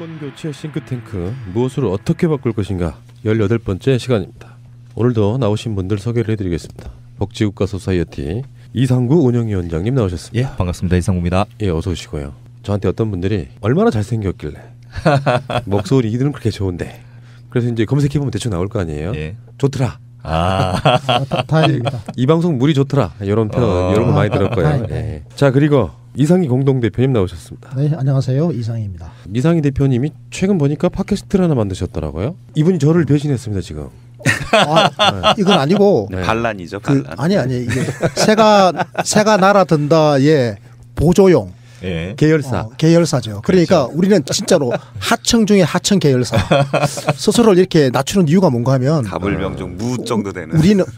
정권교체 싱크탱크 무엇을 어떻게 바꿀 것인가 18번째 시간입니다. 오늘도 나오신 분들 소개를 해드리겠습니다. 복지국가 소사이어티 이상구 운영위원장님 나오셨습니다. 예, 반갑습니다. 이상구입니다. 예, 어서 오시고요. 저한테 어떤 분들이 얼마나 잘생겼길래 목소리 이들은 그렇게 좋은데 그래서 이제 검색해보면 대충 나올 거 아니에요. 예. 좋더라. 다행입니다. 이 방송 물이 좋더라. 이런 표현 이런 거 많이 들을 거예요. 예. 자, 그리고 이상희 공동대표님 나오셨습니다. 네, 안녕하세요. 이상희입니다. 이상희 대표님이 최근 보니까 팟캐스트를 하나 만드셨더라고요. 이분이 저를 배신했습니다 지금. 이건 아니고 네. 반란이죠. 반란. 아니 이게 새가 날아든다의 보조용 예. 계열사. 계열사죠. 그러니까 그렇죠. 우리는 진짜로 하청 중에 하청 계열사. 스스로를 이렇게 낮추는 이유가 뭔가 하면 가불명 중 무 정도 되는.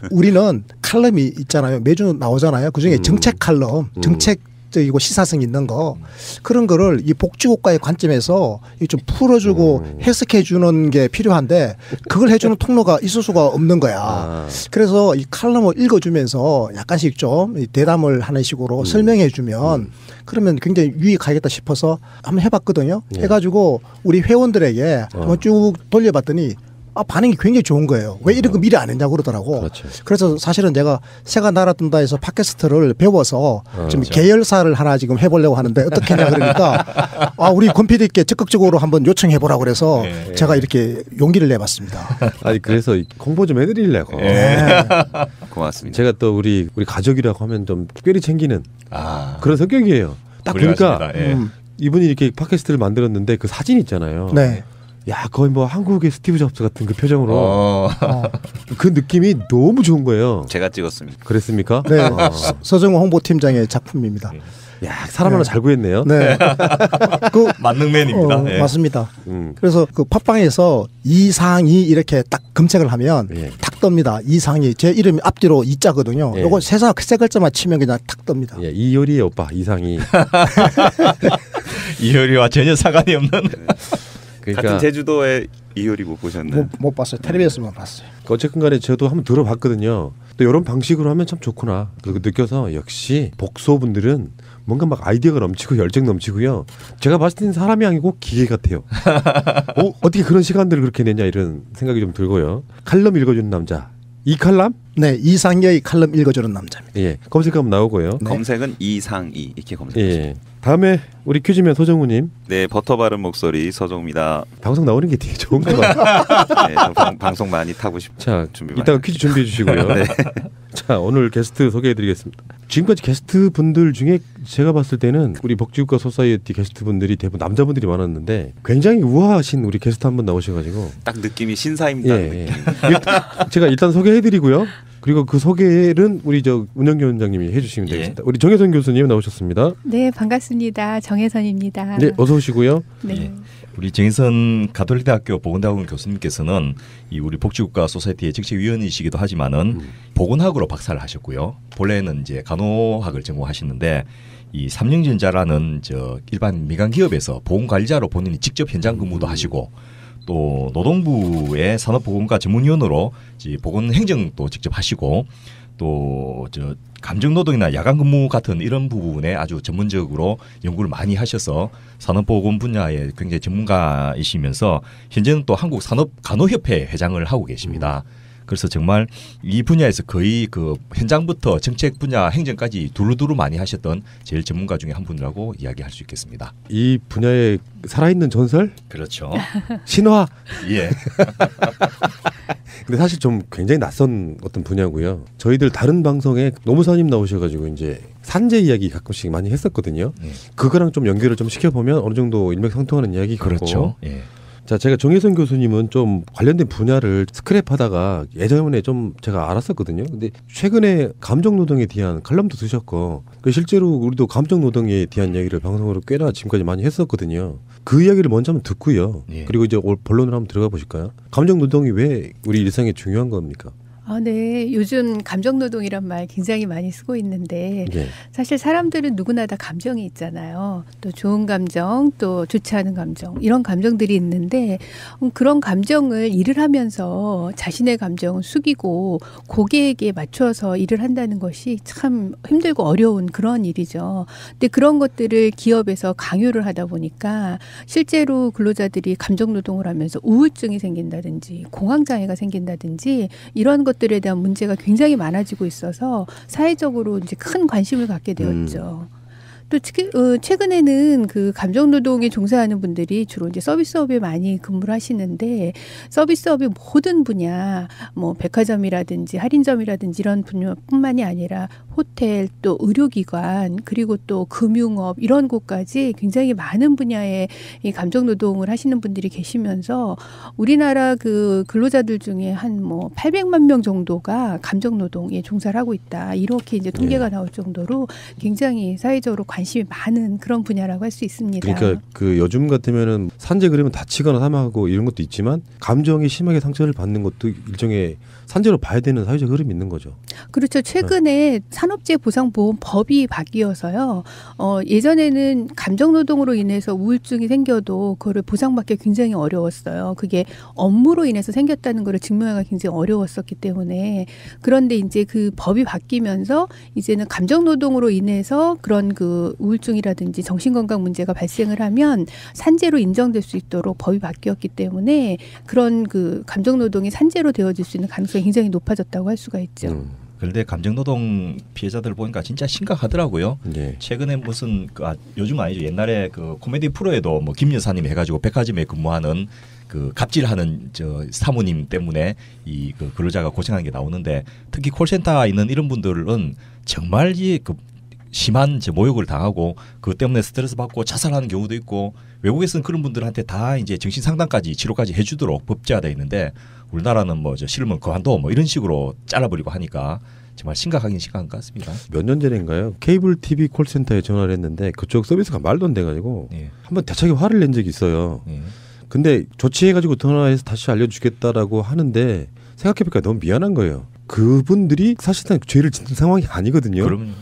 우리는 칼럼이 있잖아요. 매주 나오잖아요. 그중에 정책 칼럼, 정책적이고 시사성 있는 거 그런 거를 이 복지국가의 관점에서 좀 풀어주고 해석해주는 게 필요한데 그걸 해주는 통로가 있을 수가 없는 거야. 그래서 이 칼럼을 읽어주면서 약간씩 좀 대담을 하는 식으로 설명해주면 그러면 굉장히 유익하겠다 싶어서 한번 해봤거든요. 해가지고 우리 회원들에게 한번 쭉 돌려봤더니 반응이 굉장히 좋은 거예요. 왜 이런 거 미리 안 했냐고 그러더라고. 그렇죠. 그래서 사실은 내가 새가 날아든다 해서 팟캐스트를 배워서 지금 그렇죠. 계열사를 하나 지금 해보려고 하는데 어떻게 하냐 그러니까 우리 권 PD께 적극적으로 한번 요청해보라고 그래서 제가 이렇게 용기를 내봤습니다. 아니 그래서 홍보 좀 해드리려고. 고맙습니다. 제가 또 우리 가족이라고 하면 좀 특별히 챙기는 그런 성격이에요. 딱 보니까 이분이 이렇게 팟캐스트를 만들었는데 그 사진 있잖아요. 네. 야, 거의 뭐 한국의 스티브 잡스 같은 그 표정으로 그 느낌이 너무 좋은 거예요. 제가 찍었습니다. 그랬습니까? 네. 서정호 홍보팀장의 작품입니다. 야, 사람 하나 잘 구했네요. 네. 그 만능맨입니다. 예. 맞습니다. 그래서 그 팟빵에서 이상희 이렇게 딱 검색을 하면 탁 뜹니다. 이상희 제 이름이 앞뒤로 이자거든요. 요거 세 글자만 치면 그냥 탁 뜹니다. 예, 이효리의 오빠 이상희. 이효리와 전혀 상관이 없는. 그러니까 같은 제주도의 이효리 못 보셨나요? 못 봤어요. 텔레비에서만 봤어요. 어쨌든 간에 저도 한번 들어봤거든요. 또 이런 방식으로 하면 참 좋구나. 그리고 느껴서 역시 복소분들은 뭔가 막 아이디어가 넘치고 열정 넘치고요. 제가 봤을 때는 사람이 아니고 기계 같아요. 어떻게 그런 시간들을 그렇게 내냐 이런 생각이 좀 들고요. 칼럼 읽어주는 남자. 이 칼럼? 네, 이상희의 칼럼 읽어주는 남자입니다. 예, 검색하면 나오고요. 네. 검색은 이상이 이렇게 검색하시면 예. 다음에 우리 퀴즈맨 서정우님. 네, 버터 바른 목소리 서정우입니다. 방송 나오는 게 되게 좋은가 봐요. 네, 저 방송 많이 타고 자, 준비 이따가 퀴즈 준비해 주시고요. 네. 자, 오늘 게스트 소개해드리겠습니다. 지금까지 게스트 분들 중에 제가 봤을 때는 우리 복지국가 소사이어티 게스트 분들이 대부분 남자분들이 많았는데 굉장히 우아하신 우리 게스트 한 분 나오셔가지고 딱 느낌이 신사임당 느낌. 제가 일단 소개해드리고요. 그리고 그 소개는 우리 저 운영위원장님이 해주시면 되겠습니다. 우리 정혜선 교수님 나오셨습니다. 네, 반갑습니다. 정혜선입니다. 네, 어서 오시고요. 네. 예. 우리 정혜선 가톨릭대학교 보건대학원 교수님께서는 이 우리 복지국가 소사이어티의 직책위원이시기도 하지만은 보건학으로 박사를 하셨고요. 본래는 이제 간호학을 전공하시는데 이 삼성전자라는 저 일반 민간 기업에서 보건관리자로 본인이 직접 현장 근무도 하시고 또 노동부의 산업보건과 전문위원으로 보건행정도 직접 하시고 또 저 감정노동이나 야간근무 같은 이런 부분에 아주 전문적으로 연구를 많이 하셔서 산업보건 분야에 굉장히 전문가이시면서 현재는 또 한국산업간호협회 회장을 하고 계십니다. 그래서 정말 이 분야에서 거의 그 현장부터 정책 분야 행정까지 두루두루 많이 하셨던 제일 전문가 중에 한 분이라고 이야기할 수 있겠습니다. 이 분야에 살아있는 전설? 그렇죠. 신화? 예. 근데 사실 좀 굉장히 낯선 어떤 분야고요. 저희들 다른 방송에 노무사님 나오셔가지고 이제 산재 이야기 가끔씩 많이 했었거든요. 그거랑 좀 연결을 좀 시켜보면 어느 정도 일맥상통하는 이야기 같고. 그렇죠. 예. 자, 제가 정혜선 교수님은 좀 관련된 분야를 스크랩하다가 예전에 좀 제가 알았었거든요. 근데 최근에 감정노동에 대한 칼럼도 쓰셨고 실제로 우리도 감정노동에 대한 이야기를 방송으로 꽤나 지금까지 많이 했었거든요. 그 이야기를 먼저 한번 듣고요. 그리고 이제 본론으로 한번 들어가 보실까요? 감정노동이 왜 우리 일상에 중요한 겁니까? 네. 요즘 감정노동이란 말 굉장히 많이 쓰고 있는데 네. 사실 사람들은 누구나 다 감정이 있잖아요. 또 좋은 감정, 또 좋지 않은 감정 이런 감정들이 있는데 그런 감정을 일을 하면서 자신의 감정을 숙이고 고객에게 맞춰서 일을 한다는 것이 참 힘들고 어려운 그런 일이죠. 근데 그런 것들을 기업에서 강요를 하다 보니까 실제로 근로자들이 감정노동을 하면서 우울증이 생긴다든지 공황장애가 생긴다든지 이런 것들에 대한 문제가 굉장히 많아지고 있어서 사회적으로 이제 큰 관심을 갖게 되었죠. 또 최근에는 그 감정노동에 종사하는 분들이 주로 이제 서비스업에 많이 근무를 하시는데 서비스업의 모든 분야, 뭐 백화점이라든지 할인점이라든지 이런 분야뿐만이 아니라 호텔, 또 의료기관, 그리고 또 금융업 이런 곳까지 굉장히 많은 분야의 이 감정노동을 하시는 분들이 계시면서 우리나라 그 근로자들 중에 한 뭐 800만 명 정도가 감정노동에 종사를 하고 있다. 이렇게 이제 통계가 나올 정도로 굉장히 사회적으로 관심이 많은 그런 분야라고 할 수 있습니다. 그러니까 그 요즘 같으면은 산재 그러면 다치거나 사망하고 이런 것도 있지만 감정이 심하게 상처를 받는 것도 일종의 산재로 봐야 되는 사회적 흐름이 있는 거죠. 그렇죠. 최근에 산업재해보상보험법이 바뀌어서요. 예전에는 감정노동으로 인해서 우울증이 생겨도 그거를 보상받기 굉장히 어려웠어요. 그게 업무로 인해서 생겼다는 거를 증명하기가 굉장히 어려웠었기 때문에 그런데 이제 그 법이 바뀌면서 이제는 감정노동으로 인해서 그런 그 우울증이라든지 정신건강 문제가 발생을 하면 산재로 인정될 수 있도록 법이 바뀌었기 때문에 그런 그 감정노동이 산재로 되어질 수 있는 가능성이 굉장히 높아졌다고 할 수가 있죠. 그런데 감정노동 피해자들 보니까 진짜 심각하더라고요. 네. 최근에 무슨 요즘 아니죠. 옛날에 그 코미디 프로에도 뭐 김 여사님 해가지고 백화점에 근무하는 그 갑질하는 저 사모님 때문에 이 그 근로자가 고생하는 게 나오는데 특히 콜센터에 있는 이런 분들은 정말 그 심한 모욕을 당하고 그것 때문에 스트레스 받고 자살하는 경우도 있고 외국에서는 그런 분들한테 다 이제 정신 상담까지 치료까지 해주도록 법제화돼 있는데 우리나라는 뭐 저 싫으면 그만둬 뭐 이런 식으로 잘라버리고 하니까 정말 심각하긴 심각한 것 같습니다. 몇 년 전인가요? 케이블 TV 콜센터에 전화를 했는데 그쪽 서비스가 말도 안 돼가지고 한번 대차게 화를 낸 적이 있어요. 근데 조치해가지고 전화해서 다시 알려주겠다라고 하는데 생각해보니까 너무 미안한 거예요. 그분들이 사실상 죄를 짓는 상황이 아니거든요. 그러면,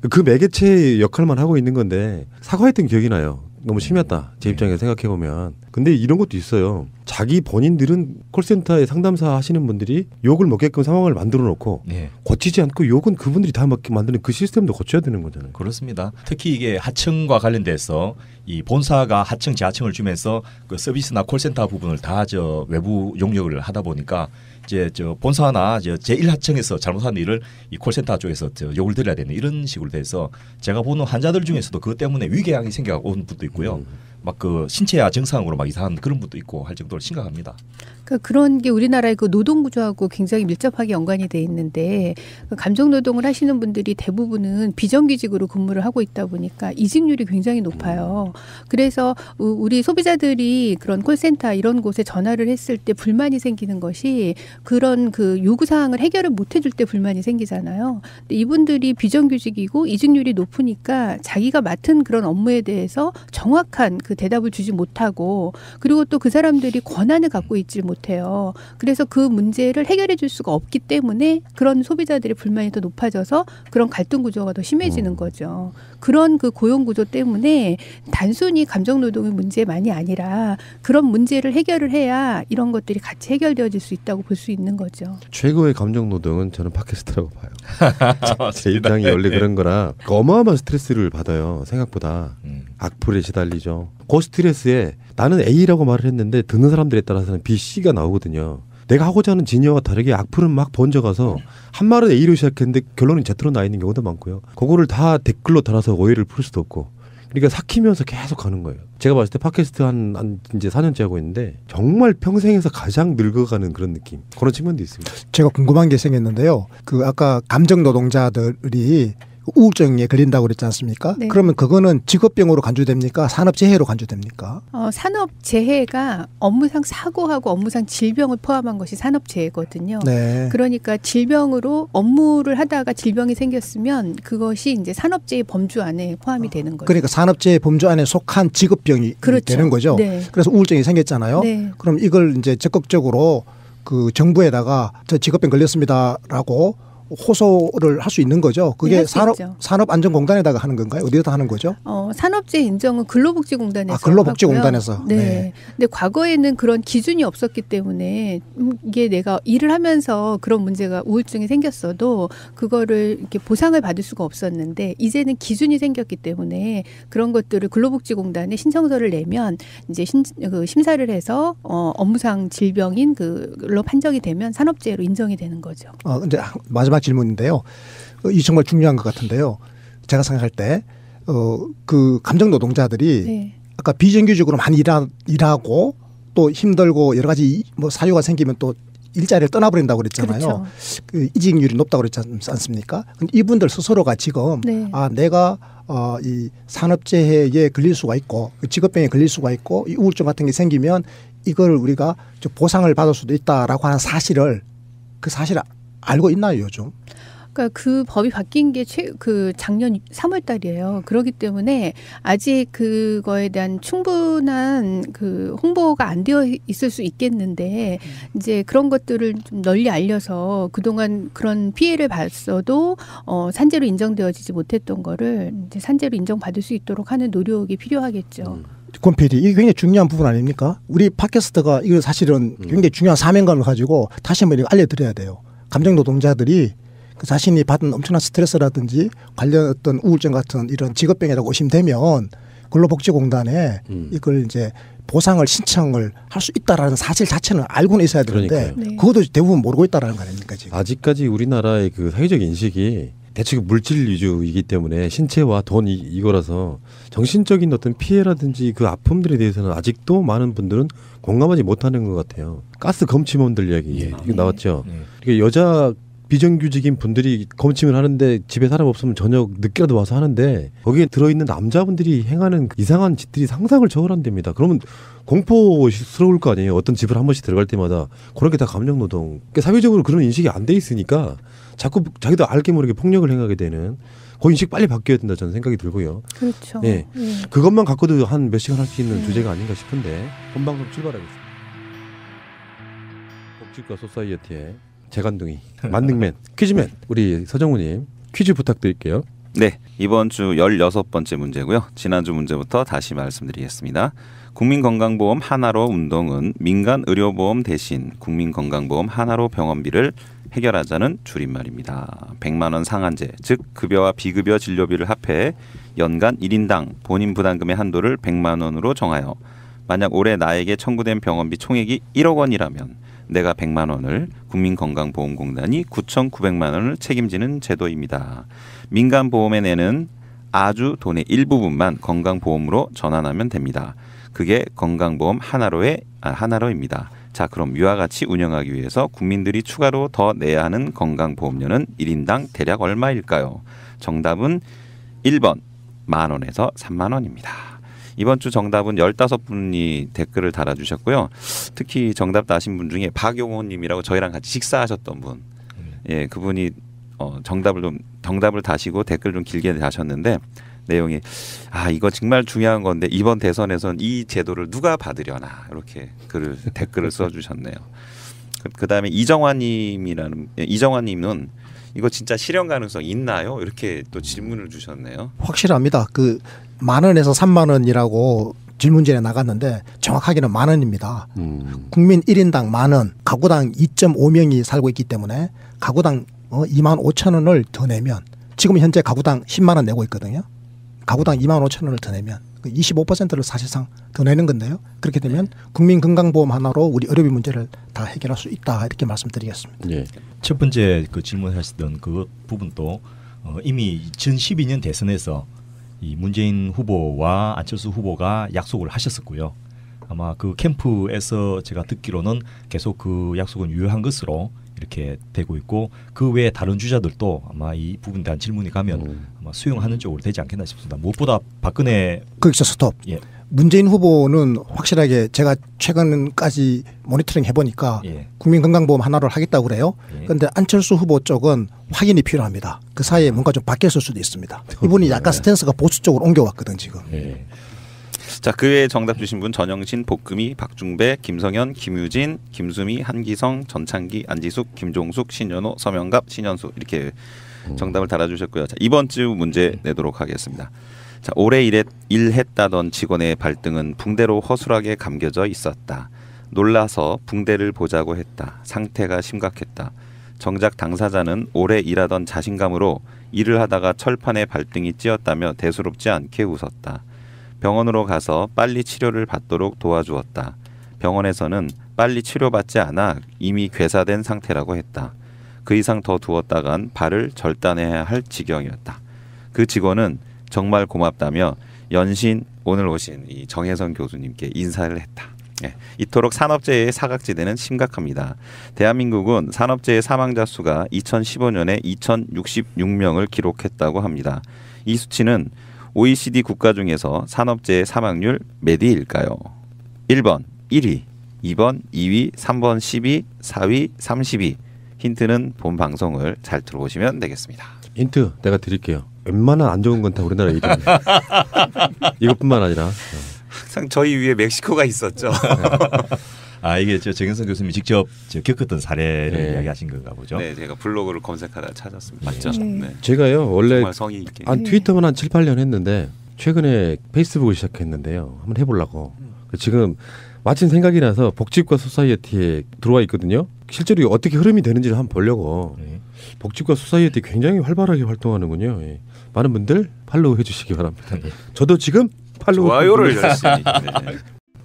그 매개체의 역할만 하고 있는 건데 사과했던 기억이 나요. 너무 심했다. 제 입장에서 생각해보면. 근데 이런 것도 있어요. 자기 본인들은 콜센터에 상담사 하시는 분들이 욕을 먹게끔 상황을 만들어 놓고 고치지 않고 욕은 그분들이 다 먹게 만드는 그 시스템도 고쳐야 되는 거잖아요. 그렇습니다. 특히 이게 하청과 관련돼서 이 본사가 하청, 지하청을 주면서 그 서비스나 콜센터 부분을 다 저 외부 용역을 하다 보니까 이제 저 본사나 제1하청에서 잘못한 일을 이 콜센터 쪽에서 저 욕을 들어야 되는 이런 식으로 돼서 제가 보는 환자들 중에서도 그것 때문에 위궤양이 생겨 온 분도 있고요. 막 그 신체야 증상으로 막 이상한 그런 분도 있고 할 정도로 심각합니다. 그러니까 그런 게 우리나라의 그 노동 구조하고 굉장히 밀접하게 연관이 돼 있는데 그 감정 노동을 하시는 분들이 대부분은 비정규직으로 근무를 하고 있다 보니까 이직률이 굉장히 높아요. 그래서 우리 소비자들이 그런 콜센터 이런 곳에 전화를 했을 때 불만이 생기는 것이 그런 그 요구 사항을 해결을 못 해줄 때 불만이 생기잖아요. 근데 이분들이 비정규직이고 이직률이 높으니까 자기가 맡은 그런 업무에 대해서 정확한 그 대답을 주지 못하고 그리고 또 그 사람들이 권한을 갖고 있지 못해요. 그래서 그 문제를 해결해 줄 수가 없기 때문에 그런 소비자들의 불만이 더 높아져서 그런 갈등 구조가 더 심해지는 거죠. 그런 그 고용 구조 때문에 단순히 감정 노동의 문제만이 아니라 그런 문제를 해결을 해야 이런 것들이 같이 해결되어질 수 있다고 볼 수 있는 거죠. 최고의 감정 노동은 저는 팟캐스트라고 봐요. 제 입장이 원래 그런 거라 어마어마한 스트레스를 받아요. 생각보다. 악플에 시달리죠. 그 스트레스에 나는 A라고 말을 했는데 듣는 사람들에 따라서는 B, C가 나오거든요. 내가 하고자 하는 진여와 다르게 악플은 막 번져가서 한 말은 A로 시작했는데 결론은 Z로 나 있는 경우도 많고요. 그거를 다 댓글로 달아서 오해를 풀 수도 없고. 그러니까 삭히면서 계속 가는 거예요. 제가 봤을 때 팟캐스트 한 이제 4년째 하고 있는데 정말 평생에서 가장 늙어가는 그런 느낌. 그런 측면도 있습니다. 제가 궁금한 게 생겼는데요. 그 아까 감정 노동자들이 우울증에 걸린다고 그랬지 않습니까? 네. 그러면 그거는 직업병으로 간주됩니까? 산업재해로 간주됩니까? 산업재해가 업무상 사고하고 업무상 질병을 포함한 것이 산업재해거든요. 네. 그러니까 질병으로 업무를 하다가 질병이 생겼으면 그것이 이제 산업재해 범주 안에 포함이 되는 거죠. 그러니까 산업재해 범주 안에 속한 직업병이 그렇죠. 되는 거죠. 네. 그래서 우울증이 생겼잖아요. 네. 그럼 이걸 이제 적극적으로 그 정부에다가 저 직업병 걸렸습니다라고 호소를 할 수 있는 거죠. 그게 네, 산업안전공단에다가 하는 건가요? 어디에다 하는 거죠? 산업재 인정은 근로복지공단에서 근로복지공단에서. 하고요. 네. 근데 과거에는 그런 기준이 없었기 때문에 이게 내가 일을 하면서 그런 문제가 우울증이 생겼어도 그거를 이렇게 보상을 받을 수가 없었는데 이제는 기준이 생겼기 때문에 그런 것들을 근로복지공단에 신청서를 내면 이제 심사를 해서 업무상 질병인 그걸로 판정이 되면 산업재해로 인정이 되는 거죠. 근데 마지막 질문인데요. 이 정말 중요한 것 같은데요. 제가 생각할 때 그 감정 노동자들이 네. 아까 비정규직으로 많이 일하고 또 힘들고 여러 가지 뭐 사유가 생기면 또 일자리를 떠나버린다고 그랬잖아요. 그렇죠. 그 이직률이 높다고 그랬지 않습니까? 근데 이분들 스스로가 지금 네. 내가 이 산업재해에 걸릴 수가 있고 직업병에 걸릴 수가 있고 이 우울증 같은 게 생기면 이걸 우리가 좀 보상을 받을 수도 있다라고 하는 사실을 알고 있나요, 요즘? 그러니까 그 법이 바뀐 게 작년 3월 달이에요. 그렇기 때문에 아직 그거에 대한 충분한 그 홍보가 안 되어 있을 수 있겠는데 이제 그런 것들을 좀 널리 알려서 그동안 그런 피해를 봤어도 산재로 인정되어지지 못했던 거를 이제 산재로 인정받을 수 있도록 하는 노력이 필요하겠죠. 권 PD, 이게 굉장히 중요한 부분 아닙니까? 우리 팟캐스트가 이거 사실은 굉장히 중요한 사명감을 가지고 다시 한번 알려드려야 돼요. 감정 노동자들이 자신이 받은 엄청난 스트레스라든지 관련 어떤 우울증 같은 이런 직업병이라고 의심되면 근로복지공단에 이걸 이제 보상을 신청을 할 수 있다라는 사실 자체는 알고는 있어야 되는데 네. 그것도 대부분 모르고 있다라는 거 아닙니까 지금? 아직까지 우리나라의 그 사회적 인식이 대체로 물질 위주이기 때문에 신체와 돈 이거라서 정신적인 어떤 피해라든지 그 아픔들에 대해서는 아직도 많은 분들은 공감하지 못하는 것 같아요. 가스 검침원들 이야기 이거 나왔죠. 그러니까 여자 비정규직인 분들이 검침을 하는데 집에 사람 없으면 저녁 늦게라도 와서 하는데 거기에 들어있는 남자분들이 행하는 이상한 짓들이 상상을 초월한답니다. 그러면 공포스러울 거 아니에요. 어떤 집을 한 번씩 들어갈 때마다 그런 게 다 감정노동. 그러니까 사회적으로 그런 인식이 안 돼 있으니까 자꾸 자기도 알게 모르게 폭력을 행하게 되는 그 인식 빨리 바뀌어야 된다 저는 생각이 들고요. 그렇죠. 예. 그것만 갖고도 한 몇 시간 할 수 있는 주제가 아닌가 싶은데 본방송 출발하겠습니다. 복지과 소사이어티의 재간둥이 만능맨 퀴즈맨 우리 서정우님 퀴즈 부탁드릴게요. 네, 이번 주 16번째 문제고요. 지난주 문제부터 다시 말씀드리겠습니다. 국민건강보험 하나로 운동은 민간 의료보험 대신 국민건강보험 하나로 병원비를 해결하자는 줄임말입니다. 100만 원 상한제, 즉 급여와 비급여 진료비를 합해 연간 1인당 본인 부담금의 한도를 100만 원으로 정하여 만약 올해 나에게 청구된 병원비 총액이 1억 원이라면 내가 100만 원을 국민건강보험공단이 9,900만 원을 책임지는 제도입니다. 민간보험에 내는 아주 돈의 일부분만 건강보험으로 전환하면 됩니다. 그게 건강보험 하나로입니다. 자, 그럼 위와 같이 운영하기 위해서 국민들이 추가로 더 내야 하는 건강보험료는 1인당 대략 얼마일까요? 정답은 1번 만 원에서 3만 원입니다. 이번 주 정답은 15분이 댓글을 달아주셨고요. 특히 정답 다신 분 중에 박용호님이라고 저희랑 같이 식사하셨던 분, 예, 그분이 정답을 다시고 댓글 좀 길게 다셨는데 내용이 이거 정말 중요한 건데 이번 대선에선 이 제도를 누가 받으려나 이렇게 댓글을 써주셨네요. 그다음에 이정환님은 이거 진짜 실현 가능성 있나요? 이렇게 또 질문을 주셨네요. 확실합니다. 그 만 원에서 3만 원이라고 질문지에 나갔는데 정확하게는 만 원입니다. 국민 1인당 만 원, 가구당 2.5명이 살고 있기 때문에 가구당 2만 5천 원을 더 내면 지금 현재 가구당 10만 원 내고 있거든요. 가구당 2만 5천 원을 더 내면 25%를 사실상 더 내는 건데요. 그렇게 되면 국민건강보험 하나로 우리 의료비 문제를 다 해결할 수 있다 이렇게 말씀드리겠습니다. 예. 첫 번째 그 질문하시던 그 부분도 이미 2012년 대선에서 이 문재인 후보와 안철수 후보가 약속을 하셨었고요. 아마 그 캠프에서 제가 듣기로는 계속 그 약속은 유효한 것으로 이렇게 되고 있고 그 외에 다른 주자들도 아마 이 부분에 대한 질문이 가면 아마 수용하는 쪽으로 되지 않겠나 싶습니다. 무엇보다 박근혜 거기서 스톱. 예. 문재인 후보는 확실하게 제가 최근까지 모니터링 해보니까 예. 국민건강보험 하나를 하겠다고 그래요. 그런데 안철수 후보 쪽은 확인이 필요합니다. 그 사이에 뭔가 좀 바뀌었을 수도 있습니다. 이분이 약간 스탠스가 보수 쪽으로 옮겨왔거든 지금. 예. 자, 그 외에 정답 주신 분 전영신, 복금이, 박중배, 김성현, 김유진, 김수미, 한기성, 전창기, 안지숙, 김종숙, 신현호, 서명갑, 신현수 이렇게 정답을 달아주셨고요. 자, 이번 주 문제 내도록 하겠습니다. 자, 올해 일했다던 직원의 발등은 붕대로 허술하게 감겨져 있었다. 놀라서 붕대를 보자고 했다. 상태가 심각했다. 정작 당사자는 오래 일하던 자신감으로 일을 하다가 철판에 발등이 찧었다며 대수롭지 않게 웃었다. 병원으로 가서 빨리 치료를 받도록 도와주었다. 병원에서는 빨리 치료받지 않아 이미 괴사된 상태라고 했다. 그 이상 더 두었다간 발을 절단해야 할 지경이었다. 그 직원은 정말 고맙다며 연신 오늘 오신 이 정혜선 교수님께 인사를 했다. 예, 이토록 산업재해의 사각지대는 심각합니다. 대한민국은 산업재해 사망자 수가 2015년에 2066명을 기록했다고 합니다. 이 수치는 OECD 국가 중에서 산업재해 사망률 몇 위일까요? 1번 1위, 2번 2위, 3번 10위, 4위 30위. 힌트는 본 방송을 잘 들어보시면 되겠습니다. 힌트 내가 드릴게요. 웬만한 안 좋은 건 다 우리나라 1위입니다. 이것뿐만 아니라 항상 저희 위에 멕시코가 있었죠. 아 이게 저 정현선 교수님이 직접 겪었던 사례를 네. 이야기하신 건가 보죠? 네, 제가 블로그를 검색하다 찾았습니다. 맞죠? 네. 네. 제가요 원래 정말 성의 있게. 한 트위터만 한 7, 8년 했는데 최근에 페이스북을 시작했는데요. 한번 해보려고. 지금 마침 생각이 나서 복지과 소사이어티에 들어와 있거든요. 실제로 어떻게 흐름이 되는지를 한번 보려고. 네. 복지과 소사이어티 굉장히 활발하게 활동하는군요. 예. 많은 분들 팔로우 해주시기 바랍니다. 네. 저도 지금 팔로우 좋아요를 열심히. 네.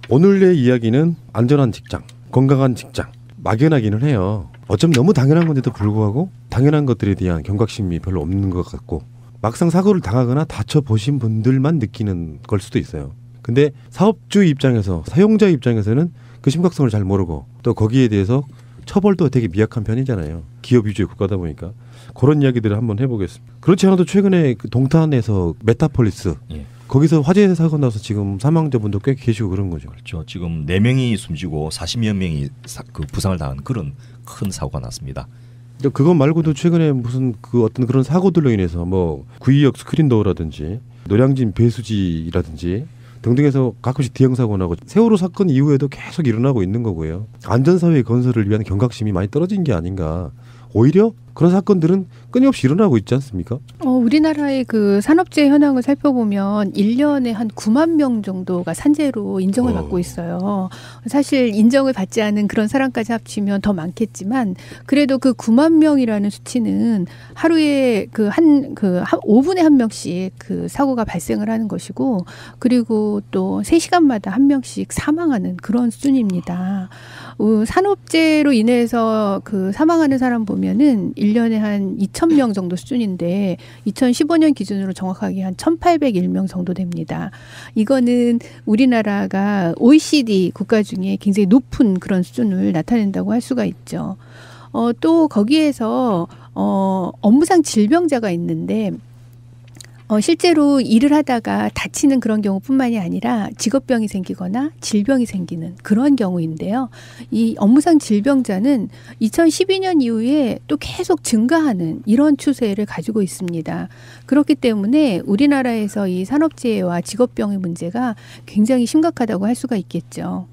오늘의 이야기는 안전한 직장, 건강한 직장 막연하기는 해요. 어쩜 너무 당연한 건데도 불구하고 당연한 것들에 대한 경각심이 별로 없는 것 같고 막상 사고를 당하거나 다쳐보신 분들만 느끼는 걸 수도 있어요. 근데 사업주 입장에서 사용자 입장에서는 그 심각성을 잘 모르고 또 거기에 대해서 처벌도 되게 미약한 편이잖아요. 기업 위주의 국가다 보니까 그런 이야기들을 한번 해보겠습니다. 그렇지 않아도 최근에 그 동탄에서 메타폴리스 예. 거기서 화재 사고 나서 지금 사망자분도 꽤 계시고 그런 거죠. 그렇죠. 지금 4명이 숨지고 40여 명이 그 부상을 당한 그런 큰 사고가 났습니다. 그것 말고도 최근에 무슨 그 어떤 그런 사고들로 인해서 뭐 구의역 스크린도어라든지 노량진 배수지라든지 등등해서 가끔씩 대형 사고 나고 세월호 사건 이후에도 계속 일어나고 있는 거고요. 안전사회 건설을 위한 경각심이 많이 떨어진 게 아닌가. 오히려 그런 사건들은 끊임없이 일어나고 있지 않습니까? 우리나라의 그 산업재해 현황을 살펴보면 1년에 한 9만 명 정도가 산재로 인정을 받고 있어요. 사실 인정을 받지 않은 그런 사람까지 합치면 더 많겠지만 그래도 그 9만 명이라는 수치는 하루에 한 5분에 한 명씩 그 사고가 발생을 하는 것이고 그리고 또 3시간마다 한 명씩 사망하는 그런 수준입니다. 산업재해로 인해서 그 사망하는 사람 보면은 1년에 한 2,000명 정도 수준인데 2015년 기준으로 정확하게 한 1,801명 정도 됩니다. 이거는 우리나라가 OECD 국가 중에 굉장히 높은 그런 수준을 나타낸다고 할 수가 있죠. 또 거기에서 업무상 질병자가 있는데 실제로 일을 하다가 다치는 그런 경우뿐만이 아니라 직업병이 생기거나 질병이 생기는 그런 경우인데요. 이 업무상 질병자는 2012년 이후에 또 계속 증가하는 이런 추세를 가지고 있습니다. 그렇기 때문에 우리나라에서 이 산업재해와 직업병의 문제가 굉장히 심각하다고 할 수가 있겠죠.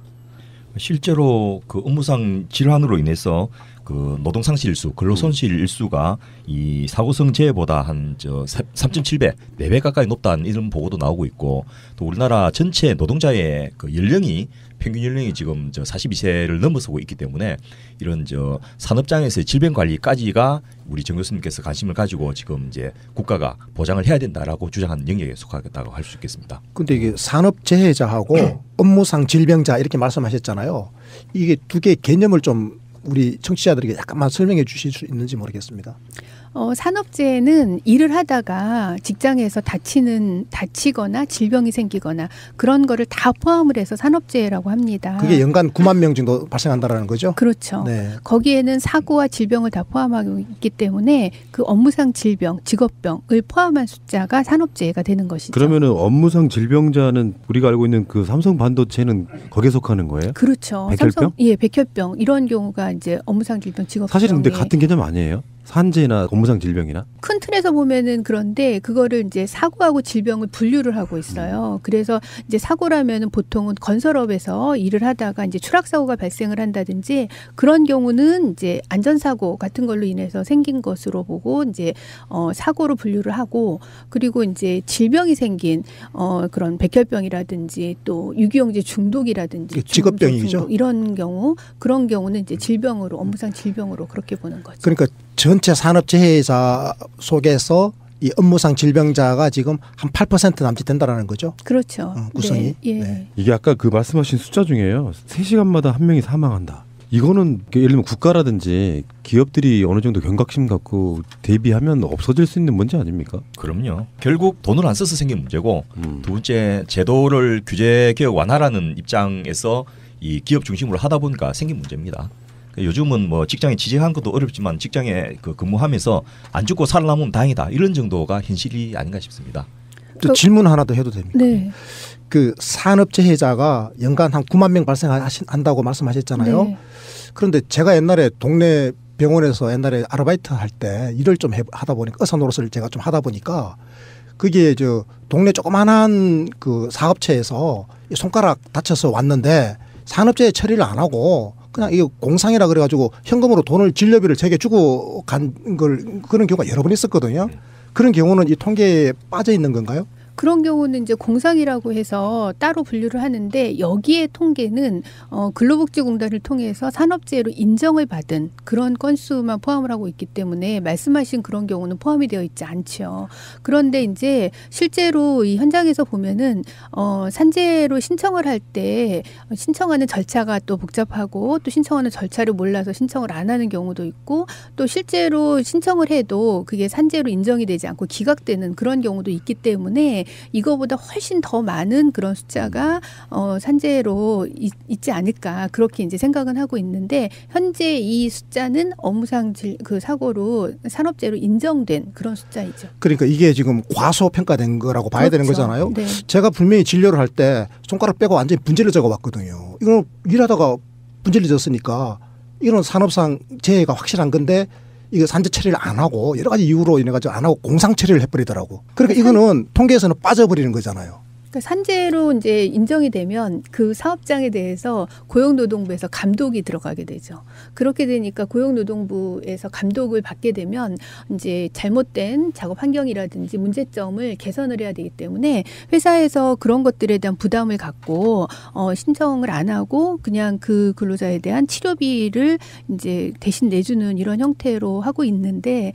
실제로 그 업무상 질환으로 인해서 그 노동상실 일수, 근로손실 일수가 이 사고성 재해보다 한 3.7배, 4배 가까이 높다는 이런 보고도 나오고 있고 또 우리나라 전체 노동자의 그 연령이 평균 연령이 지금 42세를 넘어서고 있기 때문에 이런 산업장에서의 질병 관리까지가 우리 정 교수님께서 관심을 가지고 지금 이제 국가가 보장을 해야 된다라고 주장하는 영역에 속하겠다고 할 수 있겠습니다. 근데 이게 산업재해자하고 업무상 질병자 이렇게 말씀하셨잖아요. 이게 두 개의 개념을 좀 우리 청취자들에게 약간만 설명해 주실 수 있는지 모르겠습니다. 산업재해는 일을 하다가 직장에서 다치거나 질병이 생기거나 그런 거를 다 포함을 해서 산업재해라고 합니다. 그게 연간 9만 명 정도 발생한다라는 거죠? 그렇죠. 네. 거기에는 사고와 질병을 다 포함하고 있기 때문에 그 업무상 질병, 직업병을 포함한 숫자가 산업재해가 되는 것이죠. 그러면은 업무상 질병자는 우리가 알고 있는 그 삼성 반도체는 거기에 속하는 거예요? 그렇죠. 백혈병? 백혈병 이런 경우가 이제 업무상 질병, 직업병. 사실은 근데 같은 개념 아니에요? 산재나 업무상 질병이나? 큰 틀에서 보면은 그런데 그거를 이제 사고하고 질병을 분류를 하고 있어요. 그래서 이제 사고라면은 보통은 건설업에서 일을 하다가 이제 추락 사고가 발생을 한다든지 그런 경우는 이제 안전사고 같은 걸로 인해서 생긴 것으로 보고 이제 사고로 분류를 하고, 그리고 이제 질병이 생긴 그런 백혈병이라든지 또 유기용제 중독이라든지 직업병이죠. 중독 이런 경우, 그런 경우는 이제 질병으로, 업무상 질병으로 그렇게 보는 거죠. 그러니까 전체 산업재해자 속에서 이 업무상 질병자가 지금 한 8% 남짓 된다라는 거죠. 그렇죠. 구성이. 네. 예. 네. 이게 아까 그 말씀하신 숫자 중에요. 3시간마다 한 명이 사망한다. 이거는 예를 들면 국가라든지 기업들이 어느 정도 경각심 갖고 대비하면 없어질 수 있는 문제 아닙니까? 그럼요. 결국 돈을 안 써서 생긴 문제고 두 번째 제도를 규제 개혁 완화라는 입장에서 이 기업 중심으로 하다 보니까 생긴 문제입니다. 요즘은 뭐 직장에 취직한 것도 어렵지만 직장에 그 근무하면서 안 죽고 살아남으면 다행이다 이런 정도가 현실이 아닌가 싶습니다. 또 질문 하나 더 해도 됩니까? 네. 그 산업재해자가 연간 한 9만 명 발생한다고 말씀하셨잖아요. 네. 그런데 제가 옛날에 동네 병원에서 옛날에 아르바이트 할 때 일을 좀 하다 보니까 의사 노릇을 제가 좀 하다 보니까 그게 저 동네 조그만한 그 사업체에서 손가락 다쳐서 왔는데 산업재해 처리를 안 하고 그냥 이거 공상이라 그래가지고 현금으로 돈을 진료비를 제게 주고 간 걸 그런 경우가 여러 번 있었거든요. 그런 경우는 이 통계에 빠져 있는 건가요? 그런 경우는 이제 공상이라고 해서 따로 분류를 하는데 여기에 통계는 근로복지공단을 통해서 산업재해로 인정을 받은 그런 건수만 포함을 하고 있기 때문에 말씀하신 그런 경우는 포함이 되어 있지 않죠. 그런데 이제 실제로 이 현장에서 보면은 산재로 신청을 할 때 신청하는 절차가 또 복잡하고 또 신청하는 절차를 몰라서 신청을 안 하는 경우도 있고 또 실제로 신청을 해도 그게 산재로 인정이 되지 않고 기각되는 그런 경우도 있기 때문에 이거보다 훨씬 더 많은 그런 숫자가 산재로 있지 않을까 그렇게 이제 생각은 하고 있는데 현재 이 숫자는 업무상 그 사고로 산업재해로 인정된 그런 숫자이죠. 그러니까 이게 지금 과소평가된 거라고 봐야 되는 그렇죠. 거잖아요. 네. 제가 분명히 진료를 할 때 손가락 빼고 완전히 분질러져가 왔거든요. 이걸 일하다가 분질러졌으니까 이런 산업상 재해가 확실한 건데 이거 산재 처리를 안 하고 여러 가지 이유로 인해 가지고 안 하고 공상 처리를 해버리더라고. 그러니까 이거는 통계에서는 빠져버리는 거잖아요. 그러니까 산재로 이제 인정이 되면 그 사업장에 대해서 고용노동부에서 감독이 들어가게 되죠. 그렇게 되니까 고용노동부에서 감독을 받게 되면 이제 잘못된 작업 환경이라든지 문제점을 개선을 해야 되기 때문에 회사에서 그런 것들에 대한 부담을 갖고 신청을 안 하고 그냥 그 근로자에 대한 치료비를 이제 대신 내주는 이런 형태로 하고 있는데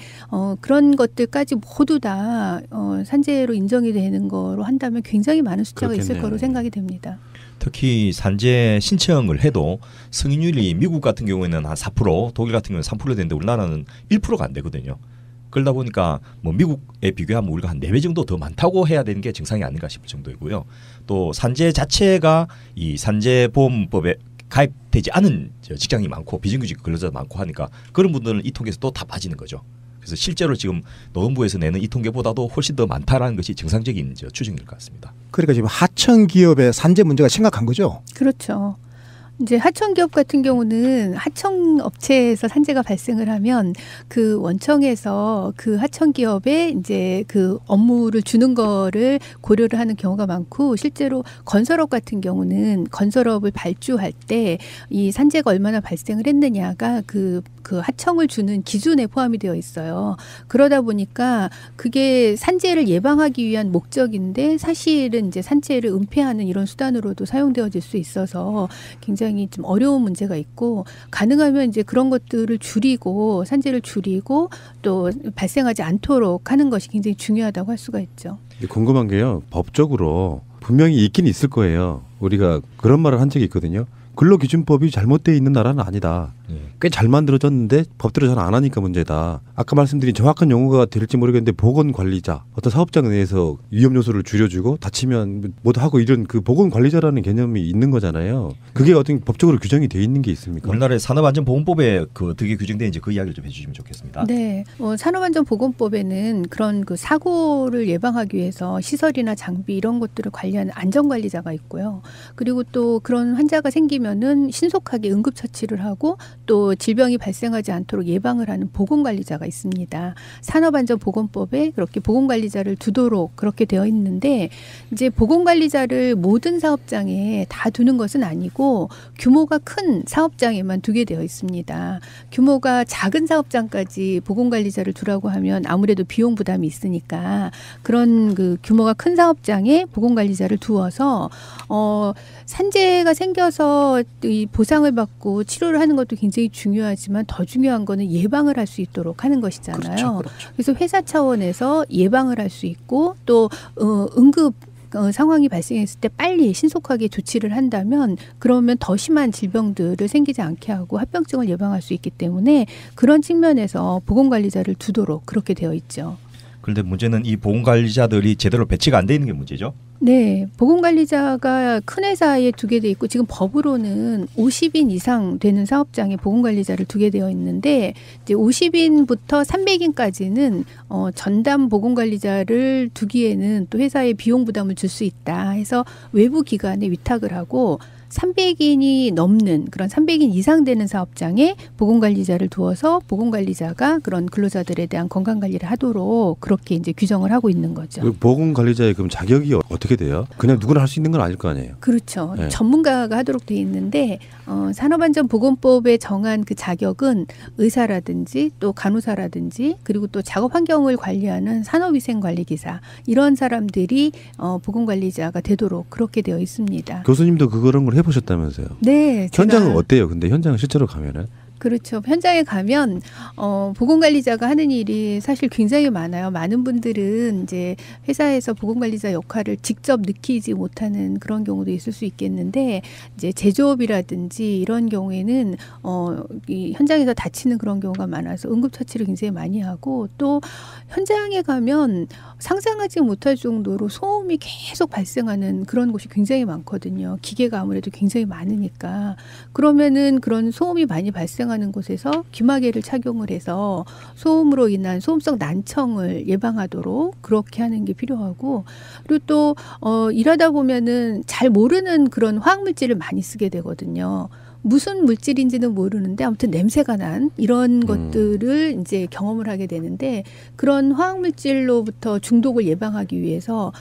그런 것들까지 모두 다 산재로 인정이 되는 거로 한다면 굉장히 많은 숫자가 그렇겠네요. 있을 거로 생각이 됩니다. 특히 산재 신청을 해도 승인율이 미국 같은 경우에는 한 4%, 독일 같은 경우는 3% 되는데 우리나라는 1%가 안 되거든요. 그러다 보니까 뭐 미국에 비교하면 우리가 한 4배 정도 더 많다고 해야 되는 게 정상이 아닌가 싶을 정도이고요. 또 산재 자체가 이 산재보험법에 가입되지 않은 직장이 많고 비정규직 근로자도 많고 하니까 그런 분들은 이 통계에서 또 다 빠지는 거죠. 그래서 실제로 지금 노동부에서 내는 이 통계보다도 훨씬 더 많다라는 것이 정상적인 추정일 것 같습니다. 그러니까 지금 하청 기업의 산재 문제가 심각한 거죠. 그렇죠. 이제 하청 기업 같은 경우는 하청 업체에서 산재가 발생을 하면 그 원청에서 그 하청 기업에 이제 그 업무를 주는 거를 고려를 하는 경우가 많고 실제로 건설업 같은 경우는 건설업을 발주할 때 이 산재가 얼마나 발생을 했느냐가 그 하청을 주는 기준에 포함이 되어 있어요. 그러다 보니까 그게 산재를 예방하기 위한 목적인데 사실은 이제 산재를 은폐하는 이런 수단으로도 사용되어질 수 있어서 굉장히 좀 어려운 문제가 있고 가능하면 이제 그런 것들을 줄이고 산재를 줄이고 또 발생하지 않도록 하는 것이 굉장히 중요하다고 할 수가 있죠. 궁금한 게요. 법적으로 분명히 있긴 있을 거예요. 우리가 그런 말을 한 적이 있거든요. 근로기준법이 잘못되어 있는 나라는 아니다. 꽤 잘 만들어졌는데 법대로 잘 안 하니까 문제다. 아까 말씀드린 정확한 용어가 될지 모르겠는데 보건관리자, 어떤 사업장 내에서 위험 요소를 줄여주고 다치면 뭐도 하고 이런 그 보건관리자라는 개념이 있는 거잖아요. 그게 어떤 법적으로 규정이 돼 있는 게 있습니까? 우리나라의 산업안전보건법에 그 어떻게 규정되는지 그 이야기를 좀 해주시면 좋겠습니다. 네, 산업안전보건법에는 그런 그 사고를 예방하기 위해서 시설이나 장비 이런 것들을 관리하는 안전관리자가 있고요. 그리고 또 그런 환자가 생기면은 신속하게 응급처치를 하고 또 질병이 발생하지 않도록 예방을 하는 보건관리자가 있습니다. 산업안전보건법에 그렇게 보건관리자를 두도록 그렇게 되어 있는데 이제 보건관리자를 모든 사업장에 다 두는 것은 아니고 규모가 큰 사업장에만 두게 되어 있습니다. 규모가 작은 사업장까지 보건관리자를 두라고 하면 아무래도 비용 부담이 있으니까 그런 그 규모가 큰 사업장에 보건관리자를 두어서 산재가 생겨서 이 보상을 받고 치료를 하는 것도 굉장히 중요하지만 더 중요한 거는 예방을 할 수 있도록 하는 것이잖아요. 그렇죠, 그렇죠. 그래서 회사 차원에서 예방을 할 수 있고 또 응급 상황이 발생했을 때 빨리 신속하게 조치를 한다면 그러면 더 심한 질병들을 생기지 않게 하고 합병증을 예방할 수 있기 때문에 그런 측면에서 보건관리자를 두도록 그렇게 되어 있죠. 그런데 문제는 이 보건관리자들이 제대로 배치가 안 돼 있는 게 문제죠. 네, 보건관리자가 큰 회사에 두게 돼 있고 지금 법으로는 50인 이상 되는 사업장에 보건관리자를 두게 되어 있는데 이제 50인부터 300인까지는 전담 보건관리자를 두기에는 또 회사에 비용 부담을 줄 수 있다 해서 외부 기관에 위탁을 하고 300인이 넘는 그런 300인 이상 되는 사업장에 보건관리자를 두어서 보건관리자가 그런 근로자들에 대한 건강관리를 하도록 그렇게 이제 규정을 하고 있는 거죠. 보건관리자의 그럼 자격이 어떻게 돼요? 그냥 누구나 할 수 있는 건 아닐 거 아니에요? 그렇죠. 네. 전문가가 하도록 돼 있는데 산업안전보건법에 정한 그 자격은 의사라든지 또 간호사라든지 그리고 또 작업 환경을 관리하는 산업위생관리기사 이런 사람들이 보건관리자가 되도록 그렇게 되어 있습니다. 교수님도 그런 걸 해보셨다면서요? 네. 현장은 제가 어때요? 근데 현장은 실제로 가면은? 그렇죠. 현장에 가면 보건관리자가 하는 일이 사실 굉장히 많아요. 많은 분들은 이제 회사에서 보건관리자 역할을 직접 느끼지 못하는 그런 경우도 있을 수 있겠는데 이제 제조업이라든지 이런 경우에는 이 현장에서 다치는 그런 경우가 많아서 응급처치를 굉장히 많이 하고 또 현장에 가면 상상하지 못할 정도로 소음이 계속 발생하는 그런 곳이 굉장히 많거든요. 기계가 아무래도 굉장히 많으니까 그러면은 그런 소음이 많이 발생하는 곳에서 귀마개를 착용을 해서 소음으로 인한 소음성 난청을 예방하도록 그렇게 하는 게 필요하고 그리고 또 일하다 보면은 잘 모르는 그런 화학물질을 많이 쓰게 되거든요. 무슨 물질인지는 모르는데 아무튼 냄새가 난 이런 것들을 이제 경험을 하게 되는데 그런 화학물질로부터 중독을 예방하기 위해서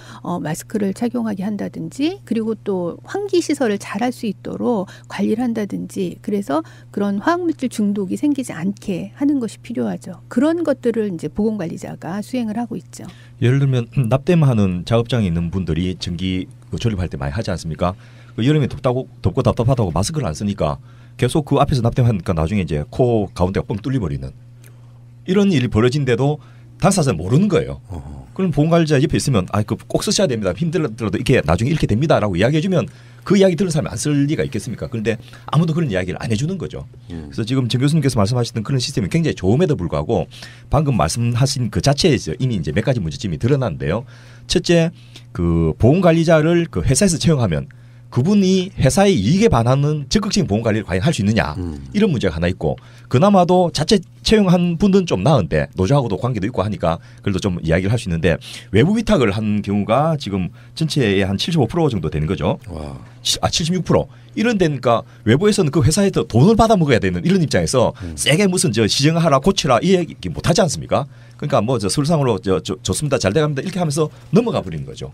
마스크를 착용하게 한다든지 그리고 또 환기 시설을 잘 할 수 있도록 관리를 한다든지 그래서 그런 화학물질 중독이 생기지 않게 하는 것이 필요하죠. 그런 것들을 이제 보건관리자가 수행을 하고 있죠. 예를 들면 납땜하는 작업장에 있는 분들이 전기 조립할 때 많이 하지 않습니까? 여름에 덥고 답답하다고 마스크를 안 쓰니까 계속 그 앞에서 납땜하니까 나중에 이제 코 가운데가 뻥 뚫려버리는 이런 일이 벌어진데도 당사자는 모르는 거예요. 그럼 보건관리자 옆에 있으면 꼭 쓰셔야 됩니다. 힘들어도 이렇게 나중에 이렇게 됩니다라고 이야기해주면 그 이야기 들은 사람이 안 쓸 리가 있겠습니까? 그런데 아무도 그런 이야기를 안 해주는 거죠. 그래서 지금 정 교수님께서 말씀하시던 그런 시스템이 굉장히 좋음에도 불구하고 방금 말씀하신 그 자체에서 이미 이제 몇 가지 문제점이 드러났는데요. 첫째, 그 보건관리자를 그 회사에서 채용하면 그분이 회사의 이익에 반하는 적극적인 보건관리를 과연 할 수 있느냐 이런 문제가 하나 있고 그나마도 자체 채용한 분들은 좀 나은데 노조하고도 관계도 있고 하니까 그래도 좀 이야기를 할 수 있는데 외부 위탁을 한 경우가 지금 전체의 한 75% 정도 되는 거죠. 와. 76%. 이런 데니까 외부에서는 그 회사에서 돈을 받아 먹어야 되는 이런 입장에서 세게 무슨 시정하라 고치라 이 얘기 못 하지 않습니까? 그러니까 뭐 설상으로 좋습니다. 잘 돼갑니다. 이렇게 하면서 넘어가 버리는 거죠.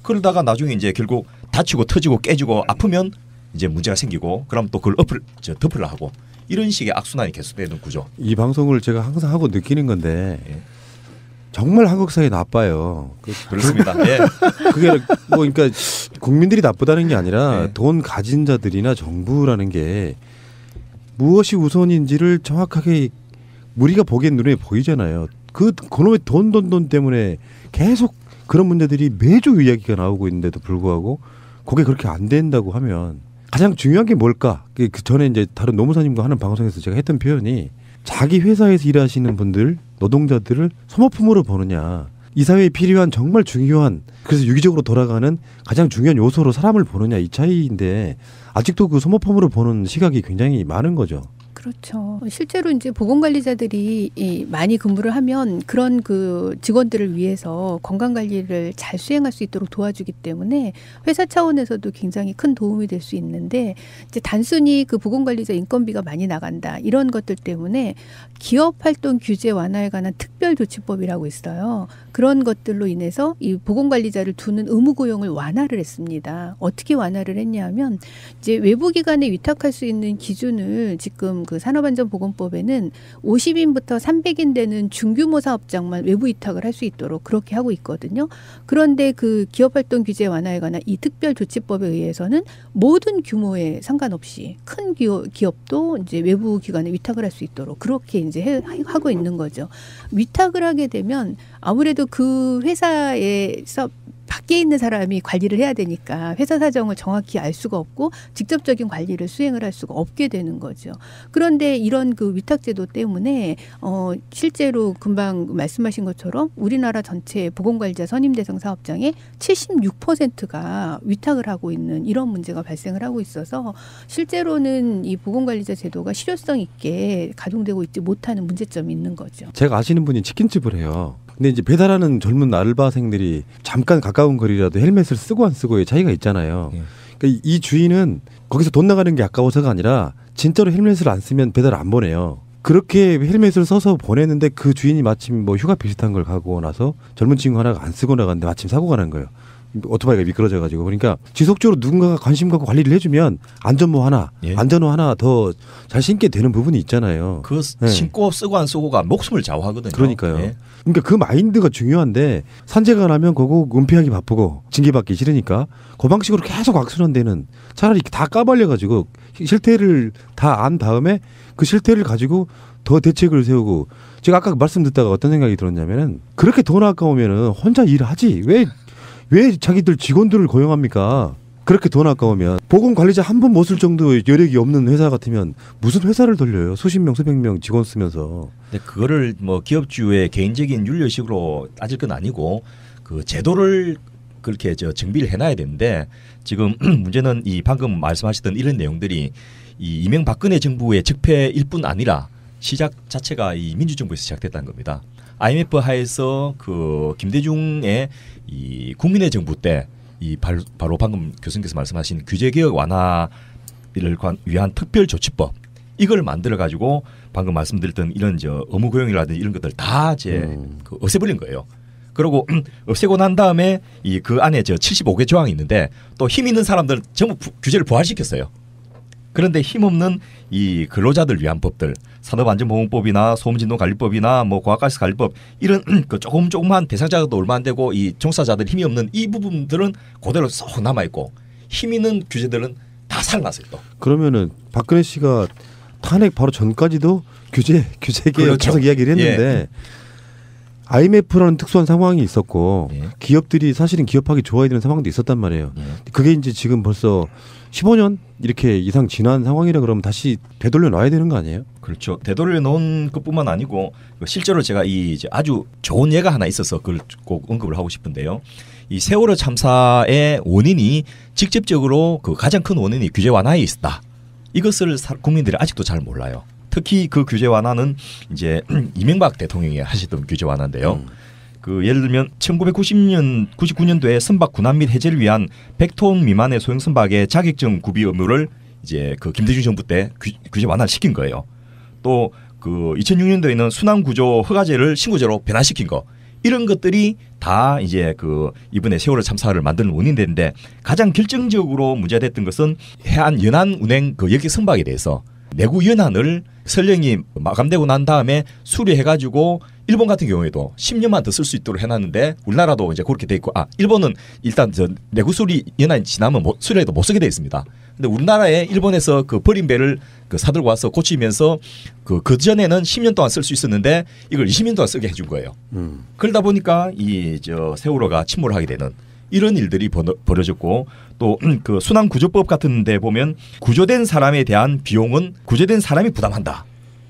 그러다가 나중에 이제 결국 다치고 터지고 깨지고 아프면 이제 문제가 생기고 그럼 또 그걸 덮으려 하고 이런 식의 악순환이 계속되는 구조. 이 방송을 제가 항상 하고 느끼는 건데 예. 정말 한국 사회 나빠요. 그렇습니다. 예. 그게 뭐 그러니까 국민들이 나쁘다는 게 아니라 네. 돈 가진 자들이나 정부라는 게 무엇이 우선인지를 정확하게 우리가 보기엔 눈에 보이잖아요. 그놈의 돈 때문에 계속 그런 문제들이 매주 이야기가 나오고 있는데도 불구하고 그게 그렇게 안 된다고 하면 가장 중요한 게 뭘까? 그 전에 이제 다른 노무사님과 하는 방송에서 제가 했던 표현이 자기 회사에서 일하시는 분들, 노동자들을 소모품으로 보느냐, 이 사회에 필요한 정말 중요한 그래서 유기적으로 돌아가는 가장 중요한 요소로 사람을 보느냐 이 차이인데 아직도 그 소모품으로 보는 시각이 굉장히 많은 거죠. 그렇죠. 실제로 이제 보건관리자들이 많이 근무를 하면 그런 그 직원들을 위해서 건강관리를 잘 수행할 수 있도록 도와주기 때문에 회사 차원에서도 굉장히 큰 도움이 될 수 있는데 이제 단순히 그 보건관리자 인건비가 많이 나간다 이런 것들 때문에 기업활동 규제 완화에 관한 특별조치법이라고 있어요. 그런 것들로 인해서 이 보건관리자를 두는 의무고용을 완화를 했습니다. 어떻게 완화를 했냐면 이제 외부기관에 위탁할 수 있는 기준을 지금 그 산업안전보건법에는 50인부터 300인 되는 중규모 사업장만 외부 위탁을 할 수 있도록 그렇게 하고 있거든요. 그런데 그 기업활동 규제 완화에 관한 이 특별조치법에 의해서는 모든 규모에 상관없이 큰 기업도 이제 외부 기관에 위탁을 할 수 있도록 그렇게 이제 하고 있는 거죠. 위탁을 하게 되면 아무래도 그 회사에서 밖에 있는 사람이 관리를 해야 되니까 회사 사정을 정확히 알 수가 없고 직접적인 관리를 수행을 할 수가 없게 되는 거죠. 그런데 이런 그 위탁제도 때문에 실제로 금방 말씀하신 것처럼 우리나라 전체 보건관리자 선임대상 사업장의 76%가 위탁을 하고 있는 이런 문제가 발생을 하고 있어서 실제로는 이 보건관리자 제도가 실효성 있게 가동되고 있지 못하는 문제점이 있는 거죠. 제가 아시는 분이 치킨집을 해요. 근데 이제 배달하는 젊은 알바생들이 잠깐 가까운 거리라도 헬멧을 쓰고 안 쓰고의 차이가 있잖아요. 그러니까 이 주인은 거기서 돈 나가는 게 아까워서가 아니라 진짜로 헬멧을 안 쓰면 배달을 안 보내요. 그렇게 헬멧을 써서 보냈는데 그 주인이 마침 뭐 휴가 비슷한 걸 가고 나서 젊은 친구 하나가 안 쓰고 나갔는데 마침 사고가 난 거예요. 오토바이가 미끄러져가지고. 그러니까 지속적으로 누군가가 관심 갖고 관리를 해주면 안전모 하나, 안전호 하나 더 잘 신게 되는 부분이 있잖아요. 그 신고 쓰고 안 쓰고가 목숨을 좌우하거든요. 그러니까요. 그러니까 그 마인드가 중요한데 산재가 나면 그거 은폐하기 바쁘고 징계받기 싫으니까 그 방식으로 계속 악순환 되는 차라리 다 까발려가지고 실태를 다 안 다음에 그 실태를 가지고 더 대책을 세우고 제가 아까 말씀 듣다가 어떤 생각이 들었냐면은 그렇게 돈 아까우면은 혼자 일하지 왜 자기들 직원들을 고용합니까? 그렇게 돈 아까우면 보건관리자 한 분 못 쓸 정도 여력이 없는 회사 같으면 무슨 회사를 돌려요? 수십 명 수백 명 직원 쓰면서. 근데 그거를 뭐 기업주의 개인적인 윤리식으로 따질 건 아니고 그 제도를 그렇게 정비를 해놔야 되는데 지금 문제는 이 방금 말씀하셨던 이런 내용들이 이 이명박근혜 정부의 적폐일 뿐 아니라 시작 자체가 이 민주정부에서 시작됐다는 겁니다. IMF 하에서 그 김대중의 이 국민의 정부 때 이 바로 방금 교수님께서 말씀하신 규제개혁 완화를 위한 특별조치법 이걸 만들어 가지고 방금 말씀드렸던 이런 의무고용이라든지 이런 것들 다 그 없애버린 거예요. 그리고 없애고 난 다음에 이 그 안에 75개 조항이 있는데 또 힘 있는 사람들 전부 규제를 부활시켰어요. 그런데 힘없는 이 근로자들 위한 법들, 산업안전보건법이나 소음진동관리법이나 뭐 과학가스관리법 이런 그 조금만 대상자도 얼마 안 되고 이 종사자들 힘이 없는 이 부분들은 그대로 쏙 남아 있고 힘 있는 규제들은 다 살아났어요. 또. 그러면은 박근혜 씨가 탄핵 바로 전까지도 규제개혁 그렇죠. 계속 이야기를 했는데 IMF라는 특수한 상황이 있었고 기업들이 사실은 기업하기 좋아야 되는 상황도 있었단 말이에요. 그게 이제 지금 벌써 15년 이렇게 이상 지난 상황이라 그러면 다시 되돌려 놔야 되는 거 아니에요? 그렇죠. 되돌려 놓은 것뿐만 아니고 실제로 제가 이 아주 좋은 예가 하나 있어서 그걸 꼭 언급을 하고 싶은데요. 이 세월호 참사의 원인이 직접적으로 그 가장 큰 원인이 규제 완화에 있었다. 이것을 국민들이 아직도 잘 몰라요. 특히 그 규제 완화는 이제 이명박 대통령이 하시던 규제 완화인데요. 그 예를 들면 1999년도에 선박 군함 및 해제를 위한 100톤 미만의 소형 선박의 자격증 구비 의무를 이제 그 김대중 정부 때 규제 완화를 시킨 거예요. 또 그 2006년도에는 순환 구조 허가제를 신고제로 변화시킨 거. 이런 것들이 다 이제 그 이번에 세월호 참사를 만드는 원인이 되는데 가장 결정적으로 문제됐던 것은 해안 연안 운행 그 여객 선박에 대해서 내구 연한을 설령이 마감되고 난 다음에 수리해가지고 일본 같은 경우에도 10년만 더 쓸 수 있도록 해놨는데 우리나라도 이제 그렇게 돼 있고 일본은 일단 내구 수리 연한이 지나면 수리해도 못 쓰게 돼 있습니다. 근데 우리나라에 일본에서 그 버린 배를 그 사들고 와서 고치면서 그 전에는 10년 동안 쓸 수 있었는데 이걸 20년 동안 쓰게 해준 거예요. 그러다 보니까 이 세월호가 침몰하게 되는 이런 일들이 벌어졌고 또 그 순환구조법 같은 데 보면 구조된 사람에 대한 비용은 구조된 사람이 부담한다.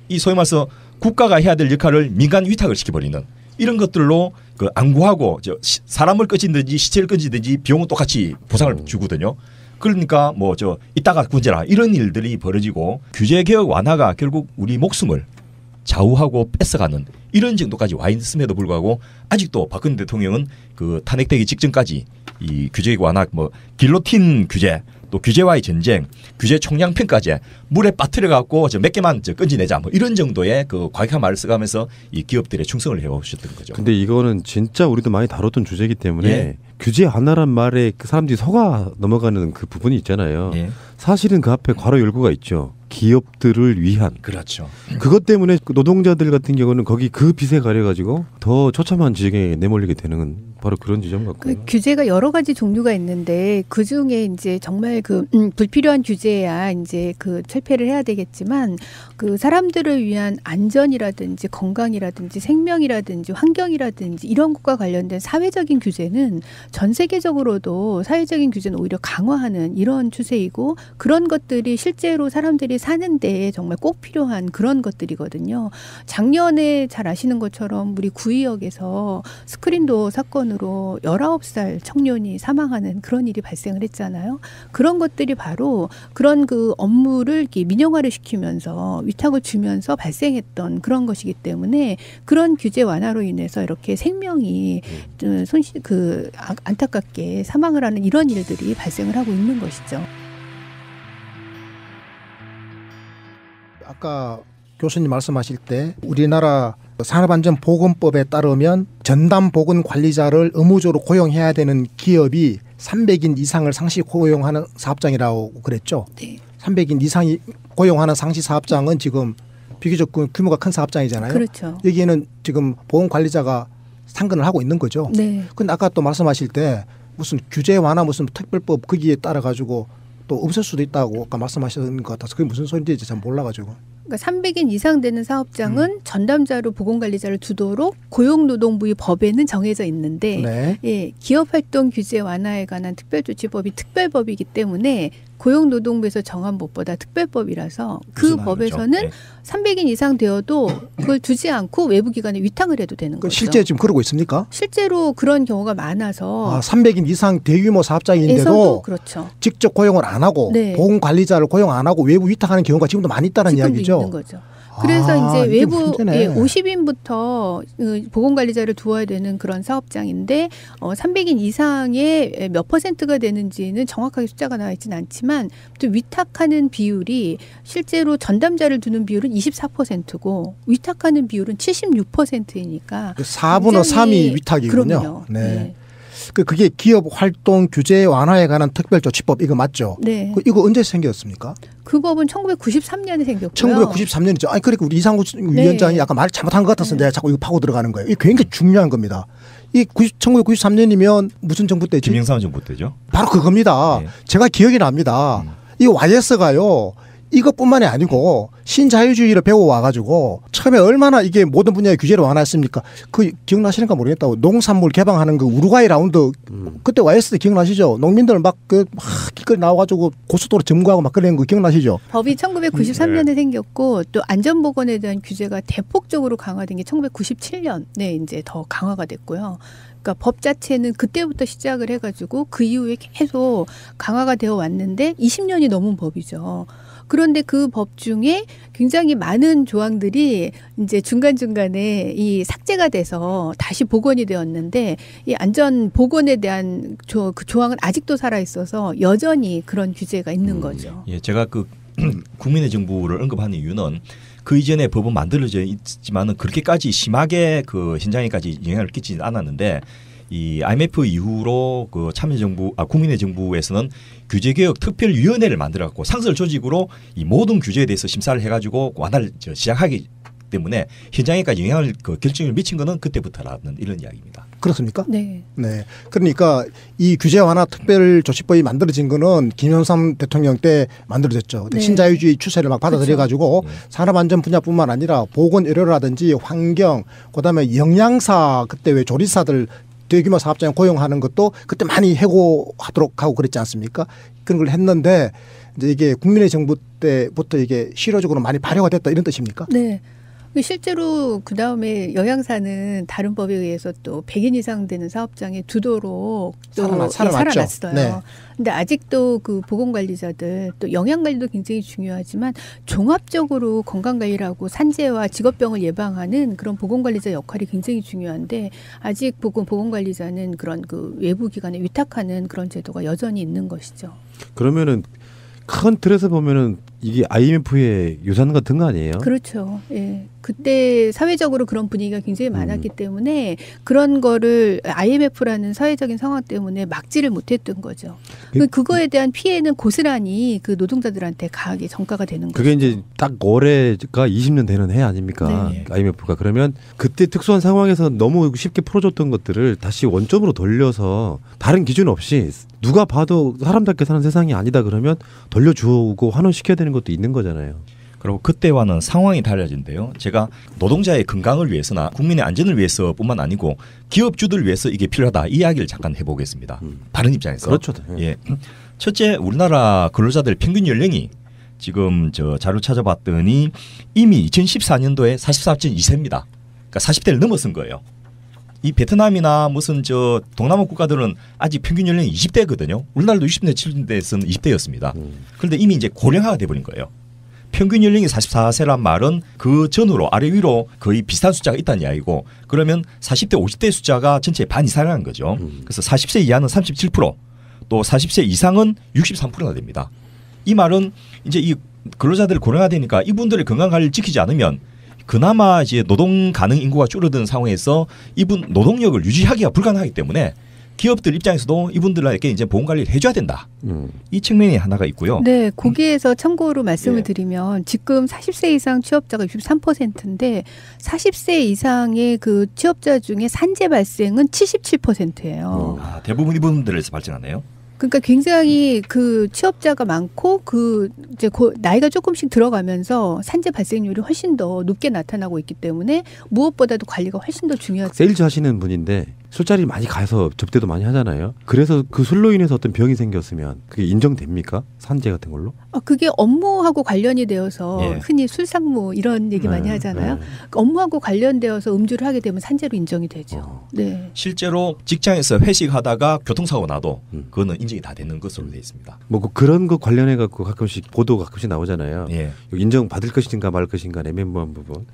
이 소위 말해서 국가가 해야 될 역할을 민간 위탁을 시켜버리는 이런 것들로 그 안구하고 사람을 꺼지든지 시체를 꺼지든지 비용은 똑같이 보상을 주거든요. 그러니까 뭐 저 이따가 구제라 이런 일들이 벌어지고 규제 개혁 완화가 결국 우리 목숨을 좌우하고 뺏어가는 이런 정도까지 와 있음에도 불구하고 아직도 박근혜 대통령은 그 탄핵되기 직전까지 이 규제 완화 뭐 길로틴 규제 또 규제와의 전쟁, 규제 총량편까지 물에 빠뜨려 갖고 몇 개만 끈지내자 뭐 이런 정도의 그 과격한 말을 써가면서 이 기업들에 충성을 해오셨던 거죠. 근데 이거는 진짜 우리도 많이 다뤘던 주제이기 때문에 예. 규제 완화란 말에 그 사람들이 속아 넘어가는 그 부분이 있잖아요. 예. 사실은 그 앞에 괄호 열고가 있죠. 기업들을 위한. 그렇죠. 그것 때문에 그 노동자들 같은 경우는 거기 그 빚에 가려가지고 더 처참한 지경에 내몰리게 되는 바로 그런 지점 같고요. 그 규제가 여러 가지 종류가 있는데 그 중에 이제 정말 그 불필요한 규제야 이제 그 철폐를 해야 되겠지만 그 사람들을 위한 안전이라든지 건강이라든지 생명이라든지 환경이라든지 이런 것과 관련된 사회적인 규제는 전 세계적으로도 사회적인 규제는 오히려 강화하는 이런 추세이고 그런 것들이 실제로 사람들이 사는데 정말 꼭 필요한 그런 것들이거든요. 작년에 잘 아시는 것처럼 우리 구의역에서 스크린도어 사건으로 19살 청년이 사망하는 그런 일이 발생을 했잖아요. 그런 것들이 바로 그런 그 업무를 이렇게 민영화를 시키면서 위탁을 주면서 발생했던 그런 것이기 때문에 그런 규제 완화로 인해서 이렇게 생명이 안타깝게 사망을 하는 이런 일들이 발생을 하고 있는 것이죠. 아까 교수님 말씀하실 때 우리나라 산업안전보건법에 따르면 전담보건관리자를 의무적으로 고용해야 되는 기업이 300인 이상을 상시 고용하는 사업장이라고 그랬죠. 네. 300인 이상이 고용하는 상시 사업장은 지금 비교적 규모가 큰 사업장이잖아요. 그렇죠. 여기에는 지금 보건관리자가 상근을 하고 있는 거죠. 네. 근데 아까 또 말씀하실 때 무슨 규제 완화 무슨 특별법 거기에 따라 가지고 또 없을 수도 있다고 아까 말씀하신 것 같아서 그게 무슨 소리인지 잘 몰라가지고. 그러니까 300인 이상 되는 사업장은 전담자로 보건관리자를 두도록 고용노동부의 법에는 정해져 있는데 네. 예, 기업활동 규제 완화에 관한 특별조치법이 특별법이기 때문에 고용노동부에서 정한 법보다 특별법이라서 그 법에서는 네. 300인 이상 되어도 그걸 두지 않고 외부기관에 위탁을 해도 되는 거죠. 실제 지금 그러고 있습니까? 실제로 그런 경우가 많아서 300인 이상 대규모 사업장인데도 에서도 그렇죠. 직접 고용을 안 하고 네. 보건관리자를 고용 안 하고 외부 위탁하는 경우가 지금도 많이 있다는 지금도 이야기죠. 있는 거죠. 그래서 이제 이게 외부 문제네. 50인부터 보건관리자를 두어야 되는 그런 사업장인데 300인 이상의 몇 %가 되는지는 정확하게 숫자가 나와 있지는 않지만 또 위탁하는 비율이 실제로 전담자를 두는 비율은 24%고 위탁하는 비율은 76%이니까 4분의 3이 위탁이군요. 그럼요. 네. 네. 그게 기업 활동 규제 완화에 관한 특별조치법 이거 맞죠? 네. 이거 언제 생겼습니까? 그 법은 1993년에 생겼고요. 1993년이죠. 아니 그러니까 우리 이상구 위원장이 약간 말 잘못한 것 같아서 내가 자꾸 이거 파고 들어가는 거예요. 이게 굉장히 중요한 겁니다. 이 1993년이면 무슨 정부 때지? 김영삼 정부 때죠. 바로 그겁니다. 네. 제가 기억이 납니다. 이 YS가요. 이것뿐만이 아니고 신자유주의를 배워와가지고 처음에 얼마나 이게 모든 분야의 규제를 완화했습니까? 그 기억나시는가 모르겠다고 농산물 개방하는 그 우루과이 라운드 그때 YS 때 기억나시죠? 농민들 막 길거리 나와가지고 고속도로 점거하고 막 그런 거 기억나시죠? 법이 1993년에 생겼고 또 안전보건에 대한 규제가 대폭적으로 강화된 게 1997년에 이제 더 강화가 됐고요. 그러니까 법 자체는 그때부터 시작을 해가지고 그 이후에 계속 강화가 되어 왔는데 20년이 넘은 법이죠. 그런데 그 법 중에 굉장히 많은 조항들이 이제 중간중간에 이 삭제가 돼서 다시 복원이 되었는데 이 안전 보건에 대한 그 조항은 아직도 살아 있어서 여전히 그런 규제가 있는 거죠. 예, 제가 그 국민의 정부를 언급하는 이유는 그 이전에 법은 만들어져 있지만은 그렇게까지 심하게 그 현장에까지 영향을 끼치지 않았는데 이 IMF 이후로 그 참여정부, 국민의 정부에서는 규제개혁 특별위원회를 만들어갖고 상설 조직으로 이 모든 규제에 대해서 심사를 해가지고 완화를 시작하기 때문에 현장에까지 영향을 결정을 미친 거는 그때부터라는 이런 이야기입니다. 그렇습니까? 네. 네. 그러니까 이 규제 완화 특별조치법이 만들어진 거는 김영삼 대통령 때 만들어졌죠. 네. 신자유주의 추세를 막 받아들여 가지고 그렇죠. 산업안전 분야뿐만 아니라 보건의료라든지 환경, 그다음에 영양사 그때 왜 조리사들 대규모 사업장 고용하는 것도 그때 많이 해고하도록 하고 그랬지 않습니까? 그런 걸 했는데 이제 이게 국민의 정부 때부터 이게 실효적으로 많이 발효가 됐다 이런 뜻입니까? 네. 실제로 그 다음에 영양사는 다른 법에 의해서 또 100인 이상 되는 사업장에 두도록 또 살아났어요. 네. 근데 아직도 그 보건관리자들 또 영양관리도 굉장히 중요하지만 종합적으로 건강관리라고 산재와 직업병을 예방하는 그런 보건관리자 역할이 굉장히 중요한데 아직 보건관리자는 그런 그 외부 기관에 위탁하는 그런 제도가 여전히 있는 것이죠. 그러면은 큰 틀에서 보면은 이게 IMF의 유산 같은 거 아니에요? 그렇죠. 예. 그때 사회적으로 그런 분위기가 굉장히 많았기 때문에 그런 거를 IMF라는 사회적인 상황 때문에 막지를 못했던 거죠. 그거에 대한 피해는 고스란히 그 노동자들한테 가하게 전가가 되는 거죠. 그게 이제 딱 올해가 20년 되는 해 아닙니까? 네. IMF가. 그러면 그때 특수한 상황에서 너무 쉽게 풀어줬던 것들을 다시 원점으로 돌려서 다른 기준 없이 누가 봐도 사람답게 사는 세상이 아니다 그러면 돌려주고 환원시켜야 되는 것도 있는 거잖아요. 그리고 그때와는 상황이 달라진데요. 제가 노동자의 건강을 위해서나 국민의 안전을 위해서뿐만 아니고 기업주들을 위해서 이게 필요하다 이 이야기를 잠깐 해보겠습니다. 다른 입장에서. 그렇죠. 예. 첫째, 우리나라 근로자들 평균 연령이 지금 저 자료 찾아봤더니 이미 2014년도에 44.2세입니다. 그러니까 40대를 넘어선 거예요. 이 베트남이나 무슨 저 동남아 국가들은 아직 평균 연령이 20대거든요. 우리나라도 60대, 70대에서는 20대였습니다. 그런데 이미 이제 고령화가 돼버린 거예요. 평균 연령이 44세란 말은 그 전후로 아래 위로 거의 비슷한 숫자가 있다는 이야기고 그러면 40대, 50대 숫자가 전체의 반 이상이라는 거죠. 그래서 40세 이하는 37%, 또 40세 이상은 63%나 됩니다. 이 말은 이제 이 근로자들이 고령화되니까 이분들의 건강 관리를 지키지 않으면 그나마 이제 노동 가능 인구가 줄어든 상황에서 이분 노동력을 유지하기가 불가능하기 때문에 기업들 입장에서도 이분들에게 이제 보험 관리를 해줘야 된다. 이 측면이 하나가 있고요. 네, 거기에서 참고로 말씀을 드리면 지금 40세 이상 취업자가 63%인데 40세 이상의 그 취업자 중에 산재 발생은 77%예요. 아, 대부분 이분들에서 발생하네요. 그러니까 굉장히 그 취업자가 많고 그 이제 나이가 조금씩 들어가면서 산재 발생률이 훨씬 더 높게 나타나고 있기 때문에 무엇보다도 관리가 훨씬 더 중요하죠. 세일즈 하시는 분인데 술자리 많이 가서 접대도 많이 하잖아요. 그래서 그 술로 인해서 어떤 병이 생겼으면 그게 인정됩니까? 산재 같은 걸로? 그게 업무하고 관련이 되어서 예. 흔히 술상무 이런 얘기 많이 하잖아요. 업무하고 관련되어서 음주를 하게 되면 산재로 인정이 되죠. 네. 실제로 직장에서 회식하다가 교통사고 나도 그거는 인정이 다 되는 것으로 되어 있습니다. 뭐 그런 거 관련해 갖고 가끔씩 보도 가끔씩 나오잖아요. 예. 인정 받을 것인가 말 것인가 애매모호한 부분.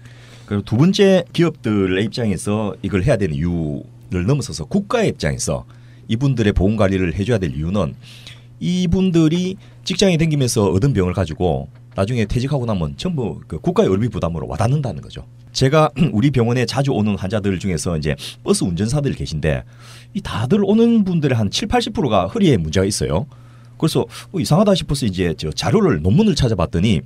그리고 두 번째, 기업들의 입장에서 이걸 해야 되는 이유를 넘어서서 국가의 입장에서 이분들의 보험 관리를 해줘야 될 이유는 이분들이 직장에 다니면서 얻은 병을 가지고 나중에 퇴직하고 나면 전부 그 국가의 의료비 부담으로 와닿는다는 거죠. 제가 우리 병원에 자주 오는 환자들 중에서 이제 버스 운전사들 계신데 이 다들 오는 분들의 한 70-80%가 허리에 문제가 있어요. 그래서 이상하다 싶어서 이제 저 자료를 논문을 찾아봤더니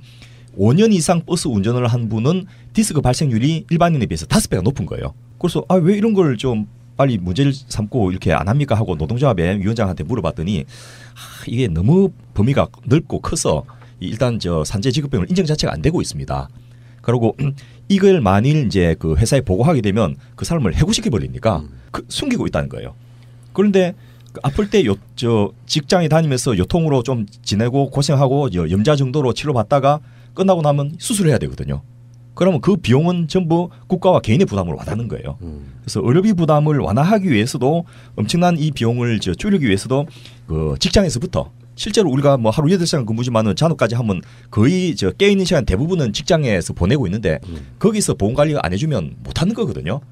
5년 이상 버스 운전을 한 분은 디스크 발생률이 일반인에 비해서 5배가 높은 거예요. 그래서 왜 이런 걸 좀 빨리 문제를 삼고 이렇게 안 합니까 하고 노동조합의 위원장한테 물어봤더니 이게 너무 범위가 넓고 커서 일단 저 산재 직업병을 인정 자체가 안 되고 있습니다. 그리고 이걸 만일 이제 그 회사에 보고하게 되면 그 사람을 해고시켜 버리니까 숨기고 있다는 거예요. 그런데 아플 때 저 직장에 다니면서 요통으로 좀 지내고 고생하고 염자 정도로 치료받다가 끝나고 나면 수술을 해야 되거든요. 그러면 그 비용은 전부 국가와 개인의 부담으로 와닿는 거예요. 그래서 의료비 부담을 완화하기 위해서도 엄청난 이 비용을 줄이기 위해서도 그 직장에서부터 실제로 우리가 뭐 하루 8시간 근무지만은 잔업까지 하면 거의 깨어있는 시간 대부분은 직장에서 보내고 있는데 거기서 보험 관리가 안 해주면 못 하는 거거든요.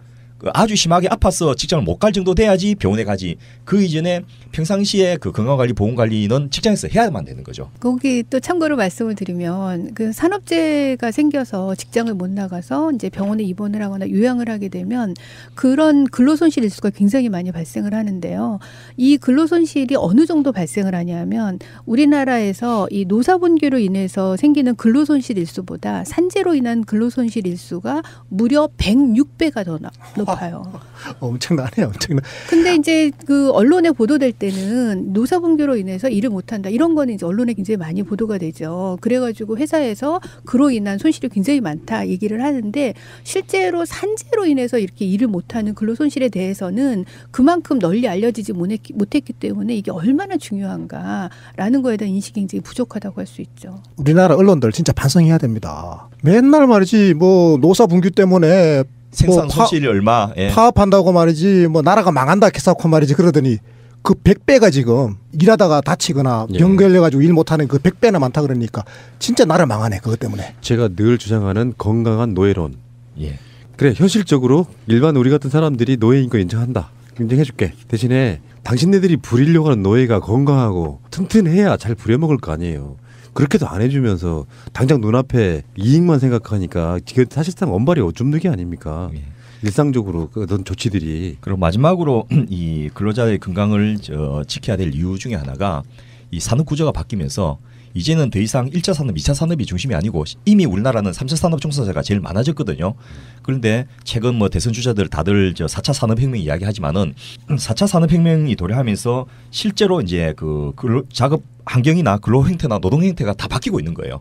아주 심하게 아파서 직장을 못 갈 정도 돼야지 병원에 가지. 그 이전에 평상시에 그 건강관리, 보험관리는 직장에서 해야만 되는 거죠. 거기 또 참고로 말씀을 드리면 그 산업재해가 생겨서 직장을 못 나가서 이제 병원에 입원을 하거나 요양을 하게 되면 그런 근로손실 일수가 굉장히 많이 발생을 하는데요. 이 근로손실이 어느 정도 발생을 하냐면 우리나라에서 이 노사분규로 인해서 생기는 근로손실 일수보다 산재로 인한 근로손실 일수가 무려 106배가 더 높아요. 높아요. 엄청나네요. 엄청나. 근데 이제 그 언론에 보도될 때는 노사 분규로 인해서 일을 못한다 이런 거는 이제 언론에 굉장히 많이 보도가 되죠. 그래가지고 회사에서 그로 인한 손실이 굉장히 많다 얘기를 하는데 실제로 산재로 인해서 이렇게 일을 못하는 근로 손실에 대해서는 그만큼 널리 알려지지 못했기 때문에 이게 얼마나 중요한가라는 거에 대한 인식이 굉장히 부족하다고 할 수 있죠. 우리나라 언론들 진짜 반성해야 됩니다. 맨날 말이지 뭐 노사 분규 때문에 생산 뭐 손실이 얼마? 예. 파업한다고 말이지 뭐 나라가 망한다 해서고 말이지 그러더니 그 100배가 지금 일하다가 다치거나 병 걸려가지고 일 못하는 그 100배나 많다 그러니까 진짜 나라 망하네 그것 때문에. 제가 늘 주장하는 건강한 노예론. 예. 그래 현실적으로 일반 우리 같은 사람들이 노예인 거 인정한다. 인정해줄게. 대신에 당신네들이 부리려고 하는 노예가 건강하고 튼튼해야 잘 부려먹을 거 아니에요. 그렇게도 안 해주면서 당장 눈앞에 이익만 생각하니까 사실상 언발이 오줌누기 아닙니까? 예. 일상적으로 그런 조치들이. 그리고 마지막으로 이 근로자의 건강을 지켜야 될 이유 중에 하나가 이 산업 구조가 바뀌면서 이제는 더 이상 1차 산업, 2차 산업이 중심이 아니고 이미 우리나라는 3차 산업 종사자가 제일 많아졌거든요. 그런데 최근 뭐 대선 주자들 다들 4차 산업혁명 이야기하지만은 4차 산업혁명이 도래하면서 실제로 이제 그 작업 환경이나 근로 형태나 노동 형태가 다 바뀌고 있는 거예요.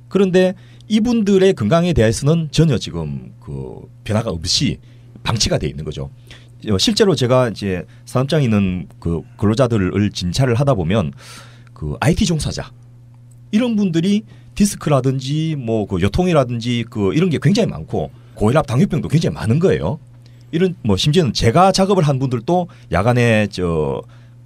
그런데 이분들의 건강에 대해서는 전혀 지금 그 변화가 없이 방치가 돼 있는 거죠. 실제로 제가 이제 산업장에 있는 그 근로자들을 진찰을 하다 보면 그 IT 종사자 이런 분들이 디스크라든지 뭐 그 요통이라든지 그 이런 게 굉장히 많고 고혈압 당뇨병도 굉장히 많은 거예요. 이런 뭐 심지어는 제가 작업을 한 분들도 야간에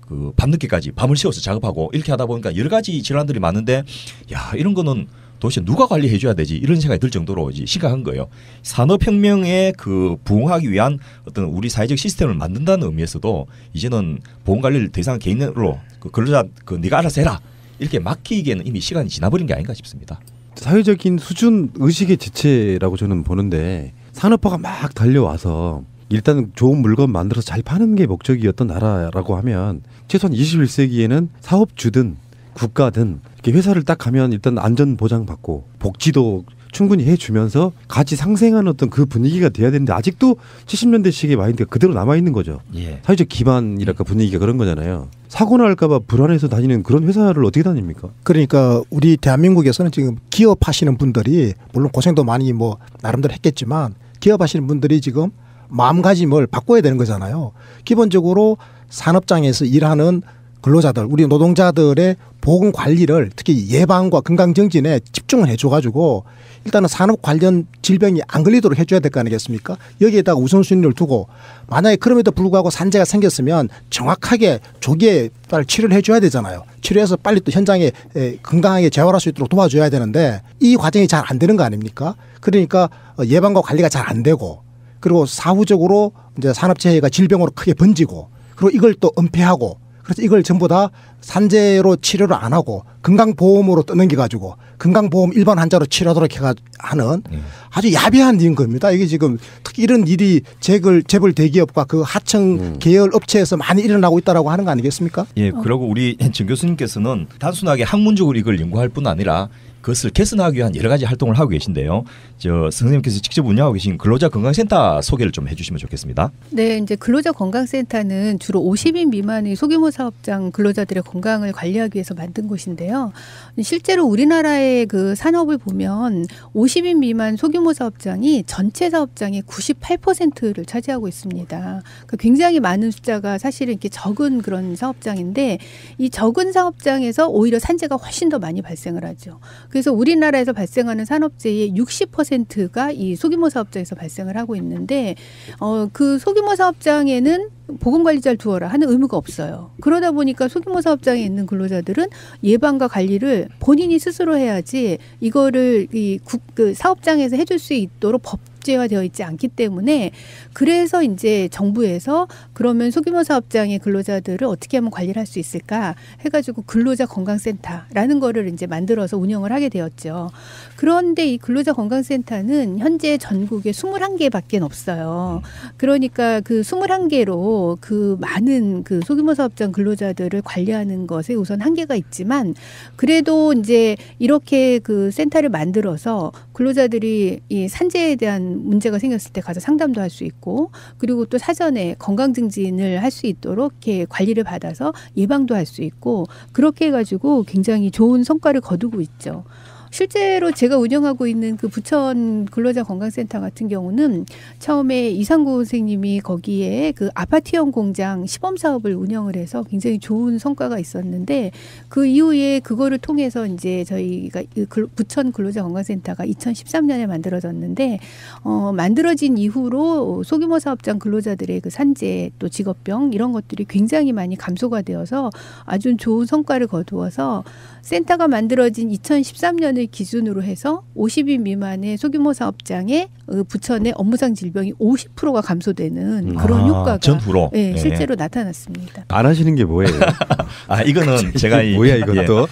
그 밤늦게까지 밤을 새워서 작업하고 이렇게 하다 보니까 여러 가지 질환들이 많은데 야 이런 거는 도대체 누가 관리해 줘야 되지 이런 생각이 들 정도로 이제 심각한 거예요. 산업혁명에 그 부응하기 위한 어떤 우리 사회적 시스템을 만든다는 의미에서도 이제는 보건관리를 더 이상 개인으로 그 근로자 그 네가 알아서 해라 이렇게 맡기기에는 이미 시간이 지나버린 게 아닌가 싶습니다. 사회적인 수준 의식의 지체라고 저는 보는데 산업화가 막 달려와서 일단 좋은 물건 만들어서 잘 파는 게 목적이었던 나라라고 하면 최소한 21세기에는 사업주든 국가든 이렇게 회사를 딱 가면 일단 안전 보장 받고 복지도 충분히 해주면서 같이 상생하는 어떤 그 분위기가 돼야 되는데 아직도 70년대식의 마인드가 그대로 남아있는 거죠. 예. 사회적 기반이랄까 분위기가 그런 거잖아요. 사고 날까 봐 불안해서 다니는 그런 회사를 어떻게 다닙니까? 그러니까 우리 대한민국에서는 지금 기업하시는 분들이 물론 고생도 많이 뭐 나름대로 했겠지만 기업하시는 분들이 지금 마음가짐을 바꿔야 되는 거잖아요. 기본적으로 산업장에서 일하는 근로자들, 우리 노동자들의 보건 관리를 특히 예방과 건강 정진에 집중을 해줘가지고 일단은 산업 관련 질병이 안 걸리도록 해줘야 될 거 아니겠습니까? 여기에다가 우선순위를 두고 만약에 그럼에도 불구하고 산재가 생겼으면 정확하게 조기에 빨리 치료를 해줘야 되잖아요. 치료해서 빨리 또 현장에 건강하게 재활할 수 있도록 도와줘야 되는데 이 과정이 잘 안 되는 거 아닙니까? 그러니까 예방과 관리가 잘 안 되고 그리고 사후적으로 이제 산업재해가 질병으로 크게 번지고 그리고 이걸 또 은폐하고 그래서 이걸 전부 다 산재로 치료를 안 하고 건강보험으로 떠넘겨가지고 건강보험 일반 환자로 치료하도록 하는 아주 야비한 일인 겁니다. 이게 지금 특히 이런 일이 재벌 대기업과 그 하청 계열 업체에서 많이 일어나고 있다라고 하는 거 아니겠습니까? 예, 그리고 우리 정 교수님께서는 단순하게 학문적으로 이걸 연구할 뿐 아니라 그것을 개선하기 위한 여러 가지 활동을 하고 계신데요. 선생님께서 직접 운영하고 계신 근로자 건강센터 소개를 좀 해주시면 좋겠습니다. 네, 이제 근로자 건강센터는 주로 50인 미만의 소규모 사업장 근로자들의 건강을 관리하기 위해서 만든 곳인데요. 실제로 우리나라의 그 산업을 보면 50인 미만 소규모 사업장이 전체 사업장의 98%를 차지하고 있습니다. 그러니까 굉장히 많은 숫자가 사실은 이렇게 적은 그런 사업장인데 이 적은 사업장에서 오히려 산재가 훨씬 더 많이 발생을 하죠. 그래서 우리나라에서 발생하는 산업재해의 60%가 이 소규모 사업장에서 발생을 하고 있는데 그 소규모 사업장에는 보건관리자를 두어라 하는 의무가 없어요. 그러다 보니까 소규모 사업장에 있는 근로자들은 예방과 관리를 본인이 스스로 해야지 이거를 그 사업장에서 해줄 수 있도록 법제화되어 있지 않기 때문에 그래서 이제 정부에서 그러면 소규모 사업장의 근로자들을 어떻게 하면 관리를 할 수 있을까 해가지고 근로자 건강센터라는 거를 이제 만들어서 운영을 하게 되었죠. 그런데 이 근로자 건강센터는 현재 전국에 21개밖에 없어요. 그러니까 그 21개로 실제로 그 많은 그 소규모 사업장 근로자들을 관리하는 것에 우선 한계가 있지만 그래도 이제 이렇게 그 센터를 만들어서 근로자들이 이 산재에 대한 문제가 생겼을 때 가서 상담도 할 수 있고 그리고 또 사전에 건강 증진을 할 수 있도록 이렇게 관리를 받아서 예방도 할 수 있고 그렇게 해가지고 굉장히 좋은 성과를 거두고 있죠. 실제로 제가 운영하고 있는 그 부천 근로자 건강센터 같은 경우는 처음에 이상구 선생님이 거기에 그 아파트형 공장 시범 사업을 운영을 해서 굉장히 좋은 성과가 있었는데 그 이후에 그거를 통해서 이제 저희가 부천 근로자 건강센터가 2013년에 만들어졌는데 만들어진 이후로 소규모 사업장 근로자들의 그 산재 또 직업병 이런 것들이 굉장히 많이 감소가 되어서 아주 좋은 성과를 거두어서 센터가 만들어진 2013년을 기준으로 해서 50인 미만의 소규모 사업장의 부천의 업무상 질병이 50%가 감소되는 그런 효과가 전후로 네, 실제로 나타났습니다. 안 하시는 게 뭐예요? 이거는 제가 뭐야 이것도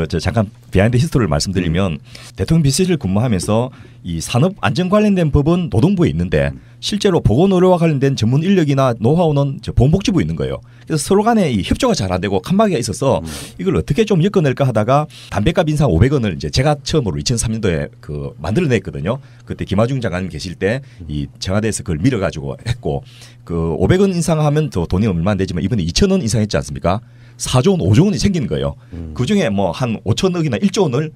저 잠깐 비하인드 히스토리를 말씀드리면 대통령 비서실을 근무하면서 이 산업 안전 관련된 법은 노동부에 있는데 실제로 보건의료와 관련된 전문 인력이나 노하우는 보건복지부에 있는 거예요. 그래서 서로 간에 이 협조가 잘 안 되고 칸막이가 있어서 이걸 어떻게 좀 엮어낼까 하다가 담배값 인상 500원을 이제 제가 처음으로 2003년도에 그 만들어냈거든요. 그때 김하중 장관님 계실 때 이 청와대에서 그걸 밀어가지고 했고 그 500원 인상하면 더 돈이 얼마 안 되지만 이번에 2,000원 인상했지 않습니까? 4조 원, 5조 원이 생기는 거예요. 그중에 뭐 한 5천억이나 1조 원을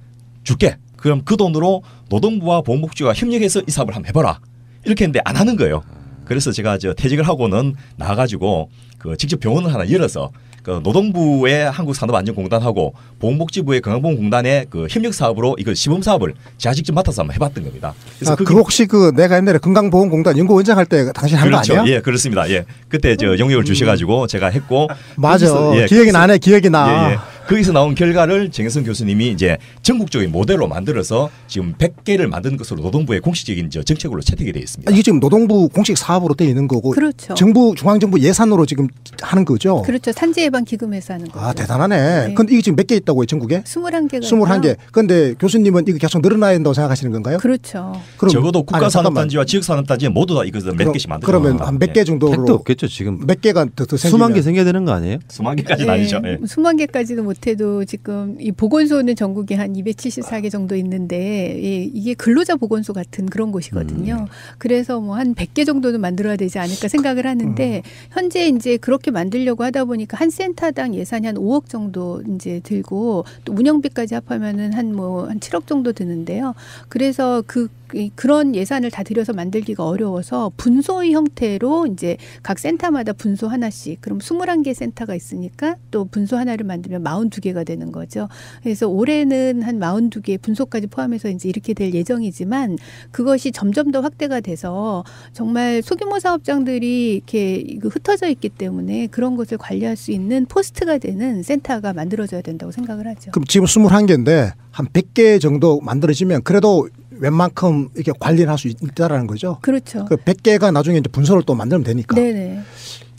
줄게. 그럼 그 돈으로 노동부와 보건복지부가 협력해서 이 사업을 한번 해봐라. 이렇게 했는데 안 하는 거예요. 그래서 제가 퇴직을 하고는 나가가지고 그 직접 병원을 하나 열어서 그 노동부의 한국산업안전공단하고 보건복지부의 건강보험공단의 그 협력 사업으로 이걸 시범 사업을 제가 직접 맡아서 한번 해봤던 겁니다. 그래서 그 혹시 그 내가 옛날에 건강보험공단 연구원장 할 때 당신 한 거 그렇죠. 아니야? 예, 그렇습니다. 예, 그때 영역을 주셔가지고 제가 했고 맞아. 거기서, 기억이 나네, 기억이 나. 예, 예. 거기서 나온 결과를 정혜성 교수님이 이제 전국적인 모델로 만들어서 지금 100개를 만든 것으로 노동부의 공식적인 정책으로 채택이 되어 있습니다. 이게 지금 노동부 공식 사업으로 되어 있는 거고, 그렇죠. 중앙정부 예산으로 지금 하는 거죠. 그렇죠. 산재 예방 기금에서 하는 거죠. 아, 대단하네. 네. 근데 이게 지금 몇 개 있다고요, 전국에? 21개가 21개. 근데 교수님은 이거 계속 늘어나야 된다고 생각하시는 건가요? 그렇죠. 그럼 적어도 국가산업단지와 지역산업단지 모두 다 이것을 몇 개씩 만들어. 그러면 한 몇 개 정도로 택도 없겠죠 지금. 몇 개가 더 생기면 수만 개 생겨야 되는 거 아니에요? 수만 개까지는 아니죠. 예. 수만 개까지는 못해도 지금 이 보건소는 전국에 한 274개 정도 있는데 이게 근로자 보건소 같은 그런 곳이거든요. 그래서 뭐 한 100개 정도는 만들어야 되지 않을까 생각을 하는데 현재 이제 그렇게 만들려고 하다 보니까 한 센터당 예산이 한 5억 정도 이제 들고 또 운영비까지 합하면은 한 7억 정도 드는데요. 그래서 그런 예산을 다 들여서 만들기가 어려워서 분소의 형태로 이제 각 센터마다 분소 하나씩 그럼 21개 센터가 있으니까 또 분소 하나를 만들면 42개가 되는 거죠. 그래서 올해는 한 42개 분소까지 포함해서 이제 이렇게 될 예정이지만 그것이 점점 더 확대가 돼서 정말 소규모 사업장들이 이렇게 흩어져 있기 때문에 그런 것을 관리할 수 있는 포스트가 되는 센터가 만들어져야 된다고 생각을 하죠. 그럼 지금 21개인데 한 100개 정도 만들어지면 그래도 웬만큼 이렇게 관리를 할 수 있다라는 거죠. 그렇죠. 그 100개가 나중에 이제 분소를 또 만들면 되니까. 네네.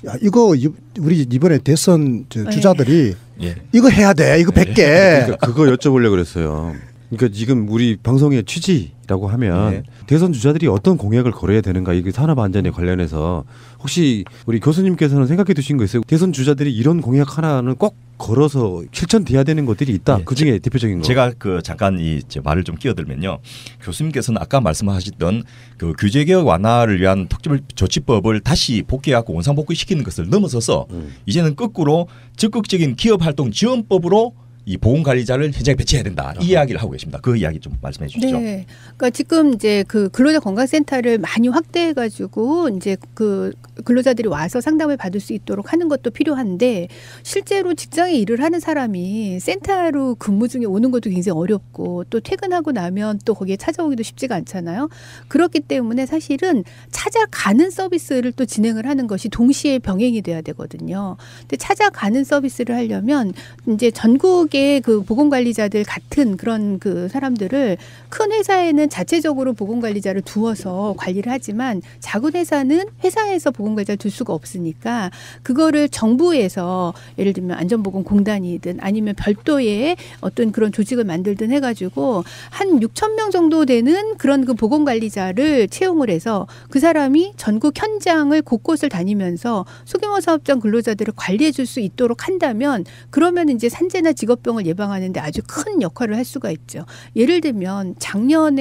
야, 이거 우리 이번에 대선 주자들이 예. 이거 해야 돼. 이거 100개. 그러니까 그거 여쭤보려고 그랬어요. 그러니까 지금 우리 방송의 취지라고 하면 네. 대선 주자들이 어떤 공약을 걸어야 되는가 이게 산업 안전에 관련해서 혹시 우리 교수님께서는 생각해 두신 거 있어요? 대선 주자들이 이런 공약 하나는 꼭 걸어서 실천돼야 되는 것들이 있다. 네. 그 중에 대표적인 거. 제가 잠깐 말을 좀 끼어들면요. 교수님께서는 아까 말씀하셨던 그 규제 개혁 완화를 위한 특별 조치법을 다시 복귀하고 원상 복귀시키는 것을 넘어서서 이제는 거꾸로 적극적인 기업 활동 지원법으로 이 보건관리자를 현장에 배치해야 된다. 이 이야기를 하고 계십니다. 그 이야기 좀 말씀해 주시죠. 네. 그러니까 지금 이제 그 근로자 건강센터를 많이 확대해가지고 이제 그 근로자들이 와서 상담을 받을 수 있도록 하는 것도 필요한데 실제로 직장에 일을 하는 사람이 센터로 근무 중에 오는 것도 굉장히 어렵고 또 퇴근하고 나면 또 거기에 찾아오기도 쉽지가 않잖아요. 그렇기 때문에 사실은 찾아가는 서비스를 또 진행을 하는 것이 동시에 병행이 돼야 되거든요. 근데 찾아가는 서비스를 하려면 이제 전국 외국의 그 보건관리자들 같은 그런 그 사람들을 큰 회사에는 자체적으로 보건관리자를 두어서 관리를 하지만 작은 회사는 회사에서 보건관리자를 둘 수가 없으니까 그거를 정부에서 예를 들면 안전보건공단이든 아니면 별도의 어떤 그런 조직을 만들든 해가지고 한 6천 명 정도 되는 그런 그 보건관리자를 채용을 해서 그 사람이 전국 현장을 곳곳을 다니면서 소규모 사업장 근로자들을 관리해 줄 수 있도록 한다면 그러면 이제 산재나 직업병을 예방하는데 아주 큰 역할을 할 수가 있죠. 예를 들면 작년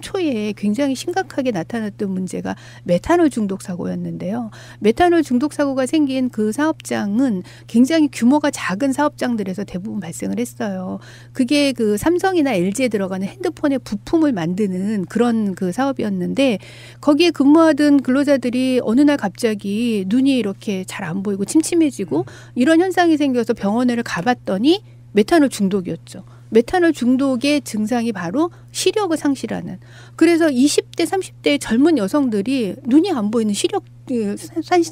초에 굉장히 심각하게 나타났던 문제가 메탄올 중독 사고였는데요. 메탄올 중독 사고가 생긴 그 사업장은 굉장히 규모가 작은 사업장들에서 대부분 발생을 했어요. 그게 그 삼성이나 LG에 들어가는 핸드폰의 부품을 만드는 그런 그 사업이었는데 거기에 근무하던 근로자들이 어느 날 갑자기 눈이 이렇게 잘 안 보이고 침침해지고 이런 현상이 생겨서 병원을 가봤더니 메탄올 중독이었죠. 메탄올 중독의 증상이 바로 시력을 상실하는. 그래서 20대, 30대의 젊은 여성들이 눈이 안 보이는 시력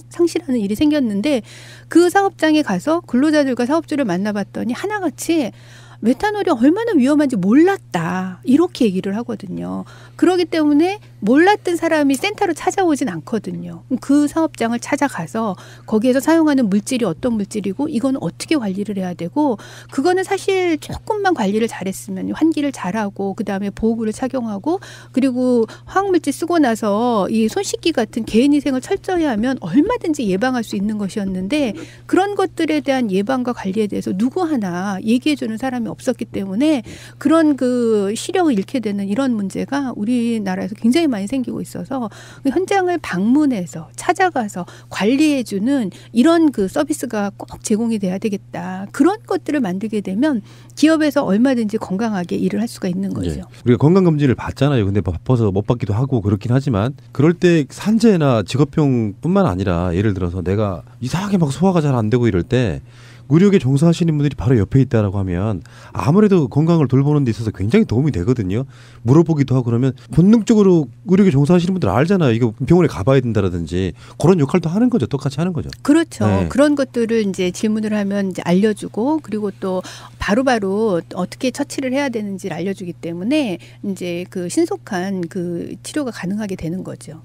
상실하는 일이 생겼는데 그 사업장에 가서 근로자들과 사업주를 만나봤더니 하나같이 메탄올이 얼마나 위험한지 몰랐다. 이렇게 얘기를 하거든요. 그렇기 때문에 몰랐던 사람이 센터로 찾아오진 않거든요. 그 사업장을 찾아가서 거기에서 사용하는 물질이 어떤 물질이고 이건 어떻게 관리를 해야 되고 그거는 사실 조금만 관리를 잘했으면 환기를 잘하고 그다음에 보호구를 착용하고 그리고 화학물질 쓰고 나서 이 손 씻기 같은 개인위생을 철저히 하면 얼마든지 예방할 수 있는 것이었는데 그런 것들에 대한 예방과 관리에 대해서 누구 하나 얘기해주는 사람이 없었기 때문에 그런 그 시력을 잃게 되는 이런 문제가 우리나라에서 굉장히 많이 생기고 있어서 현장을 방문해서 찾아가서 관리해주는 이런 그 서비스가 꼭 제공이 돼야 되겠다. 그런 것들을 만들게 되면 기업에서 얼마든지 건강하게 일을 할 수가 있는 거죠. 예. 우리가 건강검진을 받잖아요. 근데 바빠서 못 받기도 하고 그렇긴 하지만 그럴 때 산재나 직업병뿐만 아니라 예를 들어서 내가 이상하게 막 소화가 잘 안 되고 이럴 때 의료계 종사하시는 분들이 바로 옆에 있다라고 하면 아무래도 건강을 돌보는 데 있어서 굉장히 도움이 되거든요. 물어보기도 하고 그러면 본능적으로 의료계 종사하시는 분들 알잖아요. 이거 병원에 가봐야 된다라든지 그런 역할도 하는 거죠. 똑같이 하는 거죠. 그렇죠. 네. 그런 것들을 이제 질문을 하면 이제 알려주고 그리고 또 바로바로 어떻게 처치를 해야 되는지를 알려주기 때문에 이제 그 신속한 그 치료가 가능하게 되는 거죠.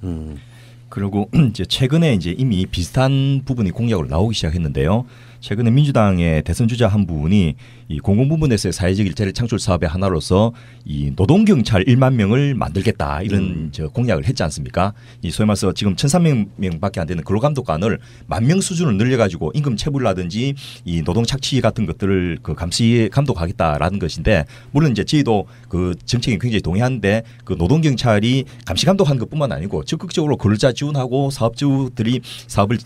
그리고 이제 최근에 이제 이미 비슷한 부분이 공약으로 나오기 시작했는데요. 최근에 민주당의 대선 주자 한 분이 이 공공부문에서의 사회적 일자리 창출 사업의 하나로서 이 노동경찰 1만 명을 만들겠다 이런 저 공약을 했지 않습니까? 이 소위 말해서 지금 1,300명밖에 안 되는 근로감독관을 10,000명 수준으로 늘려가지고 임금 체불라든지 이 노동 착취 같은 것들을 그 감독하겠다라는 것인데 물론 이제 저희도 그 정책이 굉장히 동의하는데 그 노동경찰이 감시 감독하는 것뿐만 아니고 적극적으로 근로자 지원하고 사업주들이 사업을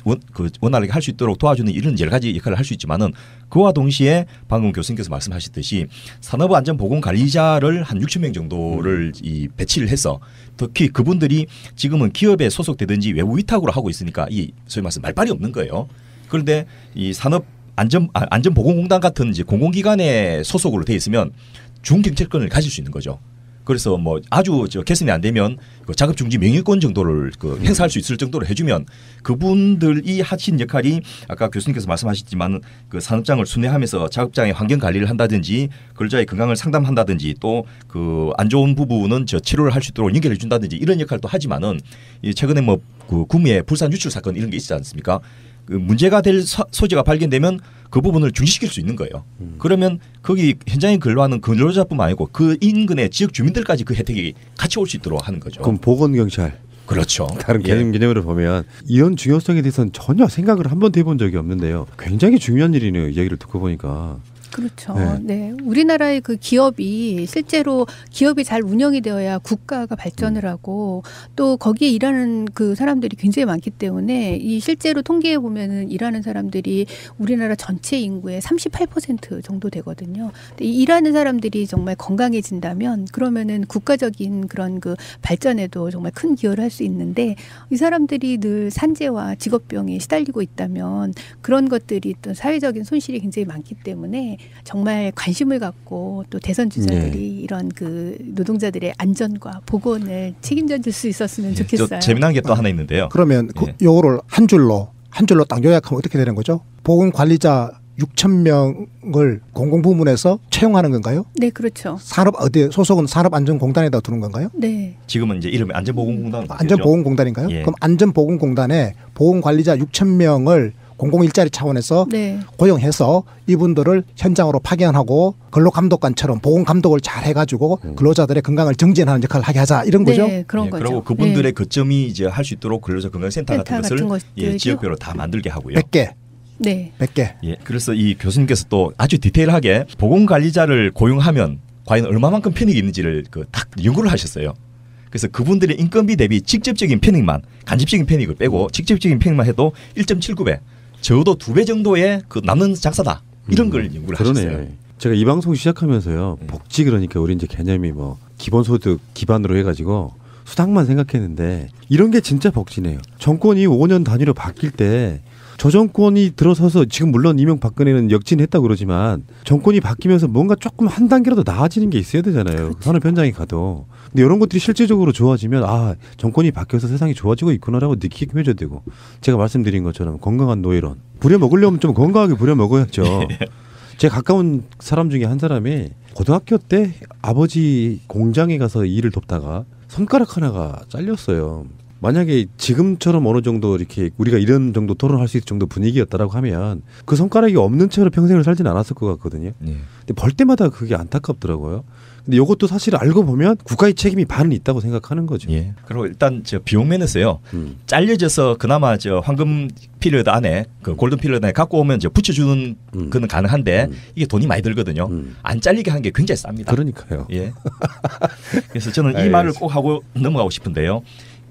원활하게 할 수 있도록 도와주는 이런 여러 가지 역할을 할 수 있지만은 그와 동시에 방금 교수님께서 말씀하셨듯이 산업안전보건관리자를 한 6,000명 정도를 이 배치를 해서 특히 그분들이 지금은 기업에 소속되든지 외부 위탁으로 하고 있으니까 이 소위 말해서 말발이 없는 거예요. 그런데 이 안전보건공단 같은 이제 공공기관에 소속으로 돼 있으면 중경찰권을 가질 수 있는 거죠. 그래서 뭐 아주 개선이 안 되면 그 자급중지 명예권 정도를 그 행사할 수 있을 정도로 해주면 그분들이 하신 역할이 아까 교수님께서 말씀하셨지만 그 산업장을 순회하면서 작업장의 환경 관리를 한다든지 근로자의 건강을 상담한다든지 또 그 안 좋은 부분은 치료를 할 수 있도록 연결해 준다든지 이런 역할도 하지만은 최근에 뭐 그 구미의 불산 유출 사건 이런 게 있지 않습니까? 그 문제가 될 소지가 발견되면 그 부분을 중지시킬 수 있는 거예요. 그러면 거기 현장에 근로하는 근로자뿐만 아니고 그 인근의 지역 주민들까지 그 혜택이 같이 올 수 있도록 하는 거죠. 그럼 보건경찰. 그렇죠. 다른 개념으로 보면 이런 중요성에 대해서는 전혀 생각을 한 번도 해본 적이 없는데요. 굉장히 중요한 일이네요. 이야기를 듣고 보니까. 그렇죠. 네. 네. 우리나라의 그 기업이 실제로 기업이 잘 운영이 되어야 국가가 발전을 하고 또 거기에 일하는 그 사람들이 굉장히 많기 때문에 이 실제로 통계에 보면은 일하는 사람들이 우리나라 전체 인구의 38% 정도 되거든요. 근데 이 일하는 사람들이 정말 건강해진다면 그러면은 국가적인 그런 그 발전에도 정말 큰 기여를 할 수 있는데 이 사람들이 늘 산재와 직업병에 시달리고 있다면 그런 것들이 또 사회적인 손실이 굉장히 많기 때문에 정말 관심을 갖고 또 대선 주자들이 이런 그 노동자들의 안전과 보건을 책임져 줄 수 있었으면 좋겠어요. 재미난 게 또 하나 있는데요. 그러면 요거를 한 줄로 딱 요약하면 어떻게 되는 거죠? 보건관리자 6천 명을 공공부문에서 채용하는 건가요? 네, 그렇죠. 산업 어디 소속은 산업안전공단에다 두는 건가요? 네. 지금은 이제 이름이 안전보건공단. 안전보건공단인가요? 예. 그럼 안전보건공단에 보건관리자 6천 명을 공공일자리 차원에서 네. 고용해서 이분들을 현장으로 파견하고 근로감독관처럼 보건감독을 잘 해가지고 근로자들의 건강을 정진하는 역할을 하게 하자 이런 거죠. 네, 그런 예, 거죠. 그리고 그분들의 네. 거점이 이제 할 수 있도록 근로자 건강센터 같은 센터 같은 것을 예, 것들이죠. 지역별로 다 만들게 하고요. 100개, 네. 100개. 예, 그래서 이 교수님께서 또 아주 디테일하게 보건관리자를 고용하면 과연 얼마만큼 편익이 있는지를 딱 연구를 하셨어요. 그래서 그분들의 인건비 대비 직접적인 편익만, 간접적인 편익을 빼고 직접적인 편익만 해도 1.79배, 적어도 2배 정도의 그 남는 작사다. 이런 걸 연구를 하셨어요. 제가 이 방송 시작하면서요. 복지 그러니까 우리 이제 개념이 뭐 기본소득 기반으로 해가지고 수당만 생각했는데 이런 게 진짜 복지네요. 정권이 5년 단위로 바뀔 때 저 정권이 들어서서 지금 물론 이명박근혜는 역진했다고 그러지만 정권이 바뀌면서 뭔가 조금 한 단계라도 나아지는 게 있어야 되잖아요. 그렇죠. 산업 현장에 가도. 근데 이런 것들이 실질적으로 좋아지면 아 정권이 바뀌어서 세상이 좋아지고 있구나라고 느끼게 해줘야 되고 제가 말씀드린 것처럼 건강한 노예론 부려먹으려면 좀 건강하게 부려먹어야죠. 제 가까운 사람 중에 한 사람이 고등학교 때 아버지 공장에 가서 일을 돕다가 손가락 하나가 잘렸어요. 만약에 지금처럼 어느 정도 이렇게 우리가 이런 정도 토론할 수 있을 정도 분위기였다라고 하면 그 손가락이 없는 채로 평생을 살진 않았을 것 같거든요. 네. 근데 벌 때마다 그게 안타깝더라고요. 근데 이것도 사실 알고 보면 국가의 책임이 반은 있다고 생각하는 거죠. 예. 그리고 일단 저 비용 면에서요. 잘려져서 그나마 저 황금 피리어드 안에 그 골든 피리어드 안에 갖고 오면 저 붙여주는 그는 가능한데 이게 돈이 많이 들거든요. 안 잘리게 하는 게 굉장히 쌉니다. 그러니까요. 예. 그래서 저는 이 말을 꼭 하고 넘어가고 싶은데요.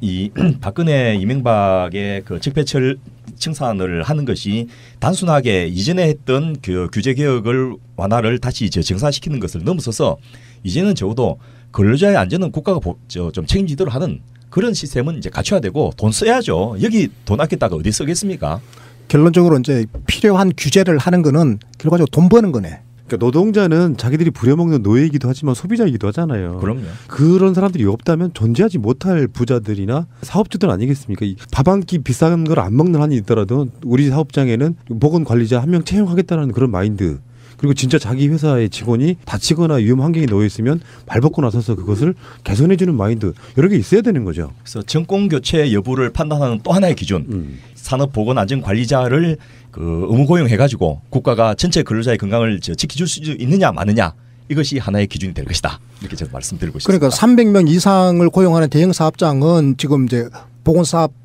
이 박근혜 이명박의 그 적폐철 청산을 하는 것이 단순하게 이전에 했던 그 규제 개혁을 완화를 다시 정상시키는 것을 넘어서서 이제는 적어도 근로자의 안전은 국가가 좀 책임지도록 하는 그런 시스템은 이제 갖춰야 되고 돈 써야죠. 여기 돈 아꼈다가 어디 쓰겠습니까? 결론적으로 이제 필요한 규제를 하는 거는 결과적으로 돈 버는 거네. 그러니까 노동자는 자기들이 부려먹는 노예이기도 하지만 소비자이기도 하잖아요. 그럼요. 그런 사람들이 없다면 존재하지 못할 부자들이나 사업주들 아니겠습니까? 밥 한 끼 비싼 걸 안 먹는 한이 있더라도 우리 사업장에는 보건관리자 한 명 채용하겠다는 그런 마인드. 그리고 진짜 자기 회사의 직원이 다치거나 위험 환경에 놓여 있으면 발벗고 나서서 그것을 개선해주는 마인드 이런 게 있어야 되는 거죠. 그래서 정권 교체 여부를 판단하는 또 하나의 기준, 산업보건안전관리자를 그 의무 고용해가지고 국가가 전체 근로자의 건강을 지켜줄 수 있느냐 마느냐 이것이 하나의 기준이 될 것이다. 이렇게 제가 말씀드리고 싶습니다. 그러니까 300명 이상을 고용하는 대형 사업장은 지금 이제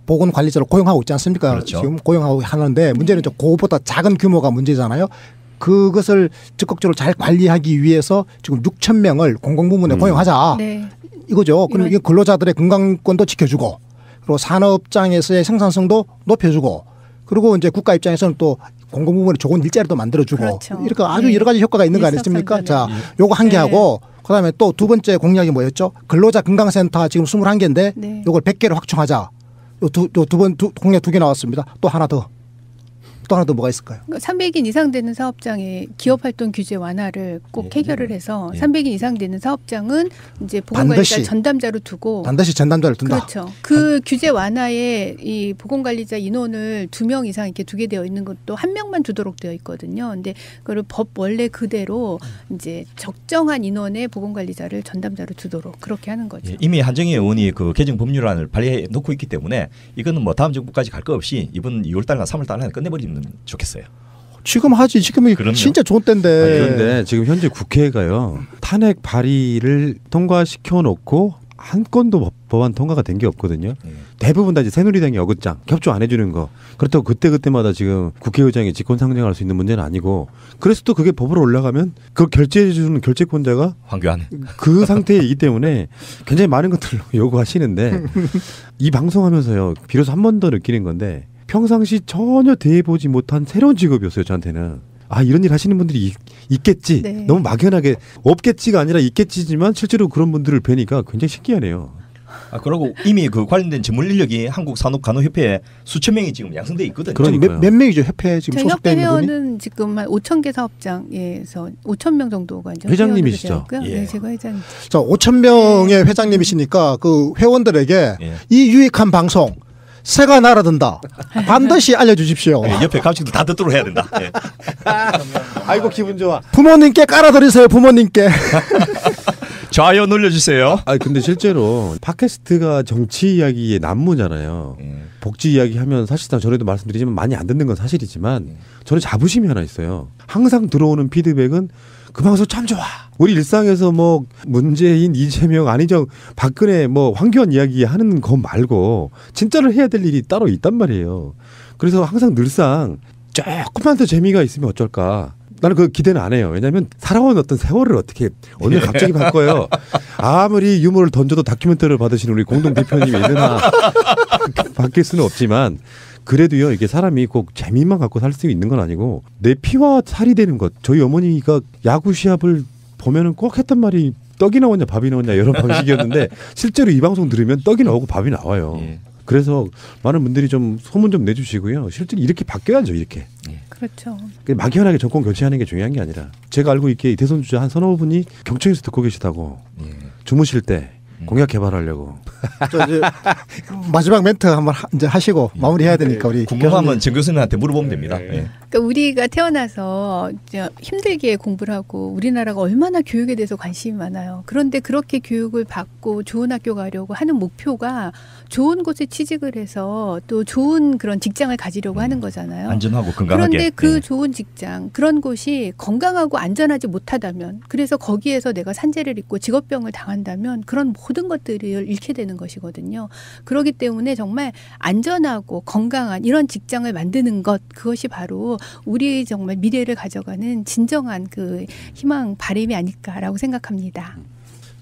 보건관리자를 고용하고 있지 않습니까? 그렇죠. 지금 고용하고 하는데 문제는 그거보다 작은 규모가 문제잖아요. 그것을 적극적으로 잘 관리하기 위해서 지금 6천 명을 공공부문에 고용하자. 네. 이거죠. 그럼 이게 근로자들의 건강권도 지켜주고 그리고 산업장에서의 생산성도 높여주고 그리고 이제 국가 입장에서는 또 공공부문에 좋은 일자리도 만들어주고 그렇죠. 이렇게 아주 여러 가지 효과가 있는 거 아니겠습니까? 자, 요거 한 개 하고 그다음에 또 두 번째 공약이 뭐였죠? 근로자 건강센터 지금 21개인데 네. 요걸 100개로 확충하자. 공약 두 개 나왔습니다. 또 하나 더 뭐가 있을까요? 300인 이상 되는 사업장의 기업활동 규제 완화를 꼭 해결을 해서 300인 이상 되는 사업장은 이제 보건관리자 반드시. 전담자로 두고 반드시 전담자를 둔다. 그렇죠. 그 규제 완화에 이 보건관리자 인원을 2명 이상 이렇게 두게 되어 있는 것도 1명만 두도록 되어 있거든요. 근데 그걸 법 원래 그대로 이제 적정한 인원의 보건관리자를 전담자로 두도록 그렇게 하는 거죠. 예, 이미 한정희 의원이 그 개정 법률안을 발의해 놓고 있기 때문에 이거는 뭐 다음 정부까지 갈 거 없이 이번 2월달이나 3월달 안에 끝내버리면 좋겠어요. 지금 하지. 지금이 그럼요. 진짜 좋은 때인데. 그런데 지금 현재 국회가요 탄핵 발의를 통과시켜 놓고 한 건도 법안 통과가 된 게 없거든요. 대부분 다 이제 새누리당이 어긋장 협조 안 해주는 거. 그렇다고 그때마다 지금 국회의장이 직권상정할 수 있는 문제는 아니고 그래서 또 그게 법으로 올라가면 그걸 결재해주는 결재권자가 황교안. 그 상태이기 때문에 굉장히 많은 것들을 요구하시는데 이 방송하면서요 비로소 한 번 더 느끼는 건데 평상시 전혀 대해보지 못한 새로운 직업이었어요 저한테는. 아 이런 일 하시는 분들이 있겠지. 네. 너무 막연하게 없겠지가 아니라 있겠지지만 실제로 그런 분들을 뵈니까 굉장히 신기하네요. 그리고 이미 그 관련된 전문 인력이 한국산업간호협회에 수천 명이 지금 양성돼 있거든요. 그러니까요. 몇 명이죠 협회에 지금 저희 소속돼 협회 있는 분이? 회원은 지금 한 5,000개 사업장에서 5,000명 정도가 이제 회장님이시죠? 회원으로 되어 있고요. 예. 네, 제가 회장. 자, 5천 명의 회장님이시니까 그 회원들에게 예. 이 유익한 방송 새가 날아든다. 반드시 알려주십시오. 예, 옆에 감식도 다 듣도록 해야 된다. 예. 아이고 기분 좋아. 부모님께 깔아드리세요. 부모님께. 좋아요 눌러주세요. 아 근데 실제로 팟캐스트가 정치 이야기의 난무잖아요. 예. 복지 이야기하면 사실상 전에도 말씀드리지만 많이 안 듣는 건 사실이지만 저는 자부심이 하나 있어요. 항상 들어오는 피드백은 그 방송 참 좋아. 우리 일상에서 뭐 문재인, 이재명, 안희정, 박근혜 뭐 황교안 이야기 하는 거 말고 진짜로 해야 될 일이 따로 있단 말이에요. 그래서 항상 늘상 조금만 더 재미가 있으면 어쩔까. 나는 그 기대는 안 해요. 왜냐하면 살아온 어떤 세월을 어떻게 오늘 갑자기 바꿔요. 아무리 유머를 던져도 다큐멘터리를 받으시는 우리 공동 대표님이 있으나 바뀔 수는 없지만 그래도요. 이게 사람이 꼭 재미만 갖고 살 수 있는 건 아니고 내 피와 살이 되는 것. 저희 어머니가 야구 시합을 보면은 꼭 했던 말이 떡이 나오냐 밥이 나오냐 이런 방식이었는데 실제로 이 방송 들으면 떡이 나오고 밥이 나와요. 예. 그래서 많은 분들이 좀 소문 좀 내주시고요. 실제로 이렇게 바뀌어야죠. 이렇게. 그렇죠. 막연하게 정권 교체하는 게 중요한 게 아니라 제가 알고 있기에 대선 주자 한 서너 분이 경청에서 듣고 계시다고 예. 주무실 때 공약 개발하려고. 저 이제 마지막 멘트 한번 이제 하시고 마무리해야 되니까 우리 궁금하면 정 교수님한테 물어보면 됩니다. 예. 그러니까 우리가 태어나서 이제 힘들게 공부를 하고 우리나라가 얼마나 교육에 대해서 관심이 많아요. 그런데 그렇게 교육을 받고 좋은 학교 가려고 하는 목표가 좋은 곳에 취직을 해서 또 좋은 그런 직장을 가지려고 하는 거잖아요. 안전하고 건강하게. 그런데 그 예. 좋은 직장 그런 곳이 건강하고 안전하지 못하다면 그래서 거기에서 내가 산재를 입고 직업병을 당한다면 그런 모든 것들을 잃게 되는 것이거든요. 그렇기 때문에 정말 안전하고 건강한 이런 직장을 만드는 것 그것이 바로 우리 정말 미래를 가져가는 진정한 그 희망 바람이 아닐까라고 생각합니다.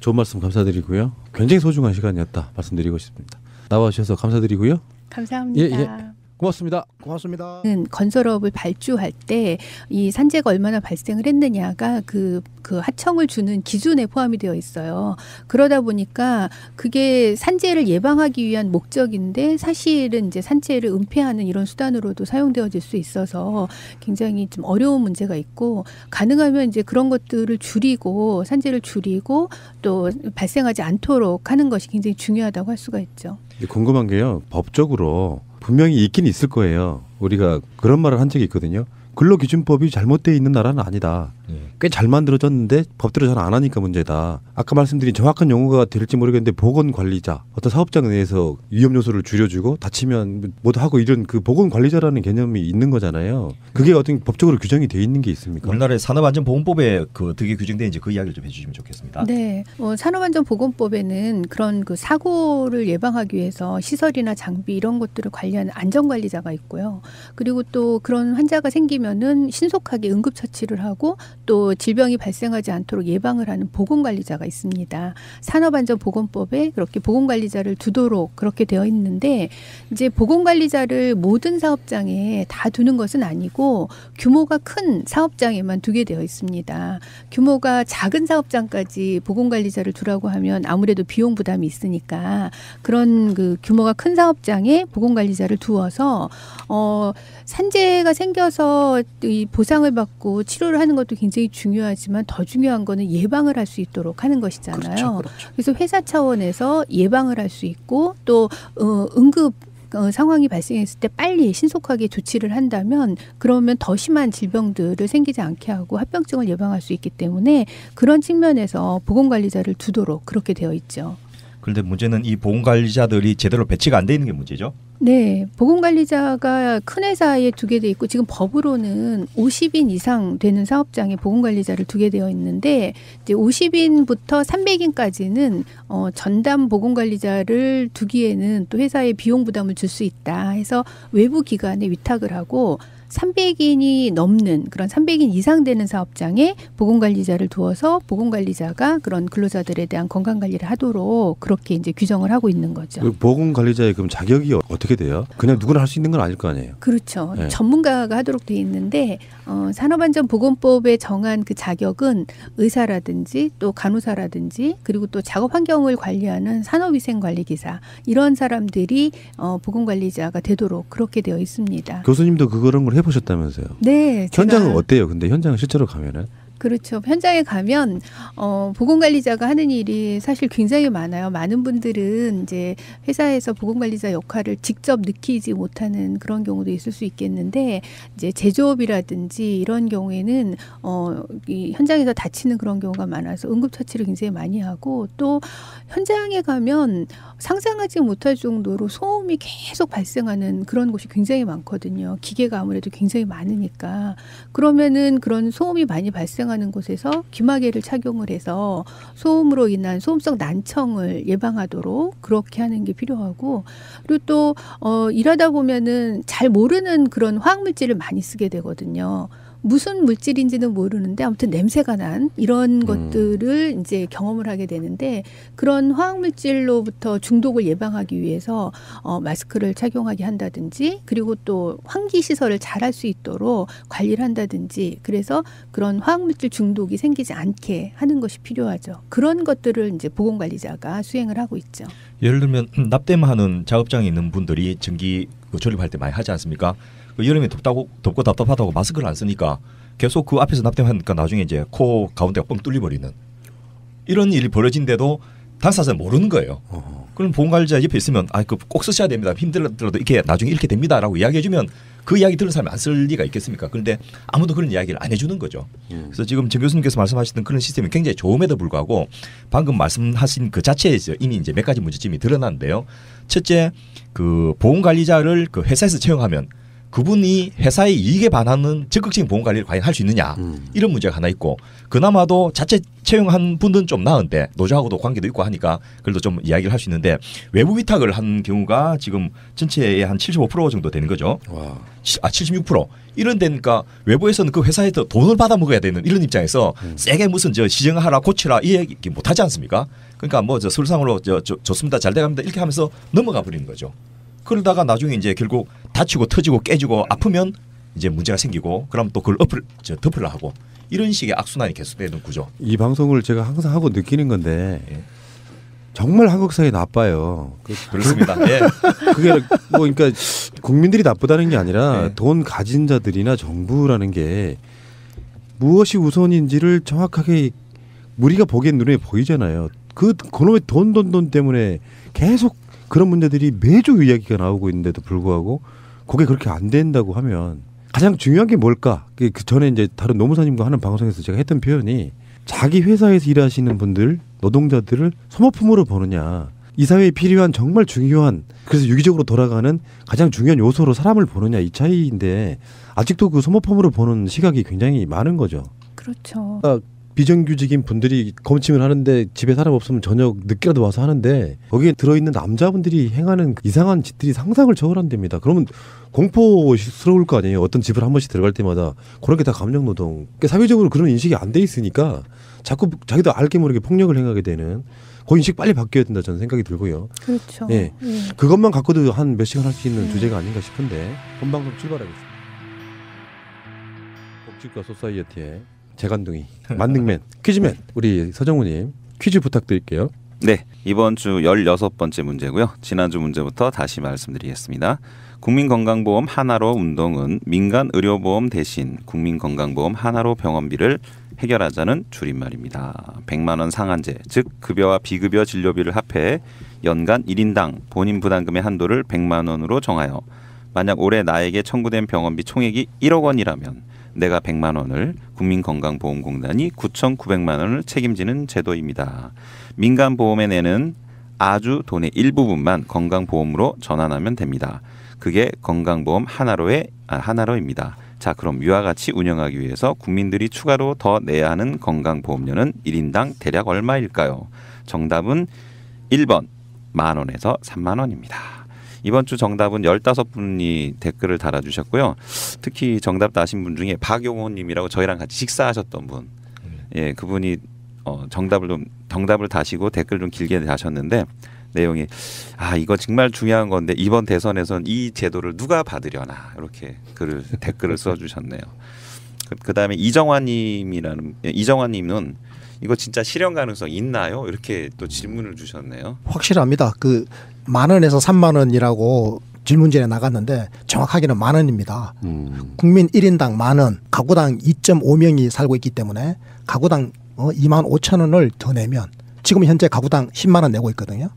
좋은 말씀 감사드리고요. 굉장히 소중한 시간이었다 말씀드리고 싶습니다. 나와주셔서 감사드리고요. 감사합니다. 예. 고맙습니다. 고맙습니다. 건설업을 발주할 때 이 산재가 얼마나 발생을 했느냐가 그 하청을 주는 기준에 포함이 되어 있어요. 그러다 보니까 그게 산재를 예방하기 위한 목적인데 사실은 이제 산재를 은폐하는 이런 수단으로도 사용되어질 수 있어서 굉장히 좀 어려운 문제가 있고 가능하면 이제 그런 것들을 줄이고 산재를 줄이고 또 발생하지 않도록 하는 것이 굉장히 중요하다고 할 수가 있죠. 궁금한 게요. 법적으로 분명히 있긴 있을 거예요. 우리가 그런 말을 한 적이 있거든요. 근로기준법이 잘못되어 있는 나라는 아니다. 꽤 잘 만들어졌는데 법대로 잘 안 하니까 문제다. 아까 말씀드린 정확한 용어가 될지 모르겠는데 보건관리자, 어떤 사업장 내에서 위험 요소를 줄여주고 다치면 뭐도 하고 이런 그 보건관리자라는 개념이 있는 거잖아요. 그게 어떤 법적으로 규정이 돼 있는 게 있습니까? 우리나라의 산업안전보건법에 그 어떻게 규정되는지 그 이야기를 좀 해주시면 좋겠습니다. 네, 산업안전보건법에는 그런 그 사고를 예방하기 위해서 시설이나 장비 이런 것들을 관리하는 안전관리자가 있고요. 그리고 또 그런 환자가 생기면은 신속하게 응급처치를 하고 또 질병이 발생하지 않도록 예방을 하는 보건관리자가 있습니다. 산업안전보건법에 그렇게 보건관리자를 두도록 그렇게 되어 있는데 이제 보건관리자를 모든 사업장에 다 두는 것은 아니고 규모가 큰 사업장에만 두게 되어 있습니다. 규모가 작은 사업장까지 보건관리자를 두라고 하면 아무래도 비용 부담이 있으니까 그런 그 규모가 큰 사업장에 보건관리자를 두어서 산재가 생겨서 이 보상을 받고 치료를 하는 것도 굉장히 중요하지만 더 중요한 거는 예방을 할 수 있도록 하는 것이잖아요. 그렇죠. 그래서 회사 차원에서 예방을 할 수 있고 또 응급 상황이 발생했을 때 빨리 신속하게 조치를 한다면 그러면 더 심한 질병들을 생기지 않게 하고 합병증을 예방할 수 있기 때문에 그런 측면에서 보건관리자를 두도록 그렇게 되어 있죠. 그런데 문제는 이 보건관리자들이 제대로 배치가 안 돼 있는 게 문제죠. 네, 보건관리자가 큰 회사에 두게 돼 있고 지금 법으로는 50인 이상 되는 사업장에 보건관리자를 두게 되어 있는데 이제 50인부터 300인까지는 전담 보건관리자를 두기에는 또 회사에 비용 부담을 줄 수 있다 해서 외부 기관에 위탁을 하고 300인이 넘는 그런 300인 이상 되는 사업장에 보건관리자를 두어서 보건관리자가 그런 근로자들에 대한 건강관리를 하도록 그렇게 이제 규정을 하고 있는 거죠. 그 보건관리자의 그럼 자격이 어떻게 돼요? 그냥 누구나 할 수 있는 건 아닐 거 아니에요? 그렇죠. 네. 전문가가 하도록 돼 있는데 산업안전보건법에 정한 그 자격은 의사라든지 또 간호사라든지 그리고 또 작업 환경을 관리하는 산업위생관리기사 이런 사람들이 보건관리자가 되도록 그렇게 되어 있습니다. 교수님도 그런 걸 해보셨다면서요? 네. 현장은 제가 어때요? 근데 현장은 실제로 가면은? 그렇죠. 현장에 가면 보건관리자가 하는 일이 사실 굉장히 많아요. 많은 분들은 이제 회사에서 보건관리자 역할을 직접 느끼지 못하는 그런 경우도 있을 수 있겠는데 이제 제조업이라든지 이런 경우에는 이 현장에서 다치는 그런 경우가 많아서 응급처치를 굉장히 많이 하고 또 현장에 가면 상상하지 못할 정도로 소음이 계속 발생하는 그런 곳이 굉장히 많거든요. 기계가 아무래도 굉장히 많으니까. 그러면은 그런 소음이 많이 발생하는 곳에서 귀마개를 착용을 해서 소음으로 인한 소음성 난청을 예방하도록 그렇게 하는 게 필요하고 그리고 또 일하다 보면은 잘 모르는 그런 화학물질을 많이 쓰게 되거든요. 무슨 물질인지는 모르는데 아무튼 냄새가 난 이런 것들을 이제 경험을 하게 되는데 그런 화학물질로부터 중독을 예방하기 위해서 마스크를 착용하게 한다든지 그리고 또 환기 시설을 잘 할 수 있도록 관리를 한다든지 그래서 그런 화학물질 중독이 생기지 않게 하는 것이 필요하죠. 그런 것들을 이제 보건관리자가 수행을 하고 있죠. 예를 들면 납땜하는 작업장에 있는 분들이 전기 조립할 때 많이 하지 않습니까? 여름에 덥고 답답하다고 마스크를 안 쓰니까 계속 그 앞에서 납땜하니까 나중에 이제 코 가운데가 뻥 뚫려버리는 이런 일이 벌어진데도 당사자는 모르는 거예요. 그럼 보건관리자 옆에 있으면 꼭 쓰셔야 됩니다. 힘들어도 이렇게 나중에 이렇게 됩니다라고 이야기해주면 그 이야기 들은 사람이 안 쓸 리가 있겠습니까? 그런데 아무도 그런 이야기를 안 해주는 거죠. 그래서 지금 정 교수님께서 말씀하시던 그런 시스템이 굉장히 좋음에도 불구하고 방금 말씀하신 그 자체에서 이미 이제 몇 가지 문제점이 드러났는데요. 첫째, 그 보건관리자를 그 회사에서 채용하면 그분이 회사의 이익에 반하는 적극적인 보건관리를 과연 할 수 있느냐 이런 문제가 하나 있고 그나마도 자체 채용한 분들은 좀 나은데 노조하고도 관계도 있고 하니까 그래도 좀 이야기를 할 수 있는데 외부 위탁을 한 경우가 지금 전체의 한 75% 정도 되는 거죠. 와. 76%. 이런 데니까 외부에서는 그 회사에서 돈을 받아 먹어야 되는 이런 입장에서 세게 무슨 시정하라 고치라 이 얘기 못 하지 않습니까? 그러니까 뭐 설상으로 좋습니다. 잘 돼갑니다. 이렇게 하면서 넘어가 버리는 거죠. 그러다가 나중에 이제 결국 다치고 터지고 깨지고 아프면 이제 문제가 생기고 그럼 또 그걸 덮으려 하고 이런 식의 악순환이 계속되는 구조. 이 방송을 제가 항상 하고 느끼는 건데 정말 한국 사회 나빠요. 그렇습니다. 예. 그게 뭐 그러니까 국민들이 나쁘다는 게 아니라 네. 돈 가진 자들이나 정부라는 게 무엇이 우선인지를 정확하게 우리가 보기엔 눈에 보이잖아요. 그놈의 돈 때문에 계속 그런 문제들이 매주 이야기가 나오고 있는데도 불구하고 그게 그렇게 안 된다고 하면 가장 중요한 게 뭘까? 그 전에 이제 다른 노무사님과 하는 방송에서 제가 했던 표현이 자기 회사에서 일하시는 분들, 노동자들을 소모품으로 보느냐, 이 사회에 필요한 정말 중요한 그래서 유기적으로 돌아가는 가장 중요한 요소로 사람을 보느냐 이 차이인데 아직도 그 소모품으로 보는 시각이 굉장히 많은 거죠. 그렇죠. 비정규직인 분들이 검침을 하는데 집에 사람 없으면 저녁 늦게라도 와서 하는데 거기에 들어있는 남자분들이 행하는 이상한 짓들이 상상을 초월한답니다. 그러면 공포스러울 거 아니에요. 어떤 집을 한 번씩 들어갈 때마다 그런 게 다 감정노동. 그러니까 사회적으로 그런 인식이 안 돼 있으니까 자꾸 자기도 알게 모르게 폭력을 행하게 되는 그 인식 빨리 바뀌어야 된다 저는 생각이 들고요. 그렇죠. 예, 그것만 갖고도 한 몇 시간 할 수 있는 주제가 아닌가 싶은데 본방송 출발하겠습니다. 복지과 소사이어티의 재간둥이 만능맨 퀴즈맨 우리 서정우님 퀴즈 부탁드릴게요. 네, 이번 주 16번째 문제고요. 지난주 문제부터 다시 말씀드리겠습니다. 국민건강보험 하나로 운동은 민간의료보험 대신 국민건강보험 하나로 병원비를 해결하자는 줄임말입니다. 100만 원 상한제, 즉 급여와 비급여 진료비를 합해 연간 1인당 본인 부담금의 한도를 100만 원으로 정하여 만약 올해 나에게 청구된 병원비 총액이 1억 원이라면 내가 100만 원을 국민건강보험공단이 9,900만 원을 책임지는 제도입니다. 민간보험에 내는 아주 돈의 일부분만 건강보험으로 전환하면 됩니다. 그게 건강보험 하나로입니다. 자, 그럼 이와 같이 운영하기 위해서 국민들이 추가로 더 내야 하는 건강보험료는 1인당 대략 얼마일까요? 정답은 1번 만 원에서 3만 원입니다. 이번 주 정답은 15분이 댓글을 달아주셨고요. 특히 정답 다신 분 중에 박용호님이라고 저희랑 같이 식사하셨던 분, 예, 그분이 정답을 다시고 댓글 좀 길게 다셨는데 내용이 이거 정말 중요한 건데 이번 대선에선 이 제도를 누가 받으려나 이렇게 댓글을 써주셨네요. 그다음에 이정환님은 이거 진짜 실현 가능성 있나요? 이렇게 또 질문을 주셨네요. 확실합니다. 그 만 원에서 3만 원이라고 질문지에 나갔는데 정확하게는 10,000원입니다. 국민 1인당 10,000원, 가구당 2.5명이 살고 있기 때문에 가구당 25,000원을 더 내면 지금 현재 가구당 10만 원 내고 있거든요.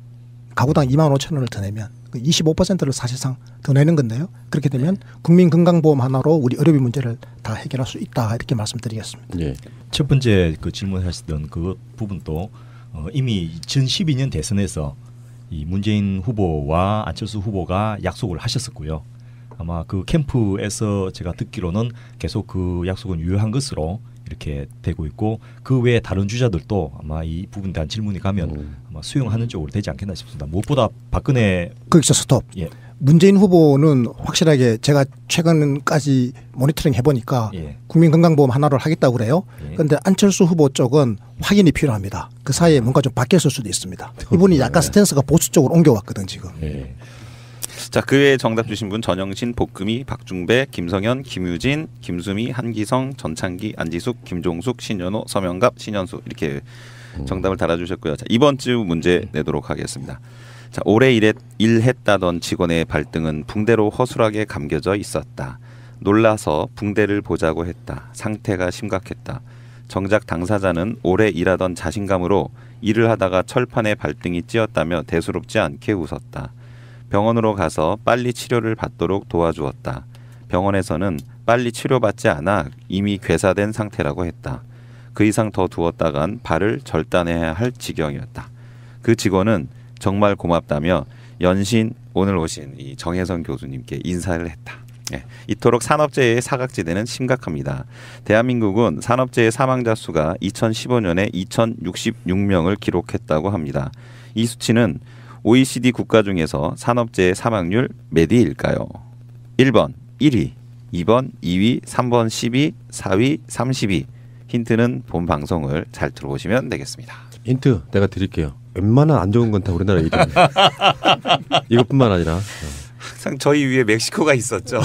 가구당 25,000원을 더 내면 25%를 사실상 더 내는 건데요. 그렇게 되면 국민건강보험 하나로 우리 의료비 문제를 다 해결할 수 있다 이렇게 말씀드리겠습니다. 예. 첫 번째 그 질문하시던 그 부분도 이미 2012년 대선에서 이 문재인 후보와 안철수 후보가 약속을 하셨었고요. 아마 그 캠프에서 제가 듣기로는 계속 그 약속은 유효한 것으로 이렇게 되고 있고 그 외에 다른 주자들도 아마 이 부분에 대한 질문이 가면 아마 수용하는 쪽으로 되지 않겠나 싶습니다. 무엇보다 박근혜 거기서 스톱. 예. 문재인 후보는 확실하게 제가 최근까지 모니터링 해보니까 예. 국민건강보험 하나를 하겠다고 그래요. 예. 그런데 안철수 후보 쪽은 확인이 필요합니다. 그 사이에 뭔가 좀 바뀌었을 수도 있습니다. 이분이 약간 스탠스가 보수 쪽으로 옮겨왔거든 지금. 예. 자, 그 외에 정답 주신 분 전영신, 복금이, 박중배, 김성현, 김유진, 김수미, 한기성, 전창기, 안지숙, 김종숙, 신현호, 서명갑, 신현수 이렇게 정답을 달아주셨고요. 자, 이번 주 문제 내도록 하겠습니다. 자, 올해 일했다던 직원의 발등은 붕대로 허술하게 감겨져 있었다. 놀라서 붕대를 보자고 했다. 상태가 심각했다. 정작 당사자는 오래 일하던 자신감으로 일을 하다가 철판에 발등이 찧었다며 대수롭지 않게 웃었다. 병원으로 가서 빨리 치료를 받도록 도와주었다. 병원에서는 빨리 치료받지 않아 이미 괴사된 상태라고 했다. 그 이상 더 두었다간 발을 절단해야 할 지경이었다. 그 직원은 정말 고맙다며 연신 오늘 오신 이 정혜선 교수님께 인사를 했다. 예, 이토록 산업재해의 사각지대는 심각합니다. 대한민국은 산업재해 사망자 수가 2015년에 2,066명을 기록했다고 합니다. 이 수치는 OECD 국가 중에서 산업재해 사망률 몇 위일까요? 1번 1위, 2번 2위, 3번 10위, 4위 30위. 힌트는 본 방송을 잘 들어보시면 되겠습니다. 힌트 내가 드릴게요. 웬만한 안 좋은 건 다 우리나라 이름이에요. 이것뿐만 아니라 항상 저희 위에 멕시코가 있었죠.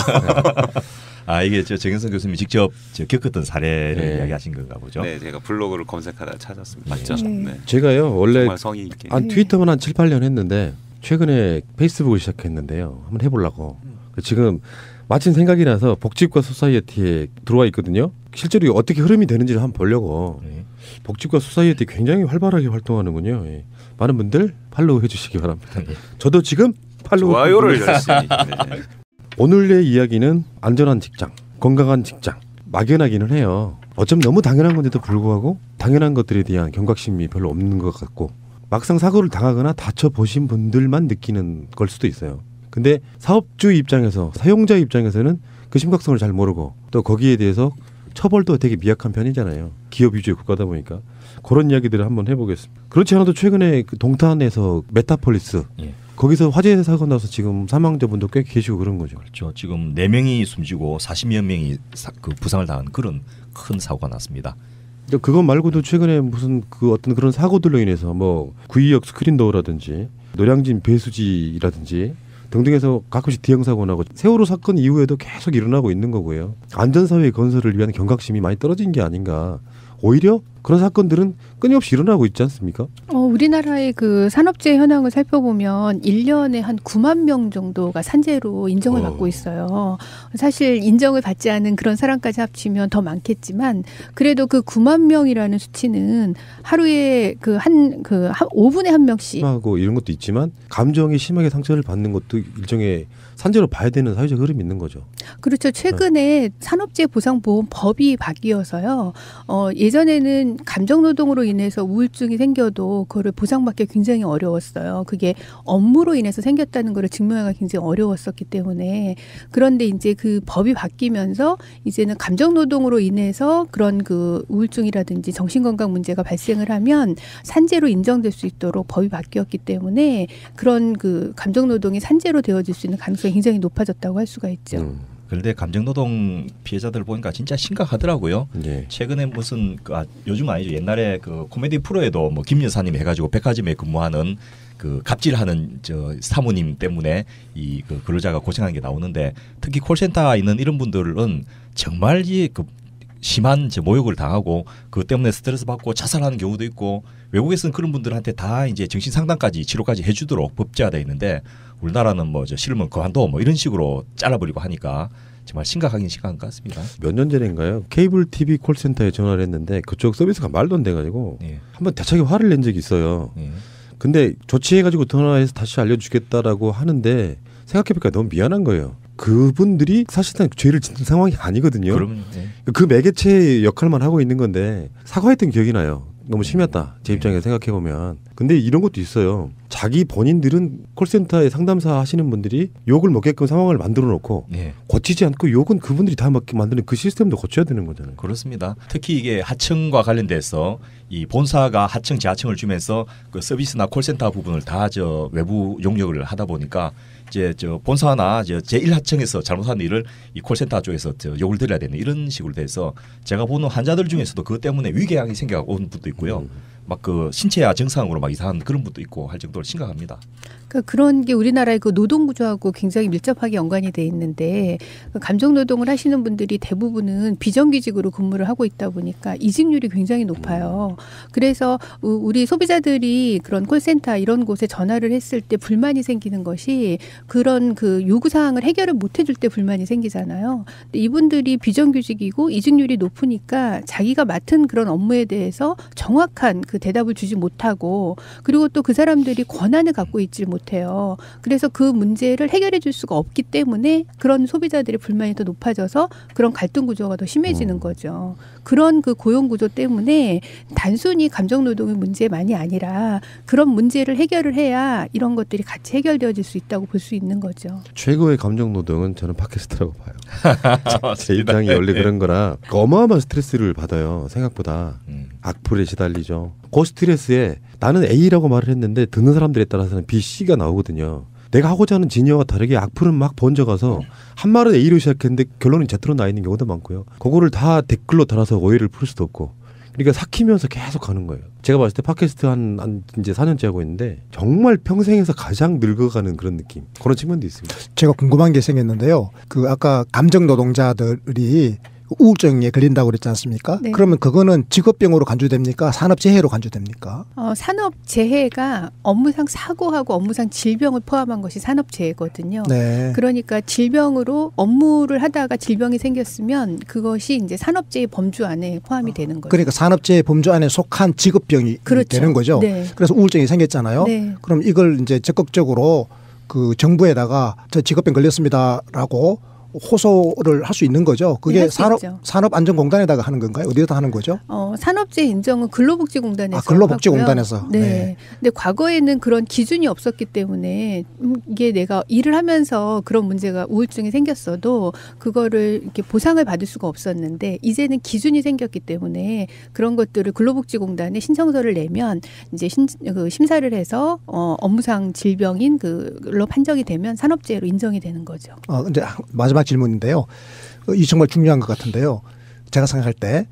아 이게 저 정현선 교수님이 직접 겪었던 사례를 네. 이야기하신 건가 보죠. 네, 제가 블로그를 검색하다 찾았습니다. 맞죠? 네. 네. 제가요 원래 정말 성의 있게. 한 트위터만 한 7, 8년 했는데 최근에 페이스북을 시작했는데요. 한번 해보려고. 지금 마침 생각이 나서 복지과 소사이어티에 들어와 있거든요. 실제로 어떻게 흐름이 되는지를 한번 보려고. 네. 복지과 소사이어티 굉장히 활발하게 활동하는군요. 예. 많은 분들 팔로우 해주시기 바랍니다. 예. 저도 지금 팔로우 좋아요를 열심히. 네. 오늘의 이야기는 안전한 직장, 건강한 직장 막연하기는 해요. 어쩜 너무 당연한 건데도 불구하고 당연한 것들에 대한 경각심이 별로 없는 것 같고 막상 사고를 당하거나 다쳐보신 분들만 느끼는 걸 수도 있어요. 근데 사업주 입장에서 사용자 입장에서는 그 심각성을 잘 모르고 또 거기에 대해서 처벌도 되게 미약한 편이잖아요. 기업 위주의 국가다 보니까 그런 이야기들을 한번 해보겠습니다. 그렇지 않아도 최근에 그 동탄에서 메타폴리스 예. 거기서 화재 사고 나서 지금 사망자분도 꽤 계시고 그런 거죠. 그렇죠. 지금 4명이 숨지고 40여 명이 그 부상을 당한 그런 큰 사고가 났습니다. 그것 말고도 최근에 무슨 그 어떤 그런 사고들로 인해서 뭐 구의역 스크린도어라든지 노량진 배수지라든지 등등해서 가끔씩 대형 사고 나고 세월호 사건 이후에도 계속 일어나고 있는 거고요. 안전사회 건설을 위한 경각심이 많이 떨어진 게 아닌가. 오히려 그런 사건들은 끊임없이 일어나고 있지 않습니까? 우리나라의 그 산업재해 현황을 살펴보면 1년에 한 9만 명 정도가 산재로 인정을 받고 있어요. 사실 인정을 받지 않은 그런 사람까지 합치면 더 많겠지만 그래도 그 9만 명이라는 수치는 하루에 한 5분에 한 명씩 심하고 이런 것도 있지만 감정이 심하게 상처를 받는 것도 일종의 산재로 봐야 되는 사회적 흐름이 있는 거죠. 그렇죠. 최근에 산업재해 보상보험법이 바뀌어서요. 예전에는 감정노동으로 인해서 우울증이 생겨도 그거를 보상받기 굉장히 어려웠어요. 그게 업무로 인해서 생겼다는 거를 증명하기가 굉장히 어려웠었기 때문에 그런데 이제 그 법이 바뀌면서 이제는 감정노동으로 인해서 그런 그 우울증이라든지 정신건강 문제가 발생을 하면 산재로 인정될 수 있도록 법이 바뀌었기 때문에 그런 그 감정노동이 산재로 되어질 수 있는 가능성이 굉장히 높아졌다고 할 수가 있죠. 그런데 감정노동 피해자들 보니까 진짜 심각하더라고요. 예. 최근에 무슨 요즘 아니죠. 옛날에 그 코미디 프로에도 뭐 김 여사님 해가지고 백화점에 근무하는 그 갑질하는 저 사모님 때문에 이 그 근로자가 고생하는 게 나오는데 특히 콜센터에 있는 이런 분들은 정말 그 심한 모욕을 당하고 그것 때문에 스트레스 받고 자살하는 경우도 있고 외국에서는 그런 분들한테 다 이제 정신 상담까지 치료까지 해주도록 법제화돼 있는데 우리나라는 싫으면 그만둬 이런 식으로 잘라버리고 하니까 정말 심각하긴 심각한 것 같습니다. 몇 년 전인가요? 케이블 TV 콜센터에 전화를 했는데 그쪽 서비스가 말도 안 돼가지고 예. 한번 대차게 화를 낸 적이 있어요. 예. 근데 조치해가지고 전화해서 다시 알려주겠다라고 하는데 생각해보니까 너무 미안한 거예요. 그분들이 사실상 죄를 짓는 상황이 아니거든요. 그러면 예. 그 매개체의 역할만 하고 있는 건데 사과했던 기억이 나요. 너무 심했다. 제 입장에서 생각해보면. 근데 이런 것도 있어요. 자기 본인들은 콜센터에 상담사 하시는 분들이 욕을 먹게끔 상황을 만들어 놓고 예. 고치지 않고 욕은 그분들이 다 먹게 만드는 그 시스템도 고쳐야 되는 거잖아요. 그렇습니다. 특히 이게 하청과 관련돼서 이 본사가 하청, 지하청을 주면서 그 서비스나 콜센터 부분을 다 외부 용역을 하다 보니까 이제 본사나 제1하청에서 잘못한 일을 이 콜센터 쪽에서 욕을 들어야 되는 이런 식으로 돼서 제가 보는 환자들 중에서도 그것 때문에 위궤양이 생겨 온 분도 있고요. 막 그 신체야 증상으로 막 이상한 그런 분도 있고 할 정도로 심각합니다. 그러니까 그런 게 우리나라의 그 노동 구조하고 굉장히 밀접하게 연관이 돼 있는데 그 감정 노동을 하시는 분들이 대부분은 비정규직으로 근무를 하고 있다 보니까 이직률이 굉장히 높아요. 그래서 우리 소비자들이 그런 콜센터 이런 곳에 전화를 했을 때 불만이 생기는 것이 그런 그 요구 사항을 해결을 못 해줄 때 불만이 생기잖아요. 근데 이분들이 비정규직이고 이직률이 높으니까 자기가 맡은 그런 업무에 대해서 정확한 그 대답을 주지 못하고 그리고 또 그 사람들이 권한을 갖고 있지 못해요. 그래서 그 문제를 해결해 줄 수가 없기 때문에 그런 소비자들의 불만이 더 높아져서 그런 갈등 구조가 더 심해지는 거죠. 그런 그 고용 구조 때문에 단순히 감정 노동의 문제만이 아니라 그런 문제를 해결을 해야 이런 것들이 같이 해결되어질 수 있다고 볼 수 있는 거죠. 최고의 감정 노동은 저는 팟캐스트라고 봐요. 제 입장이 원래 그런 거라 어마어마한 스트레스를 받아요. 생각보다. 악플에 시달리죠. 그 스트레스에 나는 A라고 말을 했는데 듣는 사람들에 따라서는 B, C가 나오거든요. 내가 하고자 하는 진여와 다르게 악플은 막 번져가서 한 말은 A로 시작했는데 결론은 Z로 나 있는 경우도 많고요. 그거를 다 댓글로 달아서 오해를 풀 수도 없고. 그러니까 삭히면서 계속 가는 거예요. 제가 봤을 때 팟캐스트 한 이제 4년째 하고 있는데 정말 평생에서 가장 늙어가는 그런 느낌. 그런 측면도 있습니다. 제가 궁금한 게 생겼는데요. 그 아까 감정 노동자들이 우울증에 걸린다고 그랬지 않습니까? 네. 그러면 그거는 직업병으로 간주됩니까? 산업재해로 간주됩니까? 산업재해가 업무상 사고하고 업무상 질병을 포함한 것이 산업재해거든요. 네. 그러니까 질병으로 업무를 하다가 질병이 생겼으면 그것이 이제 산업재해 범주 안에 포함이 되는 거죠. 그러니까 산업재해 범주 안에 속한 직업병이 그렇죠. 되는 거죠. 네. 그래서 우울증이 생겼잖아요. 네. 그럼 이걸 이제 적극적으로 그 정부에다가 저 직업병 걸렸습니다라고 호소를 할 수 있는 거죠. 그게 할 수 있죠. 산업안전공단에다가 하는 건가요? 어디다 하는 거죠? 산업재해 인정은 근로복지공단에서 근로복지공단에서. 하고요. 네. 근데 과거에는 그런 기준이 없었기 때문에 이게 내가 일을 하면서 그런 문제가 우울증이 생겼어도 그거를 이렇게 보상을 받을 수가 없었는데 이제는 기준이 생겼기 때문에 그런 것들을 근로복지공단에 신청서를 내면 이제 심사를 해서 업무상 질병인 그로 판정이 되면 산업재해로 인정이 되는 거죠. 근데 마지막 질문인데요. 이 정말 중요한 것 같은데요. 제가 생각할 때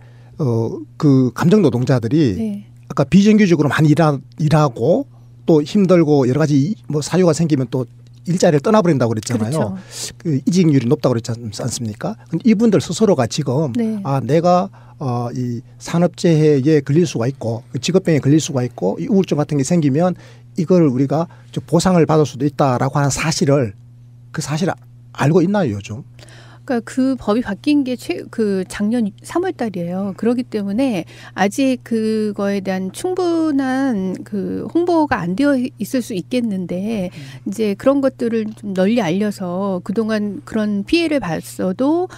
그 감정 노동자들이 네. 아까 비정규직으로 많이 일하고 또 힘들고 여러 가지 사유가 생기면 또 일자리를 떠나버린다고 그랬잖아요. 그렇죠. 그 이직률이 높다고 그랬지 않습니까? 근데 이분들 스스로가 지금 네. 내가 이 산업재해에 걸릴 수가 있고 직업병에 걸릴 수가 있고 이 우울증 같은 게 생기면 이걸 우리가 보상을 받을 수도 있다라고 하는 사실을 알고 있나요, 요즘? 그러니까 그 법이 바뀐 게 작년 3월 달이에요. 그렇기 때문에 아직 그거에 대한 충분한 그 홍보가 안 되어 있을 수 있겠는데 이제 그런 것들을 좀 널리 알려서 그동안 그런 피해를 봤어도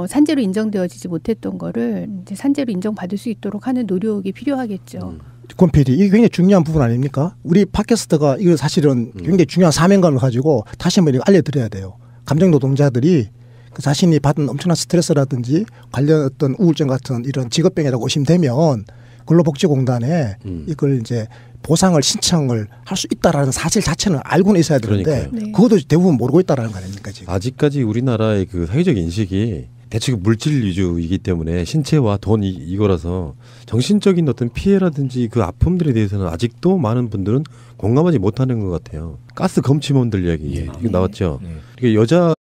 산재로 인정되어지지 못했던 거를 이제 산재로 인정받을 수 있도록 하는 노력이 필요하겠죠. 권 PD, 이게 굉장히 중요한 부분 아닙니까? 우리 팟캐스트가 이거 사실은 굉장히 중요한 사명감을 가지고 다시 한번 알려드려야 돼요. 감정 노동자들이 그 자신이 받은 엄청난 스트레스라든지 관련 어떤 우울증 같은 이런 직업병이라고 의심되면 근로복지공단에 이걸 이제 보상을 신청을 할 수 있다라는 사실 자체는 알고는 있어야 되는데 네. 그것도 대부분 모르고 있다라는 거 아닙니까 지금? 아직까지 우리나라의 그 사회적 인식이 대체 물질 위주이기 때문에 신체와 돈 이거라서 정신적인 어떤 피해라든지 그 아픔들에 대해서는 아직도 많은 분들은 공감하지 못하는 것 같아요. 가스 검침원들 이야기 이거 나왔죠. 그러니까 여자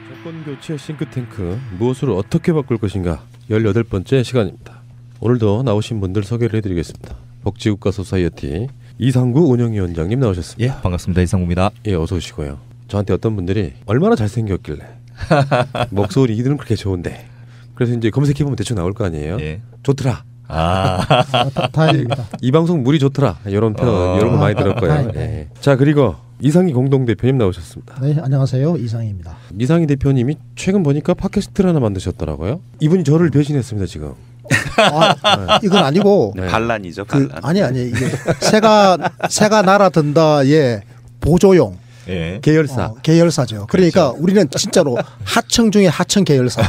조건 세대교체 싱크탱크 무엇을 어떻게 바꿀 것인가 18번째 시간입니다. 오늘도 나오신 분들 소개를 해드리겠습니다. 복지국가 소사이어티 이상구 운영위원장님 나오셨습니다. 예, 반갑습니다. 이상구입니다. 예, 어서 오시고요. 저한테 어떤 분들이 얼마나 잘생겼길래 목소리 이들은 그렇게 좋은데 그래서 이제 검색해보면 대충 나올 거 아니에요. 예. 좋더라. 다행입니다. 이 방송 물이 좋더라. 이런 표현 이런 거 많이 들을 거예요. 예. 자, 그리고 이상희 공동대표님 나오셨습니다. 네, 안녕하세요. 이상희입니다. 이상희 대표님이 최근 보니까 팟캐스트를 하나 만드셨더라고요. 이분이 저를 배신했습니다 지금. 이건 아니고 네. 반란이죠. 그 반란. 아니 이게 새가 날아든다의 보조용 예. 계열사. 계열사죠. 그러니까 우리는 진짜로 하청 중에 하청 계열사.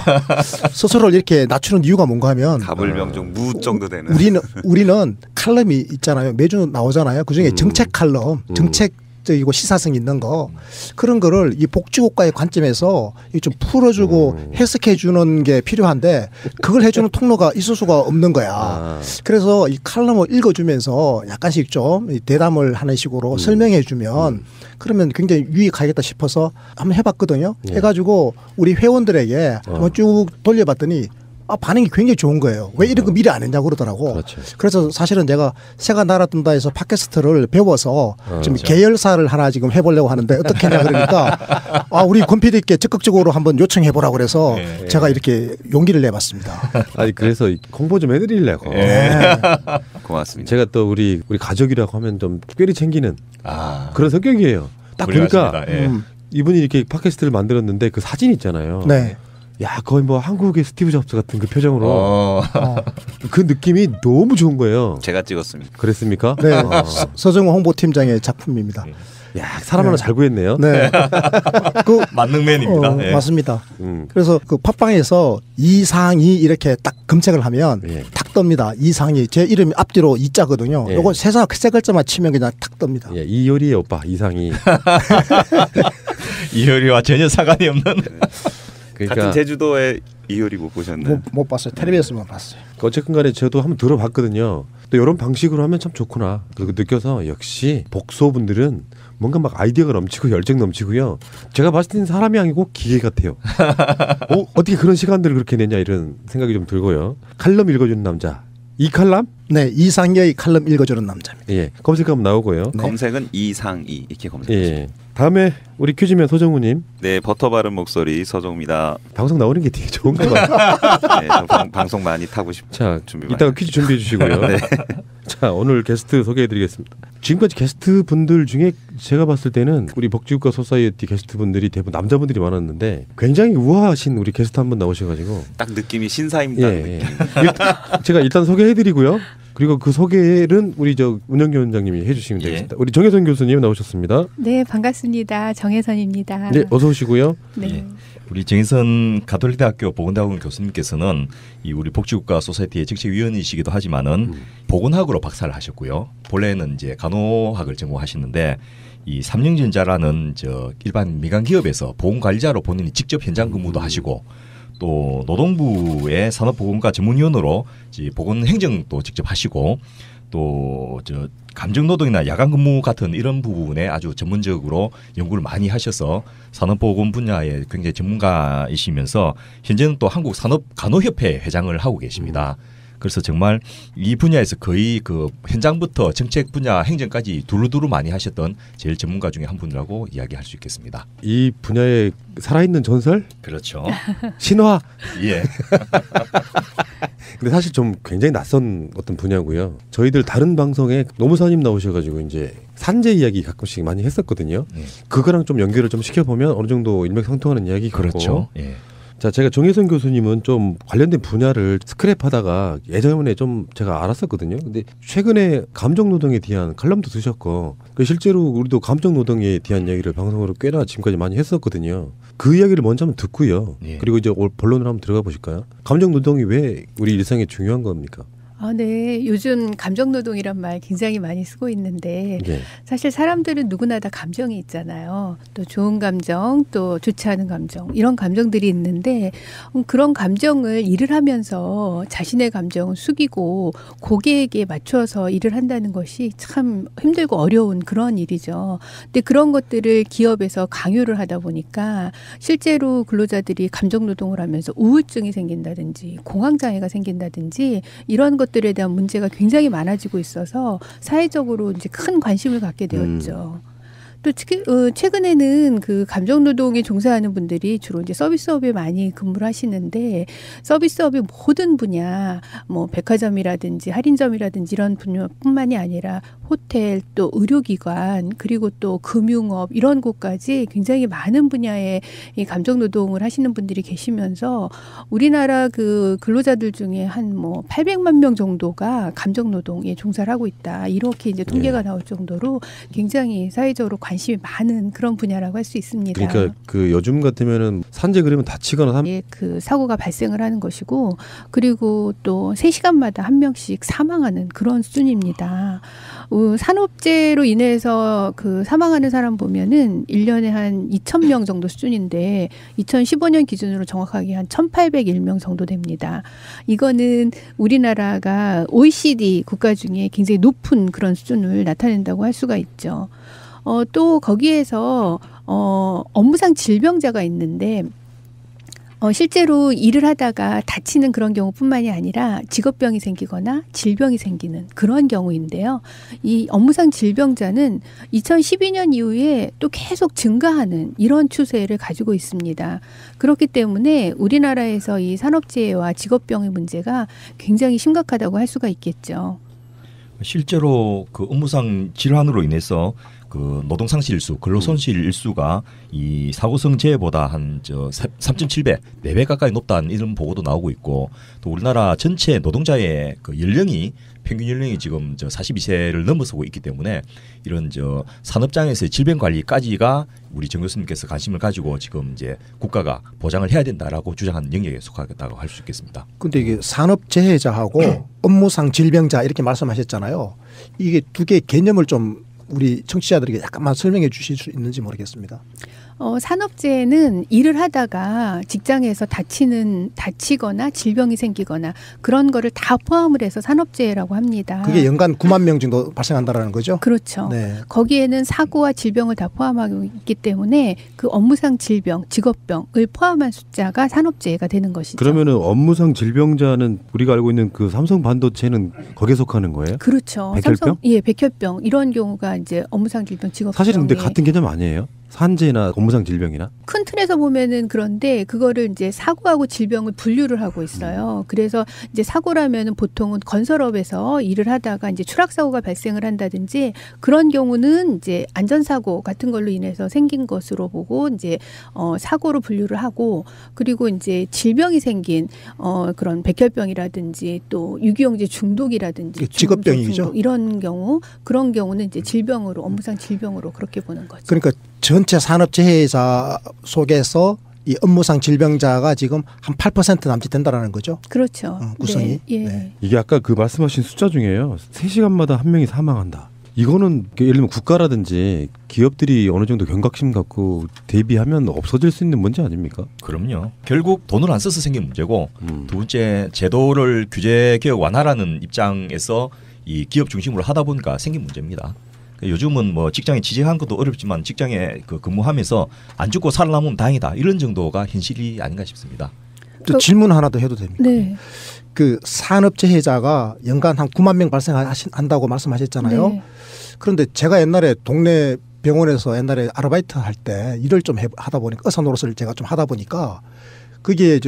스스로를 이렇게 낮추는 이유가 뭔가 하면 가불명종 무 정도 되는. 우리는 칼럼이 있잖아요. 매주 나오잖아요. 그중에 정책 칼럼, 정책적이고 시사성 있는 거 그런 거를 이 복지국가의 관점에서 좀 풀어주고 해석해주는 게 필요한데 그걸 해주는 통로가 있을 수가 없는 거야. 그래서 이 칼럼을 읽어주면서 약간씩 좀 대담을 하는 식으로 설명해주면 그러면 굉장히 유익하겠다 싶어서 한번 해봤거든요. 해가지고 우리 회원들에게 한번 쭉 돌려봤더니 반응이 굉장히 좋은 거예요. 왜 이런 거 미리 안 했냐고 그러더라고. 그렇죠. 그래서 사실은 내가 새가 날아든다 해서 팟캐스트를 배워서 지금 그렇죠. 계열사를 하나 지금 해보려고 하는데 어떻게 하냐 그러니까 우리 권 PD께 적극적으로 한번 요청해보라 그래서 제가 이렇게 용기를 내봤습니다. 아니 그래서 홍보 좀 해드리려고. 고맙습니다. 제가 또 우리 가족이라고 하면 좀 특별히 챙기는 그런 성격이에요. 딱 보니까 훌륭하십니다. 예. 이분이 이렇게 팟캐스트를 만들었는데 그 사진 있잖아요. 네. 야 거의 뭐 한국의 스티브 잡스 같은 그 표정으로 그 느낌이 너무 좋은 거예요. 제가 찍었습니다. 그랬습니까? 네. 서정호 홍보팀장의 작품입니다. 야 사람 하나 잘 구했네요. 네. 그 만능맨입니다. 예. 맞습니다. 그래서 그 팟빵에서 이상희 이렇게 딱 검색을 하면 탁 뜹니다. 이상희 제 이름이 앞뒤로 이자거든요. 예. 요거 세 글자만 치면 그냥 탁 뜹니다. 예, 이효리의 오빠 이상희. 이효리와 전혀 상관이 없는. 그러니까 같은 제주도에 이효리 못 보셨나요? 못 봤어요. 텔레비에서만 봤어요. 어쨌든 간에 저도 한번 들어봤거든요. 또 이런 방식으로 하면 참 좋구나. 그리고 느껴서 역시 복소분들은 뭔가 막 아이디어가 넘치고 열정 넘치고요. 제가 봤을 때는 사람이 아니고 기계 같아요. 어떻게 그런 시간들을 그렇게 내냐 이런 생각이 좀 들고요. 칼럼 읽어주는 남자. 이 칼럼? 네, 이상희의 칼럼 읽어주는 남자입니다. 예, 검색하면 나오고요. 검색은 이상이 이렇게 검색하시면 예. 다음에 우리 퀴즈맨 소정우님. 네, 버터 바른 목소리 서정입니다. 방송 나오는 게 되게 좋은가 봐요. 네, 저 방송 많이 타고 자, 준비 많이 이따가 퀴즈 준비해 주시고요. 네. 자, 오늘 게스트 소개해드리겠습니다. 지금까지 게스트 분들 중에 제가 봤을 때는 우리 복지국가 소사이어티 게스트 분들이 대부분 남자분들이 많았는데 굉장히 우아하신 우리 게스트 한 분 나오셔가지고 딱 느낌이 신사임당 예, 느낌. 제가 일단 소개해드리고요. 그리고 그 소개는 우리 저 운영위원장님이 해주시면 되겠습니다. 우리 정혜선 교수님 나오셨습니다. 네, 반갑습니다. 정혜선입니다. 네, 어서 오시고요. 네. 예. 우리 정혜선 가톨릭대학교 보건대학원 교수님께서는 이 우리 복지국가 소사이티의 직책위원이시기도 하지만은 보건학으로 박사를 하셨고요. 본래는 이제 간호학을 전공하시는데 이 삼성전자라는 저 일반 민간 기업에서 보건관리자로 본인이 직접 현장 근무도 하시고 또 노동부의 산업보건과 전문위원으로 보건행정도 직접 하시고 또 저 감정노동이나 야간근무 같은 이런 부분에 아주 전문적으로 연구를 많이 하셔서 산업보건 분야의 굉장히 전문가이시면서 현재는 또 한국산업간호협회 회장을 하고 계십니다. 그래서 정말 이 분야에서 거의 그 현장부터 정책 분야 행정까지 두루두루 많이 하셨던 제일 전문가 중에 한 분이라고 이야기할 수 있겠습니다. 이 분야의 살아있는 전설? 그렇죠. 신화? 예. 근데 사실 좀 굉장히 낯선 어떤 분야고요. 저희들 다른 방송에 노무사님 나오셔가지고 이제 산재 이야기 가끔씩 많이 했었거든요. 그거랑 좀 연결을 좀 시켜보면 어느 정도 일맥상통하는 이야기 같고. 그렇죠. 예. 자, 제가 정혜선 교수님은 좀 관련된 분야를 스크랩하다가 예전에 좀 제가 알았었거든요. 근데 최근에 감정노동에 대한 칼럼도 쓰셨고, 실제로 우리도 감정노동에 대한 이야기를 방송으로 꽤나 지금까지 많이 했었거든요. 그 이야기를 먼저 한번 듣고요. 예. 그리고 이제 본론으로 한번 들어가 보실까요? 감정노동이 왜 우리 일상에 중요한 겁니까? 네. 요즘 감정노동이란 말 굉장히 많이 쓰고 있는데 네. 사실 사람들은 누구나 다 감정이 있잖아요. 또 좋은 감정, 또 좋지 않은 감정 이런 감정들이 있는데 그런 감정을 일을 하면서 자신의 감정을 숙이고 고객에게 맞춰서 일을 한다는 것이 참 힘들고 어려운 그런 일이죠. 근데 그런 것들을 기업에서 강요를 하다 보니까 실제로 근로자들이 감정노동을 하면서 우울증이 생긴다든지 공황장애가 생긴다든지 이런 것들에 대한 문제가 굉장히 많아지고 있어서 사회적으로 이제 큰 관심을 갖게 되었죠. 또 최근에는 그 감정노동에 종사하는 분들이 주로 이제 서비스업에 많이 근무를 하시는데 서비스업의 모든 분야, 뭐 백화점이라든지 할인점이라든지 이런 분야뿐만이 아니라 호텔, 또 의료기관, 그리고 또 금융업 이런 곳까지 굉장히 많은 분야의 이 감정노동을 하시는 분들이 계시면서 우리나라 그 근로자들 중에 한 뭐 800만 명 정도가 감정노동에 종사를 하고 있다. 이렇게 이제 통계가 나올 정도로 굉장히 사회적으로 관심이 많은 그런 분야라고 할 수 있습니다. 그러니까 그 요즘 같으면은 산재 그리면 다치거나 그 사고가 발생을 하는 것이고 그리고 또 3시간마다 한 명씩 사망하는 그런 수준입니다. 산업재해로 인해서 그 사망하는 사람 보면은 1년에 한 2,000명 정도 수준인데 2015년 기준으로 정확하게 한 1,801명 정도 됩니다. 이거는 우리나라가 OECD 국가 중에 굉장히 높은 그런 수준을 나타낸다고 할 수가 있죠. 또 거기에서 업무상 질병자가 있는데 실제로 일을 하다가 다치는 그런 경우뿐만이 아니라 직업병이 생기거나 질병이 생기는 그런 경우인데요. 이 업무상 질병자는 2012년 이후에 또 계속 증가하는 이런 추세를 가지고 있습니다. 그렇기 때문에 우리나라에서 이 산업재해와 직업병의 문제가 굉장히 심각하다고 할 수가 있겠죠. 실제로 그 업무상 질환으로 인해서 그 노동상실 일수, 근로손실 일수가 이 사고성 재해보다 한 3.7배, 4배 가까이 높다는 이런 보고도 나오고 있고 또 우리나라 전체 노동자의 그 연령이 평균 연령이 지금 42세를 넘어서고 있기 때문에 이런 산업장에서의 질병 관리까지가 우리 정 교수님께서 관심을 가지고 지금 이제 국가가 보장을 해야 된다라고 주장하는 영역에 속하겠다고 할 수 있겠습니다. 근데 이게 산업재해자하고 업무상 질병자 이렇게 말씀하셨잖아요. 이게 두 개의 개념을 좀 우리 청취자들에게 약간만 설명해 주실 수 있는지 모르겠습니다. 산업재해는 일을 하다가 직장에서 다치거나 질병이 생기거나 그런 거를 다 포함을 해서 산업재해라고 합니다. 그게 연간 9만 명 정도 발생한다라는 거죠? 그렇죠. 네. 거기에는 사고와 질병을 다 포함하고 있기 때문에 그 업무상 질병, 직업병을 포함한 숫자가 산업재해가 되는 것이죠. 그러면은 업무상 질병자는 우리가 알고 있는 그 삼성 반도체는 거기에 속하는 거예요? 그렇죠. 백혈병? 백혈병 이런 경우가 이제 업무상 질병, 직업병. 사실은 근데 같은 개념 아니에요? 산재나 업무상 질병이나? 큰 틀에서 보면은 그런데 그거를 이제 사고하고 질병을 분류를 하고 있어요. 그래서 이제 사고라면은 보통은 건설업에서 일을 하다가 이제 추락 사고가 발생을 한다든지 그런 경우는 이제 안전사고 같은 걸로 인해서 생긴 것으로 보고 이제 사고로 분류를 하고 그리고 이제 질병이 생긴 그런 백혈병이라든지 또 유기용제 중독이라든지 직업병이죠. 이런 경우 그런 경우는 이제 질병으로 업무상 질병으로 그렇게 보는 거죠. 그러니까 전체 산업재해자 속에서 이 업무상 질병자가 지금 한 8% 남짓 된다라는 거죠. 그렇죠. 구성이. 네. 예. 네. 이게 아까 그 말씀하신 숫자 중에요. 3시간마다 한 명이 사망한다. 이거는 예를 들면 국가라든지 기업들이 어느 정도 경각심 갖고 대비하면 없어질 수 있는 문제 아닙니까? 그럼요. 결국 돈을 안 써서 생긴 문제고 두 번째 제도를 규제 개혁 완화라는 입장에서 이 기업 중심으로 하다 보니까 생긴 문제입니다. 요즘은 뭐 직장에 취직한 것도 어렵지만 직장에 그 근무하면서 안 죽고 살아남으면 다행이다 이런 정도가 현실이 아닌가 싶습니다. 또 질문 하나 더 해도 됩니까? 네. 그 산업재해자가 연간 한 9만 명 발생한다고 말씀하셨잖아요. 네. 그런데 제가 옛날에 동네 병원에서 옛날에 아르바이트 할 때 일을 좀 하다 보니까 의사 노릇을 제가 좀 하다 보니까 그게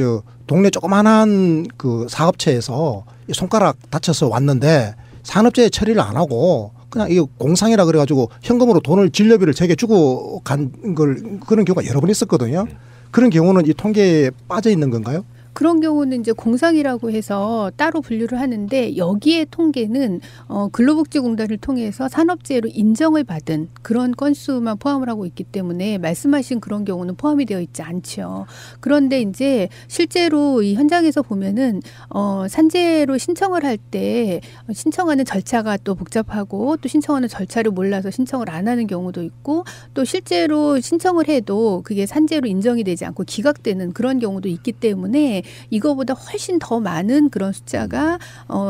동네 조그만한 그 사업체에서 손가락 다쳐서 왔는데 산업재해 처리를 안 하고 그냥 이거 공상이라 그래가지고 현금으로 돈을 진료비를 제게 주고 간 걸 그런 경우가 여러 번 있었거든요. 그런 경우는 이 통계에 빠져 있는 건가요? 그런 경우는 이제 공상이라고 해서 따로 분류를 하는데 여기에 통계는 근로복지공단을 통해서 산업재해로 인정을 받은 그런 건수만 포함을 하고 있기 때문에 말씀하신 그런 경우는 포함이 되어 있지 않죠. 그런데 이제 실제로 이 현장에서 보면은 산재로 신청을 할 때 신청하는 절차가 또 복잡하고 또 신청하는 절차를 몰라서 신청을 안 하는 경우도 있고 또 실제로 신청을 해도 그게 산재로 인정이 되지 않고 기각되는 그런 경우도 있기 때문에 이거보다 훨씬 더 많은 그런 숫자가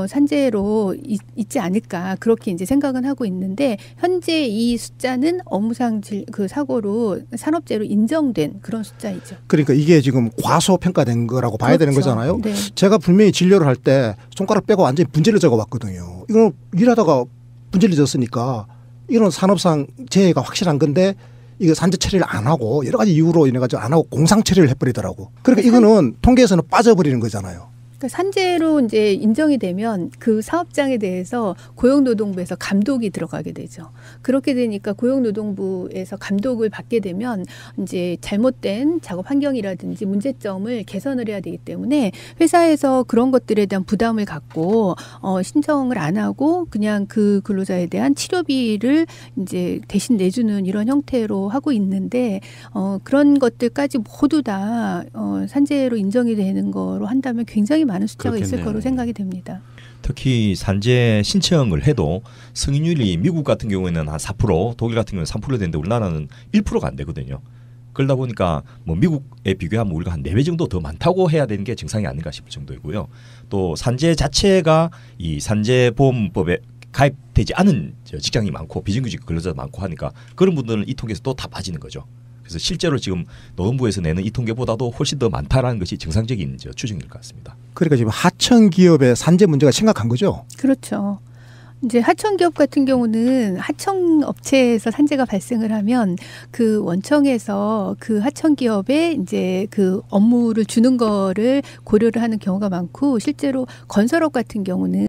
산재로 있지 않을까 그렇게 이제 생각은 하고 있는데 현재 이 숫자는 업무상 그 사고로 산업재해로 인정된 그런 숫자이죠. 그러니까 이게 지금 과소평가된 거라고 봐야 되는 그렇죠. 거잖아요. 네. 제가 분명히 진료를 할 때 손가락 빼고 완전히 분질을 적어봤거든요. 이걸 일하다가 분질려졌으니까 이런 산업상 재해가 확실한 건데 이거 산재 처리를 안 하고 여러 가지 이유로 인해 가지고 안 하고 공상 처리를 해버리더라고. 그러니까 이거는 통계에서는 빠져버리는 거잖아요. 그러니까 산재로 이제 인정이 되면 그 사업장에 대해서 고용노동부에서 감독이 들어가게 되죠. 그렇게 되니까 고용노동부에서 감독을 받게 되면 이제 잘못된 작업 환경이라든지 문제점을 개선을 해야 되기 때문에 회사에서 그런 것들에 대한 부담을 갖고 신청을 안 하고 그냥 그 근로자에 대한 치료비를 이제 대신 내주는 이런 형태로 하고 있는데 그런 것들까지 모두 다 산재로 인정이 되는 거로 한다면 굉장히 많은 숫자가 있을 그렇겠네요. 거로 생각이 됩니다. 특히 산재 신청을 해도 승인율이 미국 같은 경우에는 한 4%, 독일 같은 경우는 3% 되는데 우리나라는 1%가 안 되거든요. 그러다 보니까 뭐 미국에 비교하면 우리가 한 4배 정도 더 많다고 해야 되는 게 정상이 아닌가 싶을 정도이고요. 또 산재 자체가 이 산재보험법에 가입되지 않은 직장이 많고 비정규직 근로자도 많고 하니까 그런 분들은 이 통계에서 또 다 빠지는 거죠. 그래서 실제로 지금 노동부에서 내는 이 통계보다도 훨씬 더 많다라는 것이 정상적인 추정일 것 같습니다. 그러니까 지금 하청 기업의 산재 문제가 심각한 거죠. 그렇죠. 이제 하청 기업 같은 경우는 하청 업체에서 산재가 발생을 하면 그 원청에서 그 하청 기업에 이제 그 업무를 주는 거를 고려를 하는 경우가 많고 실제로 건설업 같은 경우는